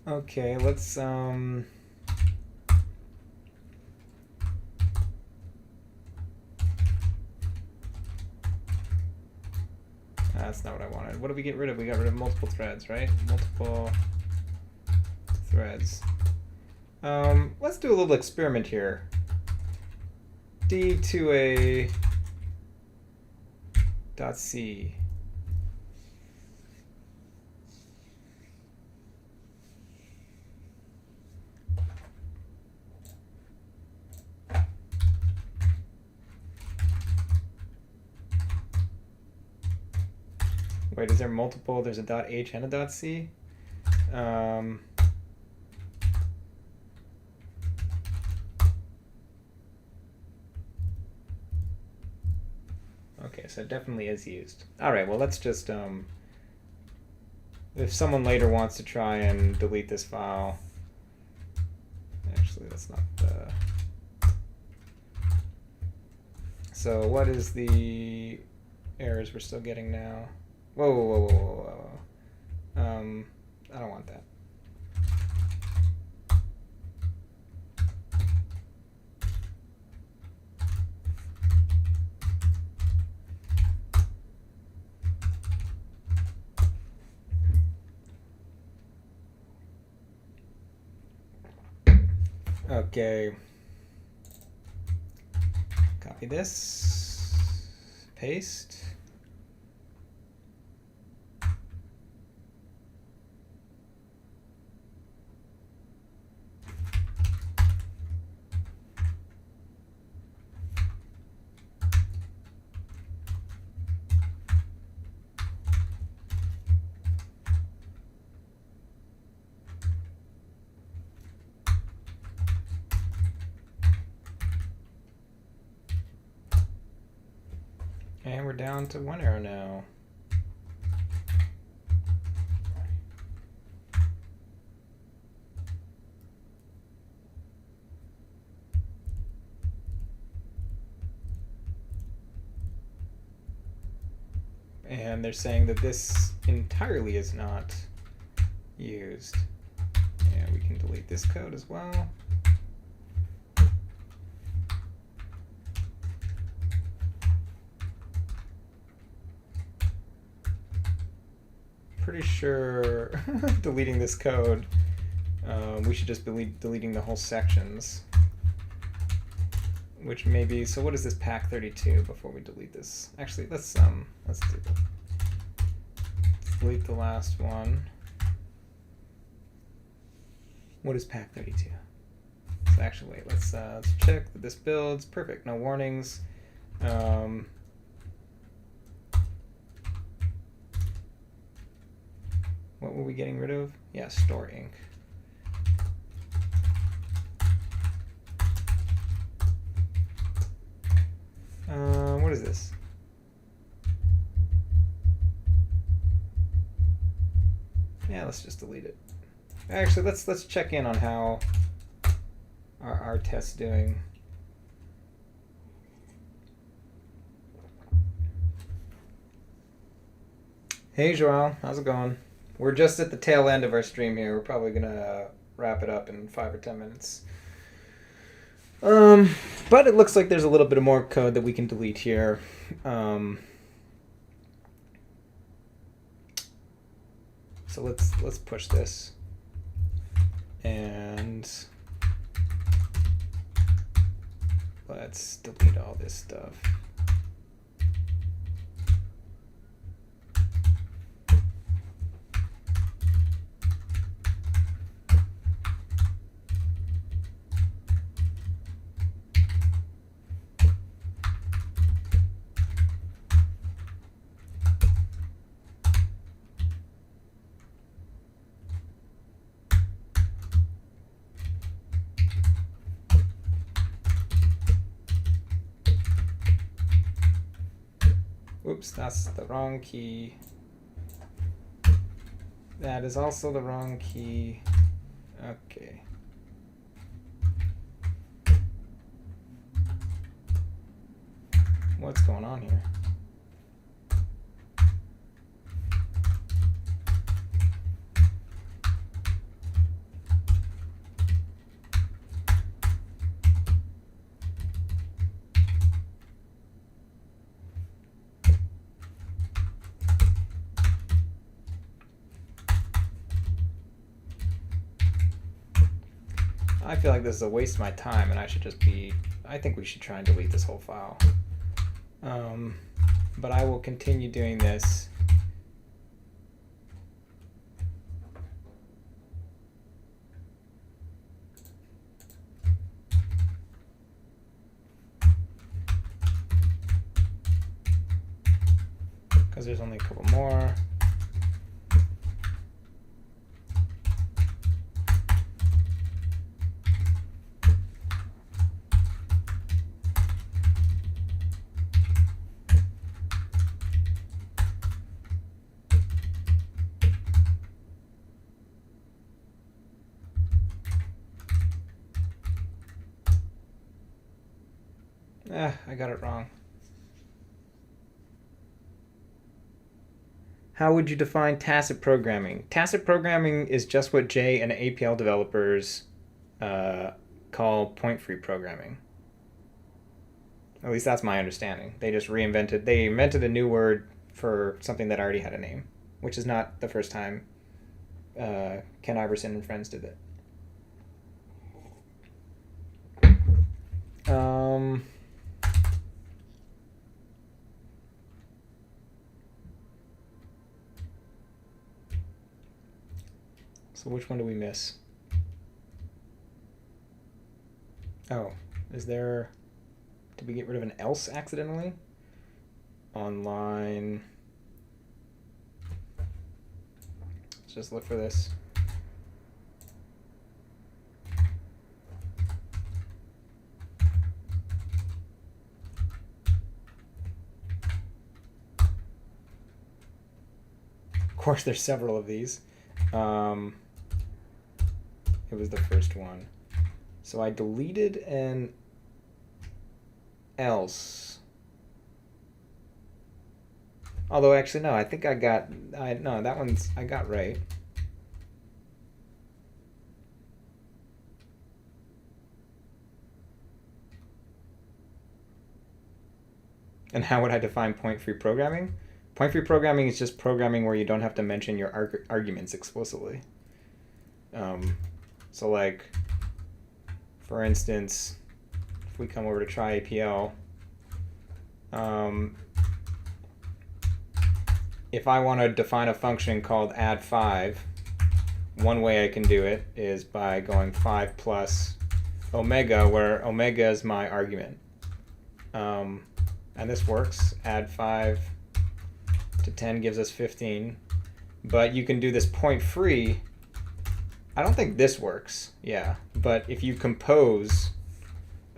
Okay, let's that's not what I wanted. What did we get rid of? We got rid of multiple threads, right? Multiple threads. Let's do a little experiment here. D2A .c. Wait, is there multiple? There's a .h and a .c? Okay, so it definitely is used. All right, well, let's just, if someone later wants to try and delete this file, actually, that's not the... So what is the errors we're still getting now? Whoa, whoa, whoa, whoa, whoa. I don't want that. Okay. Copy this. Paste. And we're down to 1 error now. And they're saying that this entirely is not used. And we can delete this code as well. Pretty sure deleting this code, we should just be deleting the whole sections. Which may be, so what is this pack 32 before we delete this? Actually, let's do this. Let's delete the last one. What is pack 32? So actually, wait, let's check that this builds. Perfect, no warnings. What were we getting rid of? Yeah, store ink. What is this? Yeah, let's just delete it. Actually, let's check in on how our test's doing. Hey Joel, how's it going? We're just at the tail end of our stream here. We're probably gonna wrap it up in 5 or 10 minutes. But it looks like there's a little bit of more code that we can delete here. So let's push this. And let's delete all this stuff. Oops, that's the wrong key. That is also the wrong key. Okay. What's going on here? I feel like this is a waste of my time, and I think we should try and delete this whole file. But I will continue doing this. Because there's only a couple more. I got it wrong. How would you define tacit programming? Tacit programming is just what J and APL developers call point-free programming. At least that's my understanding. They invented a new word for something that already had a name, which is not the first time Ken Iverson and friends did it. So which one do we miss? Oh, did we get rid of an else accidentally? Online. Let's just look for this. course, there's several of these. It was the first one. So I deleted an else. Although actually no, I think I got no, that one's I got right. And how would I define point-free programming? Point-free programming is just programming where you don't have to mention your arguments explicitly. So like, for instance, if we come over to try APL, if I want to define a function called add5, one way I can do it is by going 5 plus omega, where omega is my argument. And this works. Add 5 to 10 gives us 15. But you can do this point free. I don't think this works. Yeah. But if you compose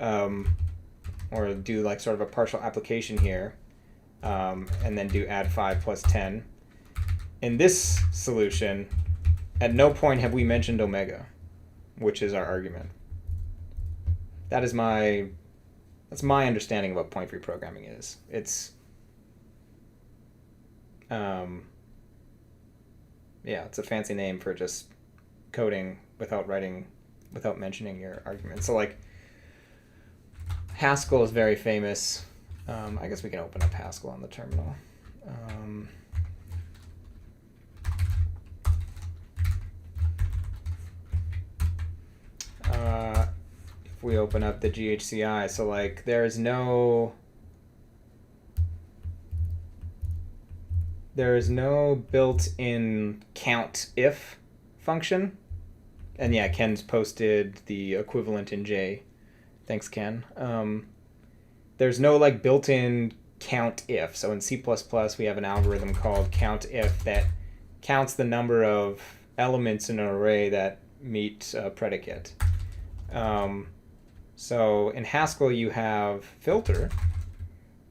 or do like sort of a partial application here, and then do add 5 plus 10. In this solution, at no point have we mentioned omega, which is our argument. That's my understanding of what point-free programming is. It's it's a fancy name for just coding without mentioning your argument. So like Haskell is very famous. I guess we can open up Haskell on the terminal. If we open up the GHCI, so like there is no built-in count if function. And yeah, Ken's posted the equivalent in J. Thanks, Ken. There's no like built-in count if. So in C++, we have an algorithm called count if that counts the number of elements in an array that meet a predicate. So in Haskell, you have filter.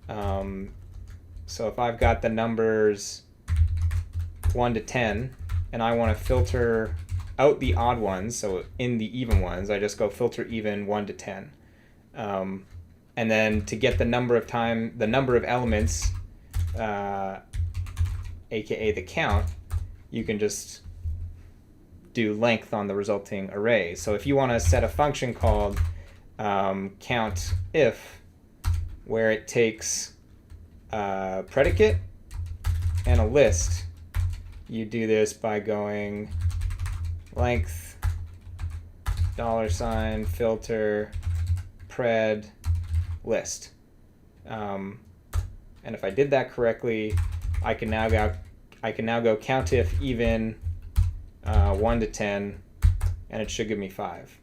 So if I've got the numbers 1 to 10, and I want to filter out the odd ones, so in the even ones, I just go filter even 1 to 10. And then to get the number of elements, aka the count, you can just do length on the resulting array. So if you want to set a function called count if, where it takes a predicate and a list, you do this by going length $ filter pred list. And if I did that correctly, I can now go count if even 1 to 10, and it should give me 5.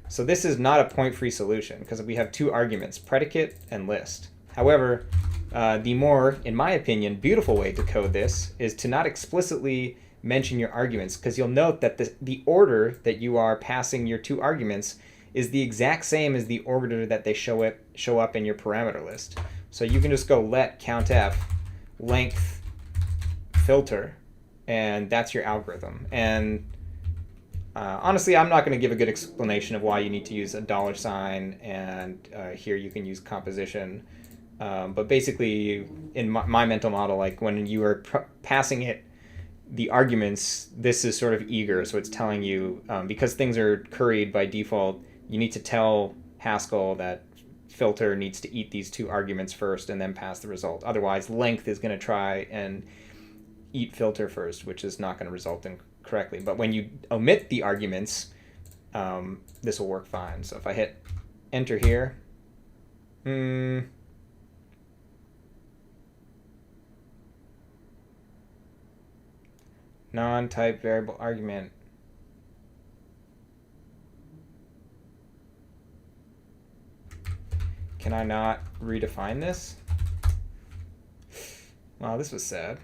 So this is not a point-free solution because we have two arguments, predicate and list. However, the more, in my opinion, beautiful way to code this is to not explicitly mention your arguments, because you'll note that the order that you are passing your two arguments is the exact same as the order that they show up in your parameter list. So you can just go let countf length filter, and that's your algorithm. And honestly, I'm not going to give a good explanation of why you need to use a $, and here you can use composition. But basically, in my mental model, like when you are passing it the arguments, this is sort of eager, so it's telling you, because things are curried by default, you need to tell Haskell that filter needs to eat these two arguments first and then pass the result. Otherwise, length is going to try and eat filter first, which is not going to result in correctly. But when you omit the arguments, this will work fine. So if I hit enter here, non-type variable argument. Can I not redefine this? Wow, this was sad.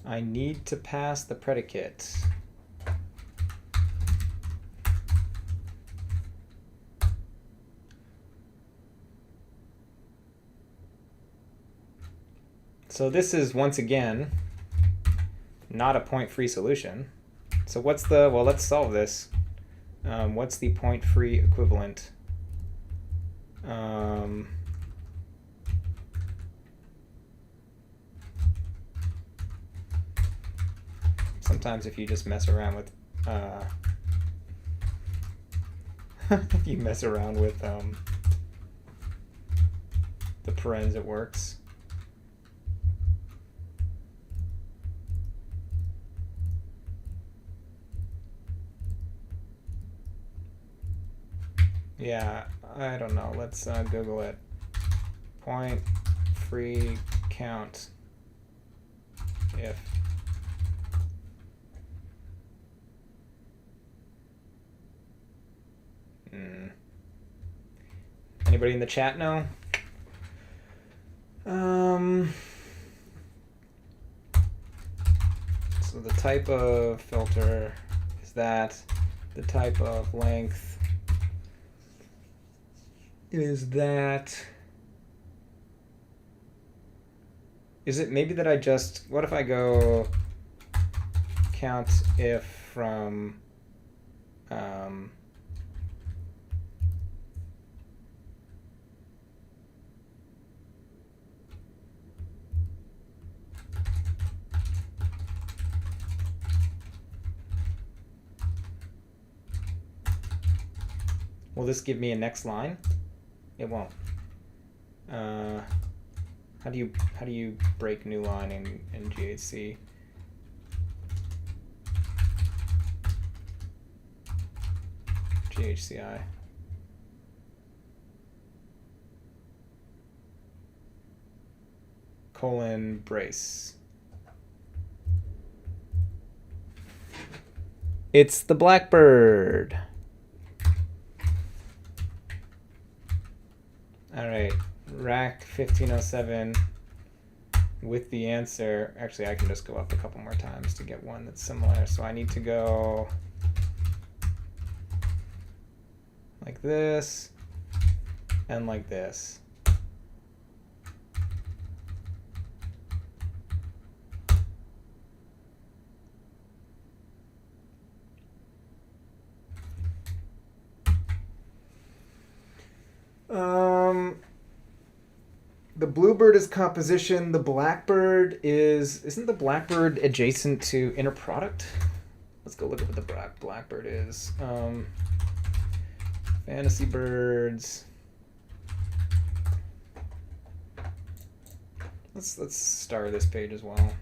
I need to pass the predicate. So this is, once again, not a point-free solution. So what's the, well, let's solve this. What's the point-free equivalent? Sometimes if you just mess around with, if you mess around with the parens, it works. Yeah, I don't know. Let's Google it. Point free count if Anybody in the chat know? So the type of filter is that. The type of length is that. Is it maybe that I just, what if I go count if from will this give me a next line? It won't. How do you break new line in GHC? GHCI. Colon brace. It's the blackbird. All right, rack 1507 with the answer. Actually, I can just go up a couple more times to get one that's similar. So I need to go like this and like this. The bluebird is composition. The blackbird isn't the blackbird adjacent to inner product? Let's go look at what the blackbird is. Fantasy birds. Let's star this page as well.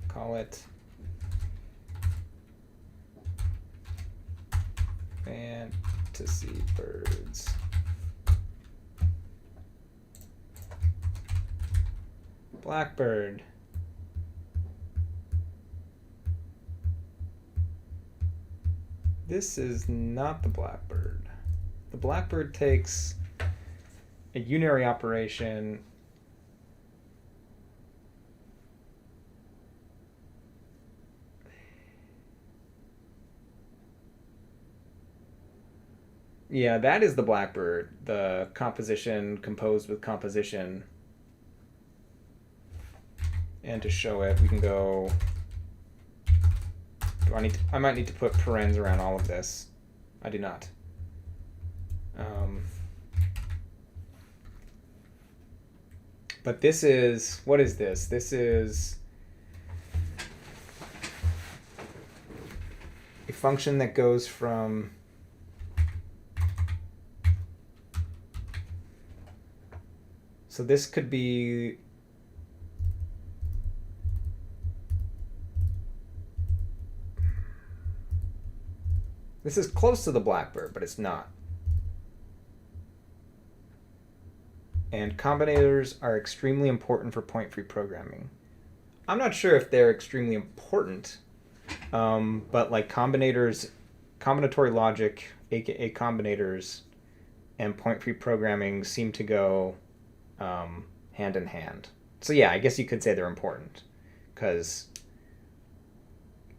Call it Fantasy birds. Blackbird. This is not the blackbird. The blackbird takes a unary operation Yeah, that is the blackbird, the composition composed with composition. And to show it, we can go, I might need to put parens around all of this. I do not. But this is, what is this? This is a function that goes from so this could be this is close to the blackbird, but it's not. And combinators are extremely important for point-free programming. I'm not sure if they're extremely important, but like combinators, combinatory logic, aka combinators, and point-free programming seem to go hand in hand. So yeah, I guess you could say they're important, because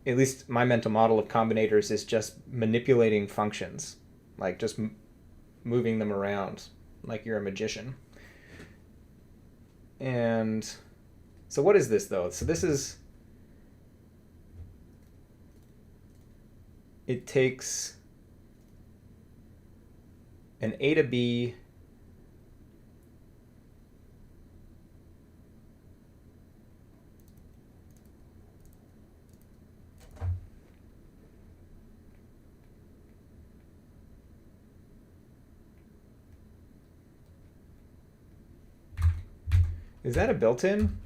at least my mental model of combinators is just manipulating functions, like just moving them around like you're a magician. And so what is this though? So this is, it takes an A to B Is that a built-in?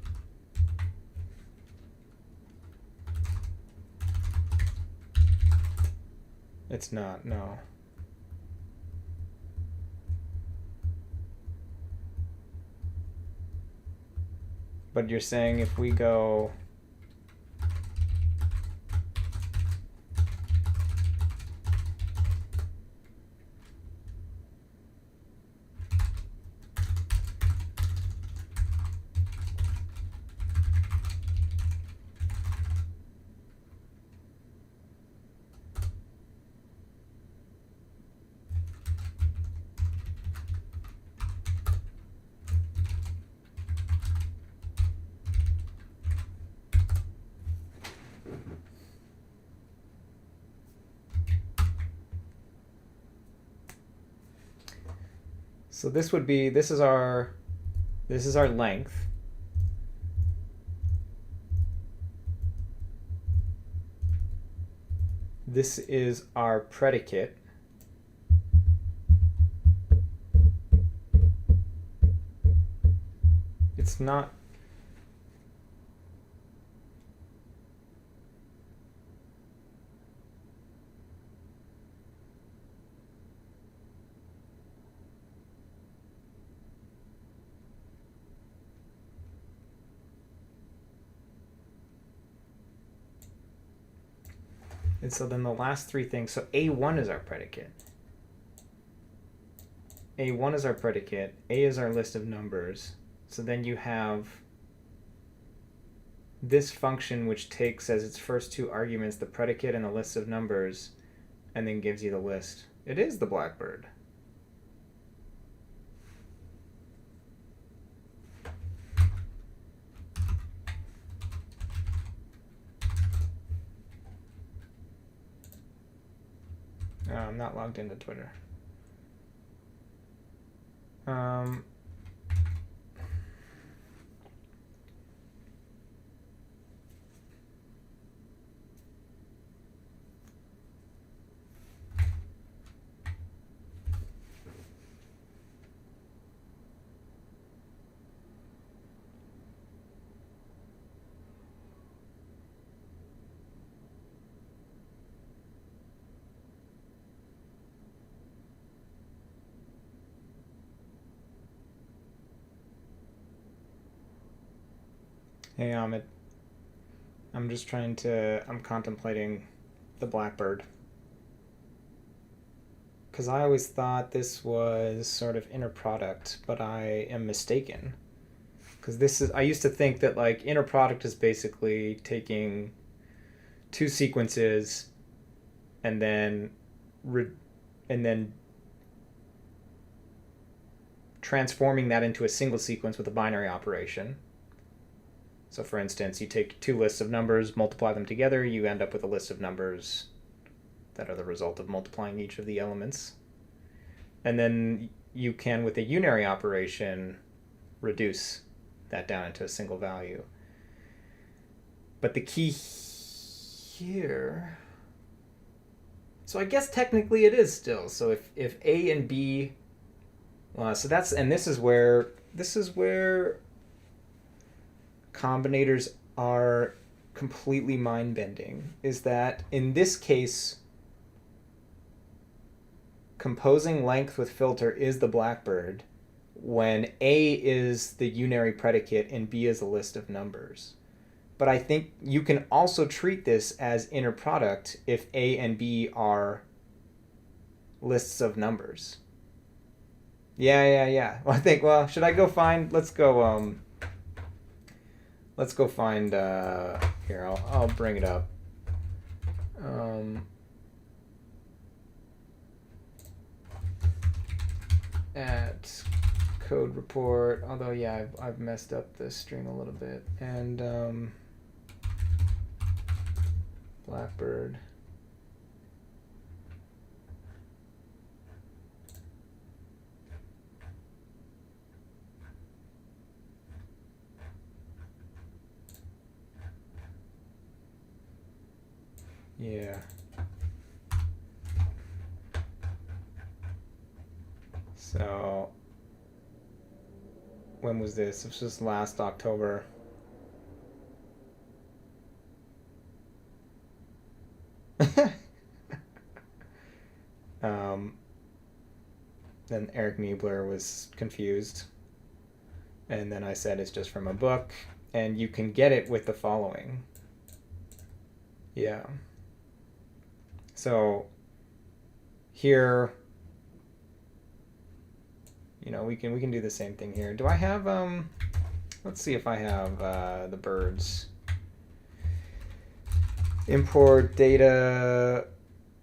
It's not, no. But you're saying if we go so this would be, this is our length. This is our predicate. It's not, and so then the last three things, so A1 is our predicate. A1 is our predicate, A is our list of numbers. So then you have this function which takes as its first two arguments the predicate and the list of numbers and then gives you the list. It is the blackbird. Oh, I'm not logged into Twitter. Hey, Amit. I'm just I'm contemplating the blackbird. Because I always thought this was sort of inner product, but I am mistaken. Because I used to think that like inner product is basically taking two sequences and then transforming that into a single sequence with a binary operation. So for instance, you take two lists of numbers, multiply them together, you end up with a list of numbers that are the result of multiplying each of the elements. And then you can, with a unary operation, reduce that down into a single value. But the key here, so I guess technically it is still. So if A and B, so that's, and this is where combinators are completely mind-bending, is that in this case, composing length with filter is the blackbird when A is the unary predicate and B is a list of numbers. But I think you can also treat this as inner product if A and B are lists of numbers. Yeah. Well, I think, well, should I go find, let's go find, here, I'll bring it up. At code report, although, yeah, I've messed up the string a little bit. And, Blackbird. Yeah. So, when was this? It was just last October. Then Eric Niebler was confused. And then I said it's just from a book. And you can get it with the following. Yeah. So here, you know, we can do the same thing here. Do I have, let's see if I have the birds. Import data,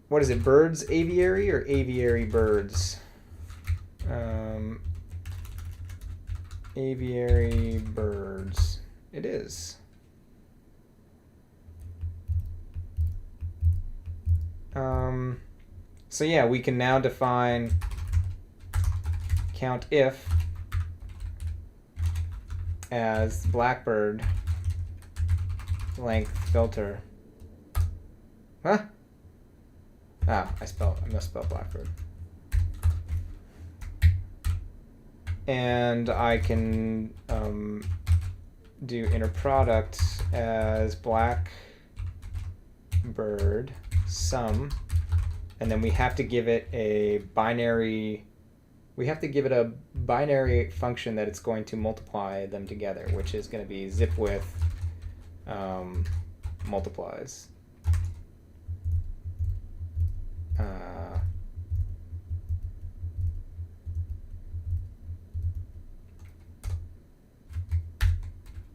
what is it, birds aviary or aviary birds? Aviary birds. It is. So yeah, we can now define count if as Blackbird length filter. Huh? Ah, I misspelled Blackbird. And I can do inner product as Blackbird sum, and then we have to give it a binary. We have to give it a binary function that it's going to multiply them together, which is going to be zip width multiplies.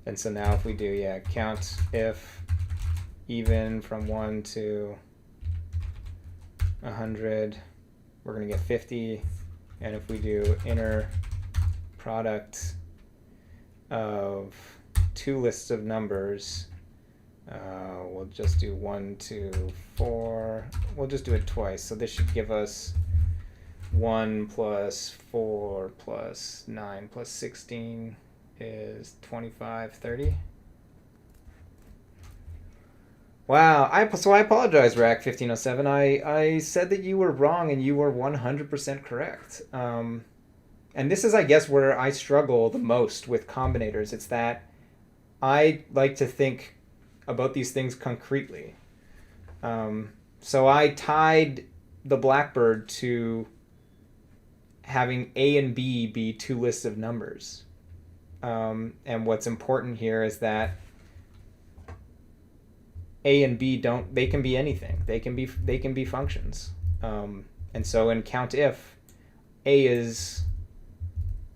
And so now if we do, yeah, count if even from 1 to 100, we're going to get 50. And if we do inner product of two lists of numbers, we'll just do 1 to 4. We'll just do it twice. So this should give us 1 plus 4 plus 9 plus 16 is 25, 30. Wow, so I apologize, Rack 1507. I said that you were wrong and you were 100% correct. And this is, I guess, where I struggle the most with combinators. It's that I like to think about these things concretely. So I tied the Blackbird to having A and B be two lists of numbers. And what's important here is that A and B they can be anything. They can be functions. And so in count if, A is,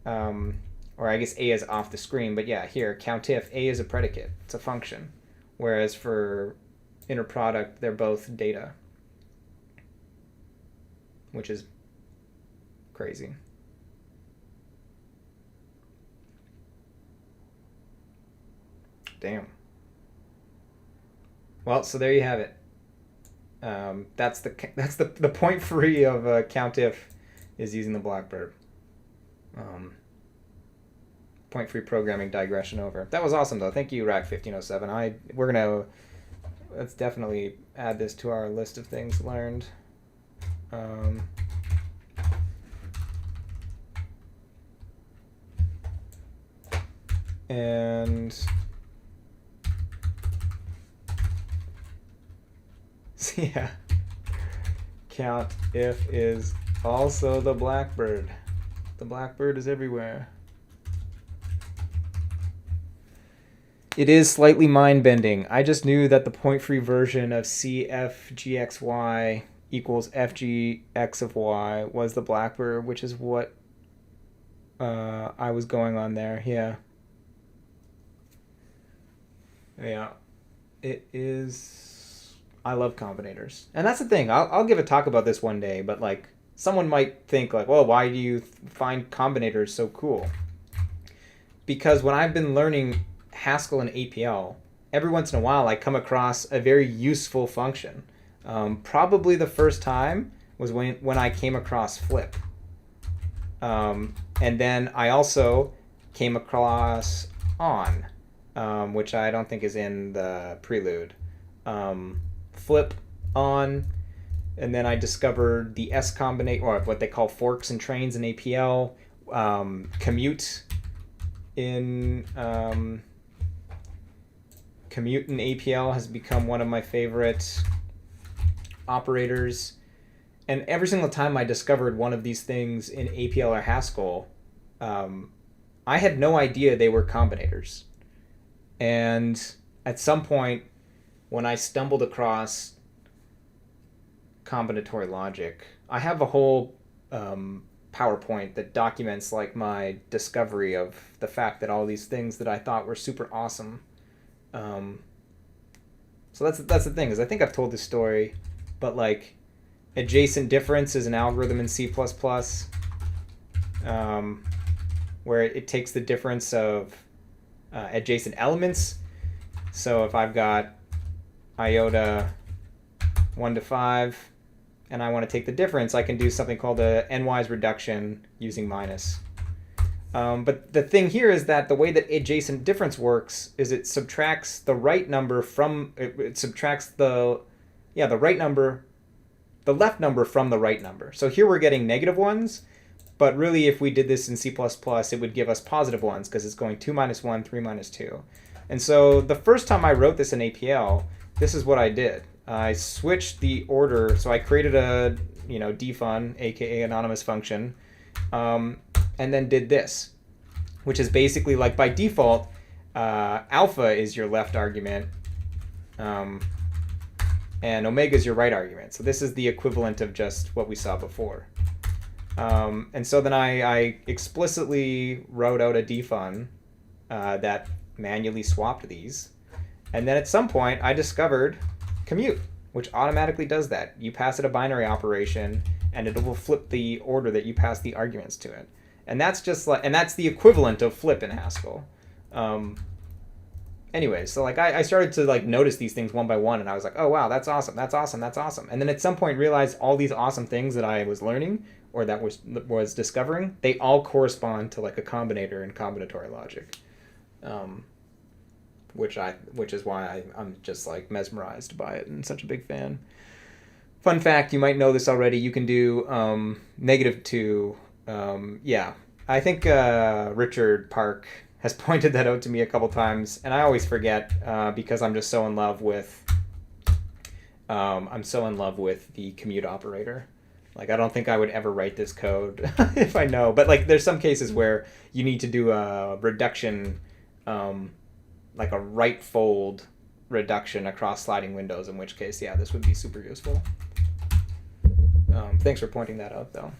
or I guess A is off the screen, but yeah, here, count if, A is a predicate. It's a function. Whereas for inner product, they're both data, which is crazy. Damn. Well, so there you have it. That's the point free of count if is using the Blackbird. Point free programming digression over. That was awesome though. Thank you, Rack 1507. Let's definitely add this to our list of things learned. And yeah, count if is also the Blackbird. The Blackbird is everywhere. It is slightly mind-bending. I just knew that the point-free version of CFGXY equals FGX of Y was the Blackbird, which is what I was going on there. Yeah. Yeah. It is. I love combinators, and that's the thing. I'll give a talk about this one day, but like someone might think like, well, why do you find combinators so cool? Because when I've been learning Haskell and APL, every once in a while I come across a very useful function. Probably the first time was when I came across flip. And then I also came across on, which I don't think is in the prelude. Flip on, and then I discovered the S combination, or what they call forks and trains in APL. Commute in APL has become one of my favorite operators. And every single time I discovered one of these things in APL or Haskell, I had no idea they were combinators. And at some point, when I stumbled across combinatory logic, I have a whole PowerPoint that documents like my discovery of the fact that all these things that I thought were super awesome. So that's the thing, is I think I've told this story, but like adjacent difference is an algorithm in C++, where it takes the difference of adjacent elements. So if I've got iota 1 to 5 and I want to take the difference, I can do something called a n-wise reduction using minus. But the thing here is that the way that adjacent difference works is it subtracts the right number from, it subtracts the right number, the left number from the right number. So here we're getting negative ones, but really if we did this in C++, it would give us positive ones because it's going 2 minus 1, 3 minus 2. And so the first time I wrote this in APL, this is what I did. I switched the order, so I created a defun, aka anonymous function, and then did this, which is basically like by default, alpha is your left argument, and omega is your right argument. So this is the equivalent of just what we saw before. And so then I explicitly wrote out a defun that manually swapped these. And then at some point I discovered commute, which automatically does that. You pass it a binary operation and it will flip the order that you pass the arguments to it. And that's just like, and that's the equivalent of flip in Haskell. Anyway, so like I started to like notice these things one by one, and I was like, oh wow, that's awesome, that's awesome, that's awesome. And then at some point realized all these awesome things that I was learning or that was discovering, they all correspond to like a combinator in combinatory logic. Which is why I'm just like mesmerized by it and such a big fan. Fun fact, you might know this already, you can do -2. I think Richard Park has pointed that out to me a couple times, and I always forget because I'm just so in love with the commute operator. Like, I don't think I would ever write this code if I know, but like there's some cases where you need to do a reduction, like a right fold reduction across sliding windows, in which case, yeah, this would be super useful. Thanks for pointing that out, though.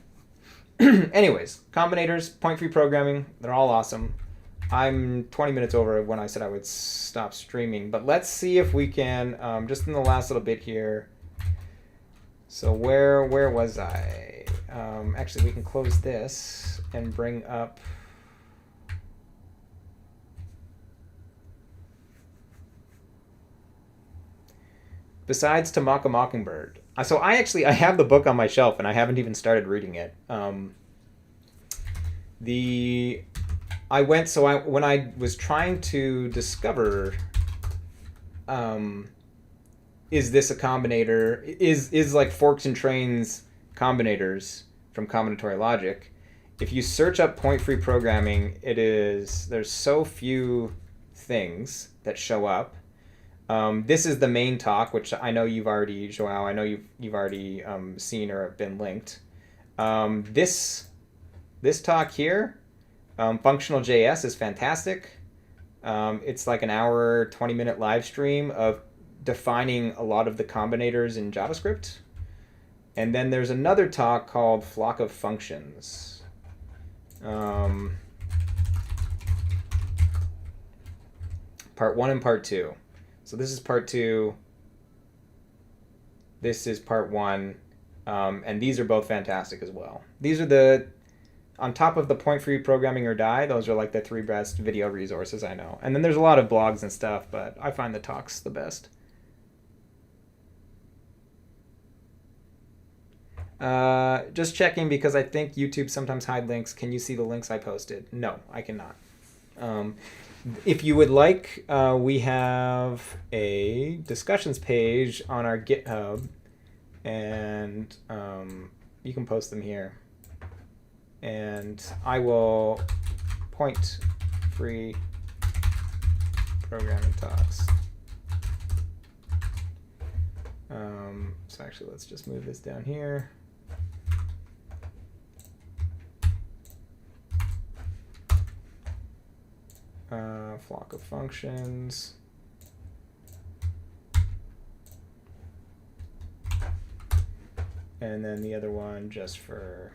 Anyways, combinators, point-free programming, they're all awesome. I'm 20 minutes over when I said I would stop streaming, but let's see if we can, just in the last little bit here. So where was I? Actually, we can close this and bring up... Besides Tamaka Mockingbird. So I have the book on my shelf and I haven't even started reading it. When I was trying to discover, is this a combinator? Is like forks and trains combinators from combinatory logic? If you search up point-free programming, there's so few things that show up. This is the main talk, which I know you've already, Joao, I know you've already seen or been linked. This talk here, Functional JS, is fantastic. It's like an hour, 20-minute live stream of defining a lot of the combinators in JavaScript. And then there's another talk called Flock of Functions. Part 1 and part 2. So this is part 2. This is part 1. And these are both fantastic as well. These are on top of the Point Free Programming or Die, those are like the 3 best video resources I know. And then there's a lot of blogs and stuff, but I find the talks the best. Just checking because I think YouTube sometimes hide links. Can you see the links I posted? No, I cannot. If you would like, we have a discussions page on our GitHub, and you can post them here. And I will point free programming talks. So actually, let's just move this down here. Flock of functions. And then the other one just for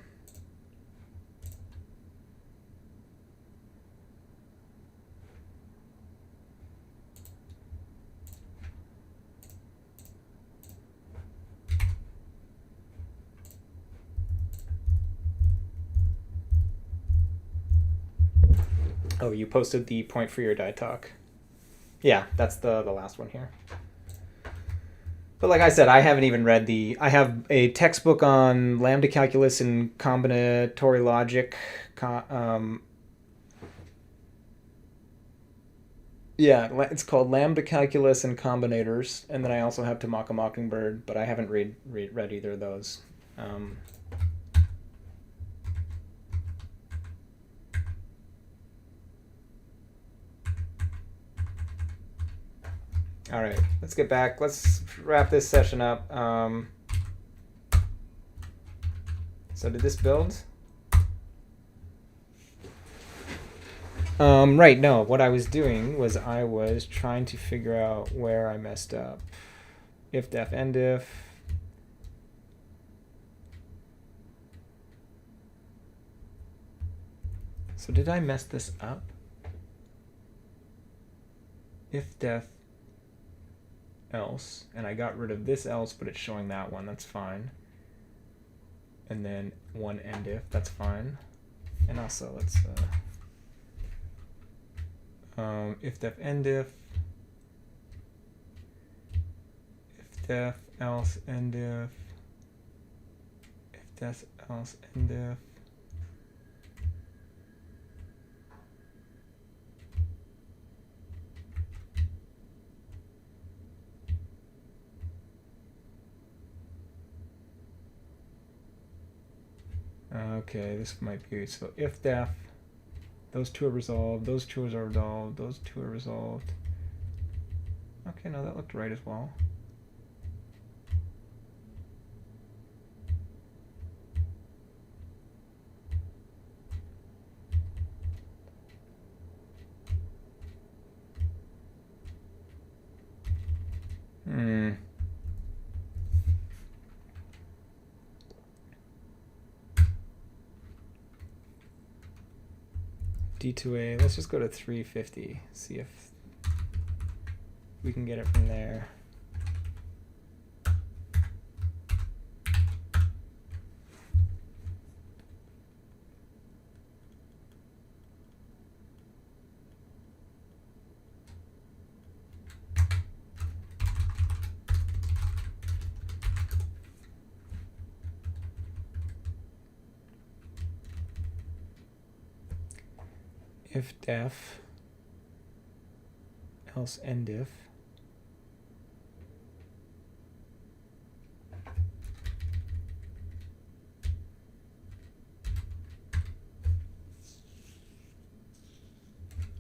Oh, you posted the Point Free or Die talk. Yeah, that's the last one here. But like I said, I haven't even read I have a textbook on lambda calculus and combinatory logic. Yeah, it's called Lambda Calculus and Combinators. And then I also have Tamaka Mockingbird, but I haven't read either of those. All right, let's get back. Let's wrap this session up. So did this build? Right, no. What I was doing was I was trying to figure out where I messed up. If def end if. So did I mess this up? If def else, and I got rid of this else, but it's showing that one, that's fine. And then one end if, that's fine. And also let's if def end if def else end if def else end if. Okay, this might be, so if def, those two are resolved, those two are resolved, those two are resolved. Okay, no, that looked right as well. D2A, let's just go to 350, see if we can get it from there. If def, else end if.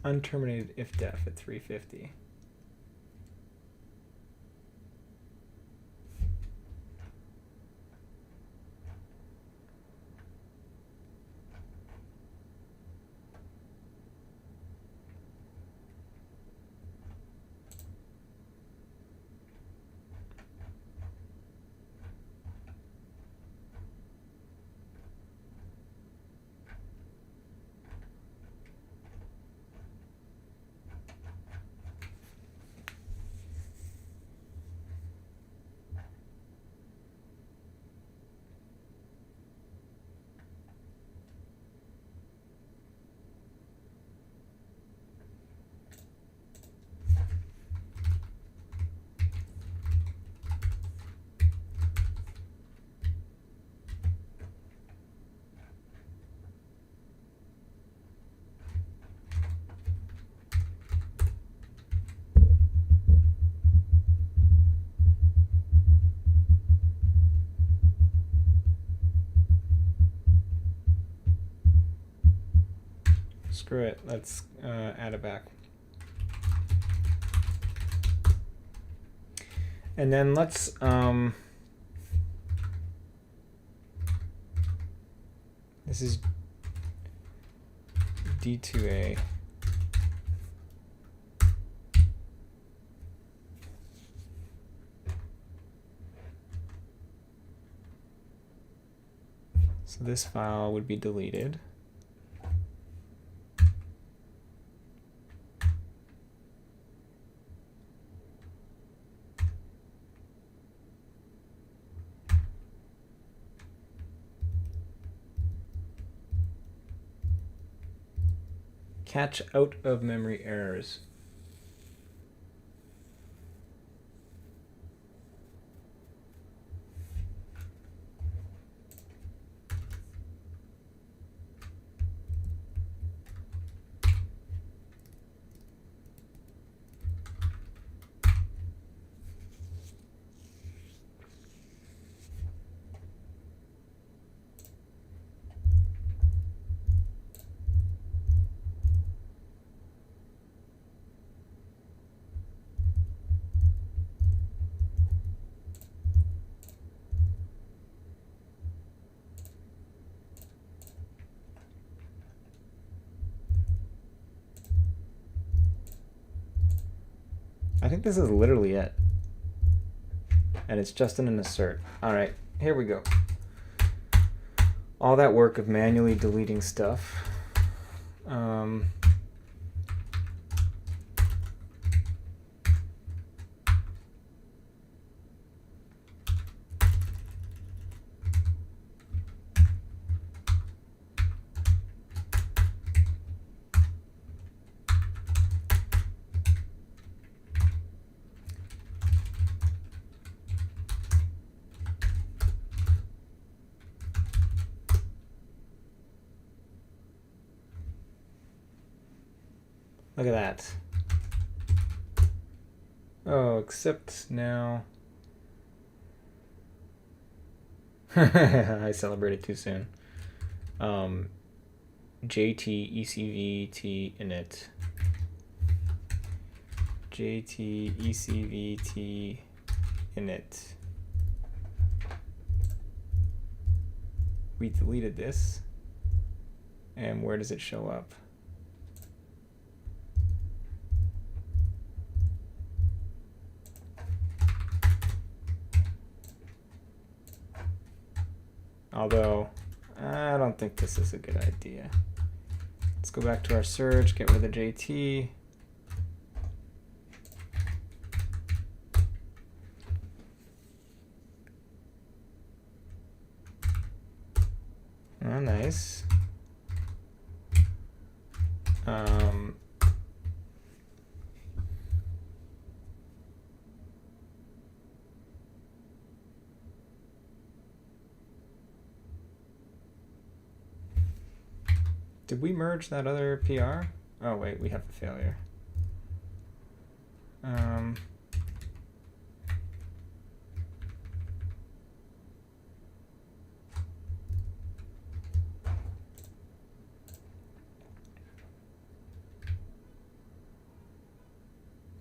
Unterminated if def at 350. Screw it. Let's add it back. And then let's this is D2A. So this file would be deleted. Catch out of memory errors. I think this is literally it. And it's just in an assert. All right, here we go. All that work of manually deleting stuff. Look at that. Oh, except now. I celebrated too soon. JT ECVT init. JT ECVT init. We deleted this. And where does it show up? Although, I don't think this is a good idea. Let's go back to our search, get rid of the JT. Oh, nice. Did we merge that other PR? Oh wait, we have a failure.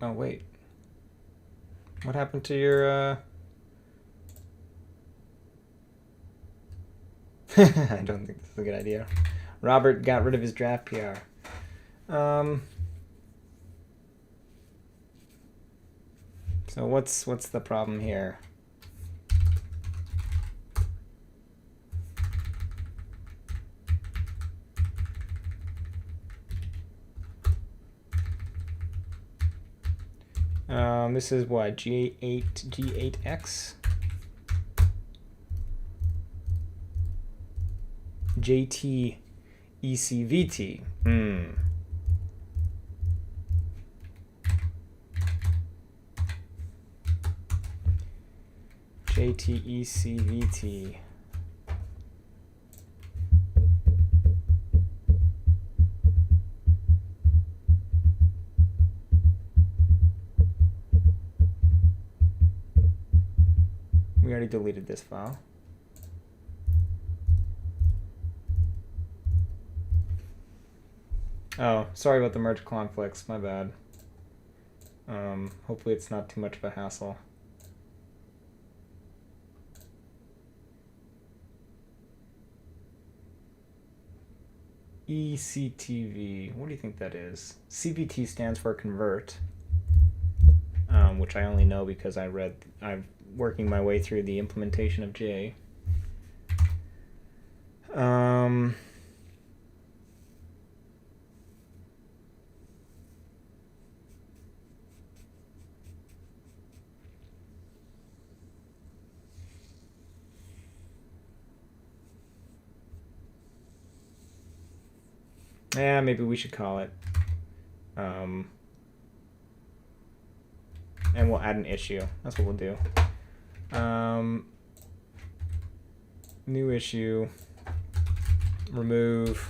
Oh wait. What happened to your I don't think this is a good idea. Robert got rid of his draft PR. So what's the problem here? This is what, G8X? JT ECVT. JT ECVT. We already deleted this file. Oh, sorry about the merge conflicts. My bad. Hopefully it's not too much of a hassle. ECTV. What do you think that is? CVT stands for convert, which I only know because I'm working my way through the implementation of J. Yeah, maybe we should call it. And we'll add an issue. That's what we'll do. New issue. Remove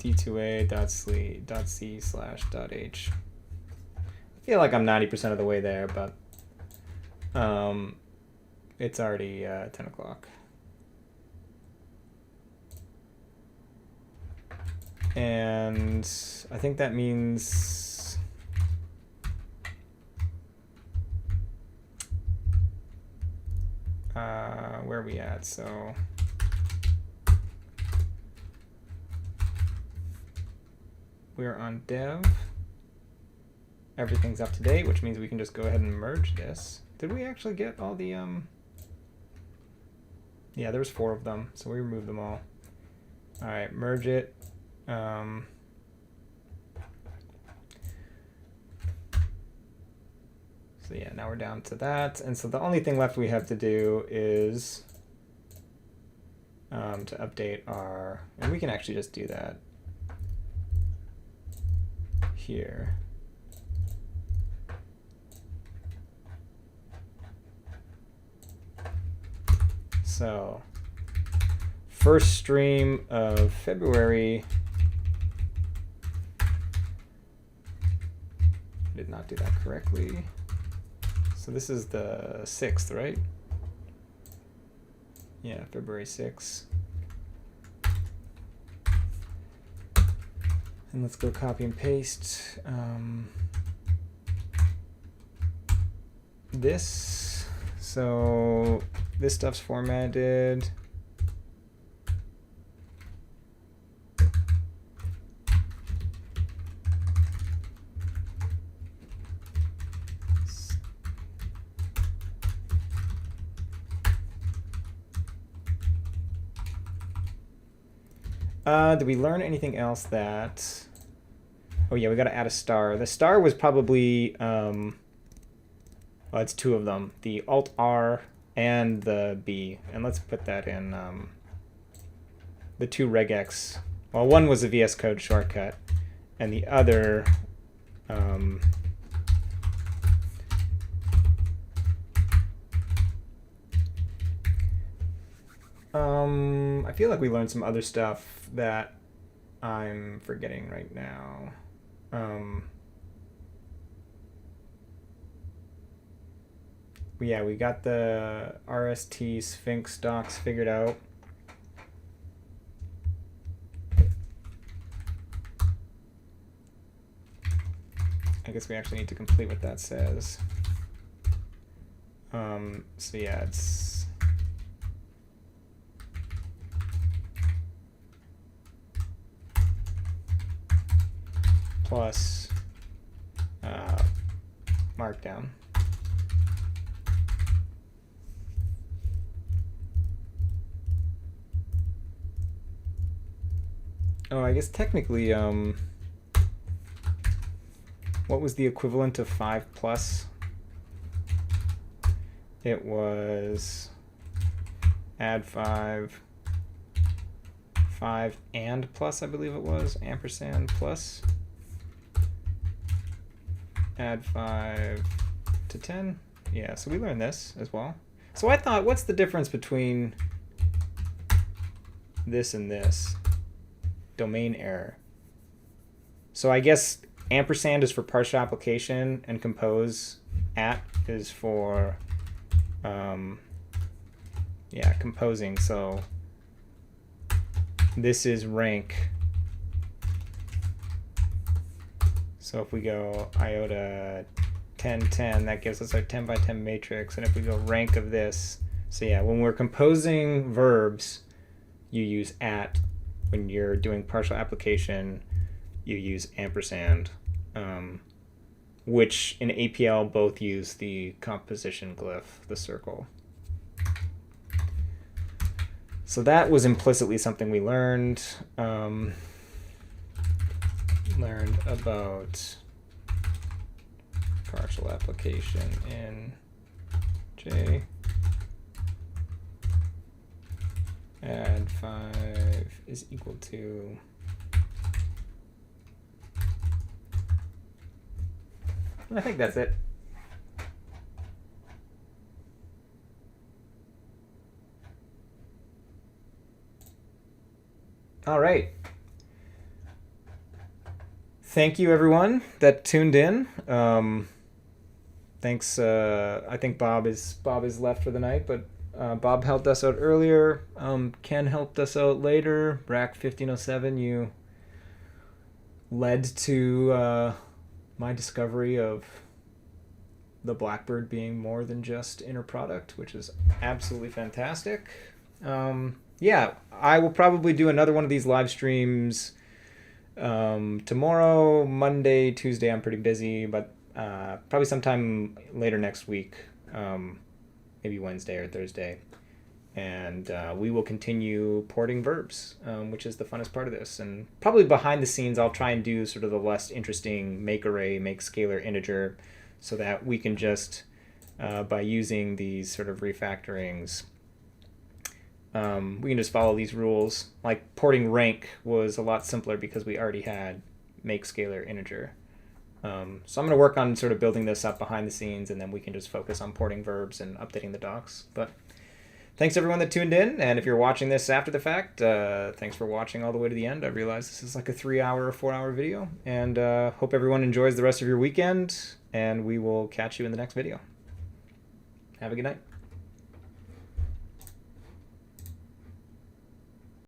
d2a.c/.h. I feel like I'm 90% of the way there, but it's already 10 o'clock. And I think that means where are we at? So we're on dev. Everything's up to date, which means we can just go ahead and merge this. Did we actually get all the yeah, there was 4 of them, so we removed them all. All right, merge it. So yeah, now we're down to that. And so the only thing left we have to do is to update our, and we can actually just do that here. So first stream of February. Did not do that correctly. So this is the 6th, right? Yeah, February 6th. And let's go copy and paste this. So this stuff's formatted. Did we learn anything else that... Oh yeah, we got to add a star. The star was probably... well, it's 2 of them. The Alt-R and the B. And let's put that in the 2 regex. Well, one was a VS Code shortcut. And the other... I feel like we learned some other stuff that I'm forgetting right now. Yeah, we got the RST Sphinx docs figured out. I guess we actually need to complete what that says. So yeah, it's plus markdown. Oh, I guess technically, what was the equivalent of 5 plus? It was add 5 and plus, I believe it was, ampersand plus. Add 5 to 10. Yeah, so we learned this as well. So I thought, what's the difference between this and this? Domain error. So I guess ampersand is for partial application and compose at is for yeah, composing. So this is rank So if we go iota 10, 10, that gives us our 10 by 10 matrix. And if we go rank of this, so yeah, when we're composing verbs, you use at. When you're doing partial application, you use ampersand, which in APL both use the composition glyph, the circle. So that was implicitly something we learned. Learned about partial application in J. Add 5 is equal to I think that's it. All right. Thank you, everyone that tuned in. Thanks. I think Bob is left for the night, but Bob helped us out earlier. Ken helped us out later. Brack 1507, you led to my discovery of the Blackbird being more than just inner product, which is absolutely fantastic. Yeah, I will probably do another one of these live streams tomorrow, Monday, Tuesday. I'm pretty busy, but probably sometime later next week, maybe Wednesday or Thursday. And we will continue porting verbs, which is the funnest part of this. And probably behind the scenes, I'll try and do sort of the less interesting make array, make scalar integer, so that we can just, by using these sort of refactorings, we can just follow these rules. Like porting rank was a lot simpler because we already had make scalar integer. So I'm going to work on sort of building this up behind the scenes, and then we can just focus on porting verbs and updating the docs. But thanks everyone that tuned in, and if you're watching this after the fact, thanks for watching all the way to the end. I realize this is like a 3-hour or 4-hour video, and hope everyone enjoys the rest of your weekend, and we will catch you in the next video. Have a good night.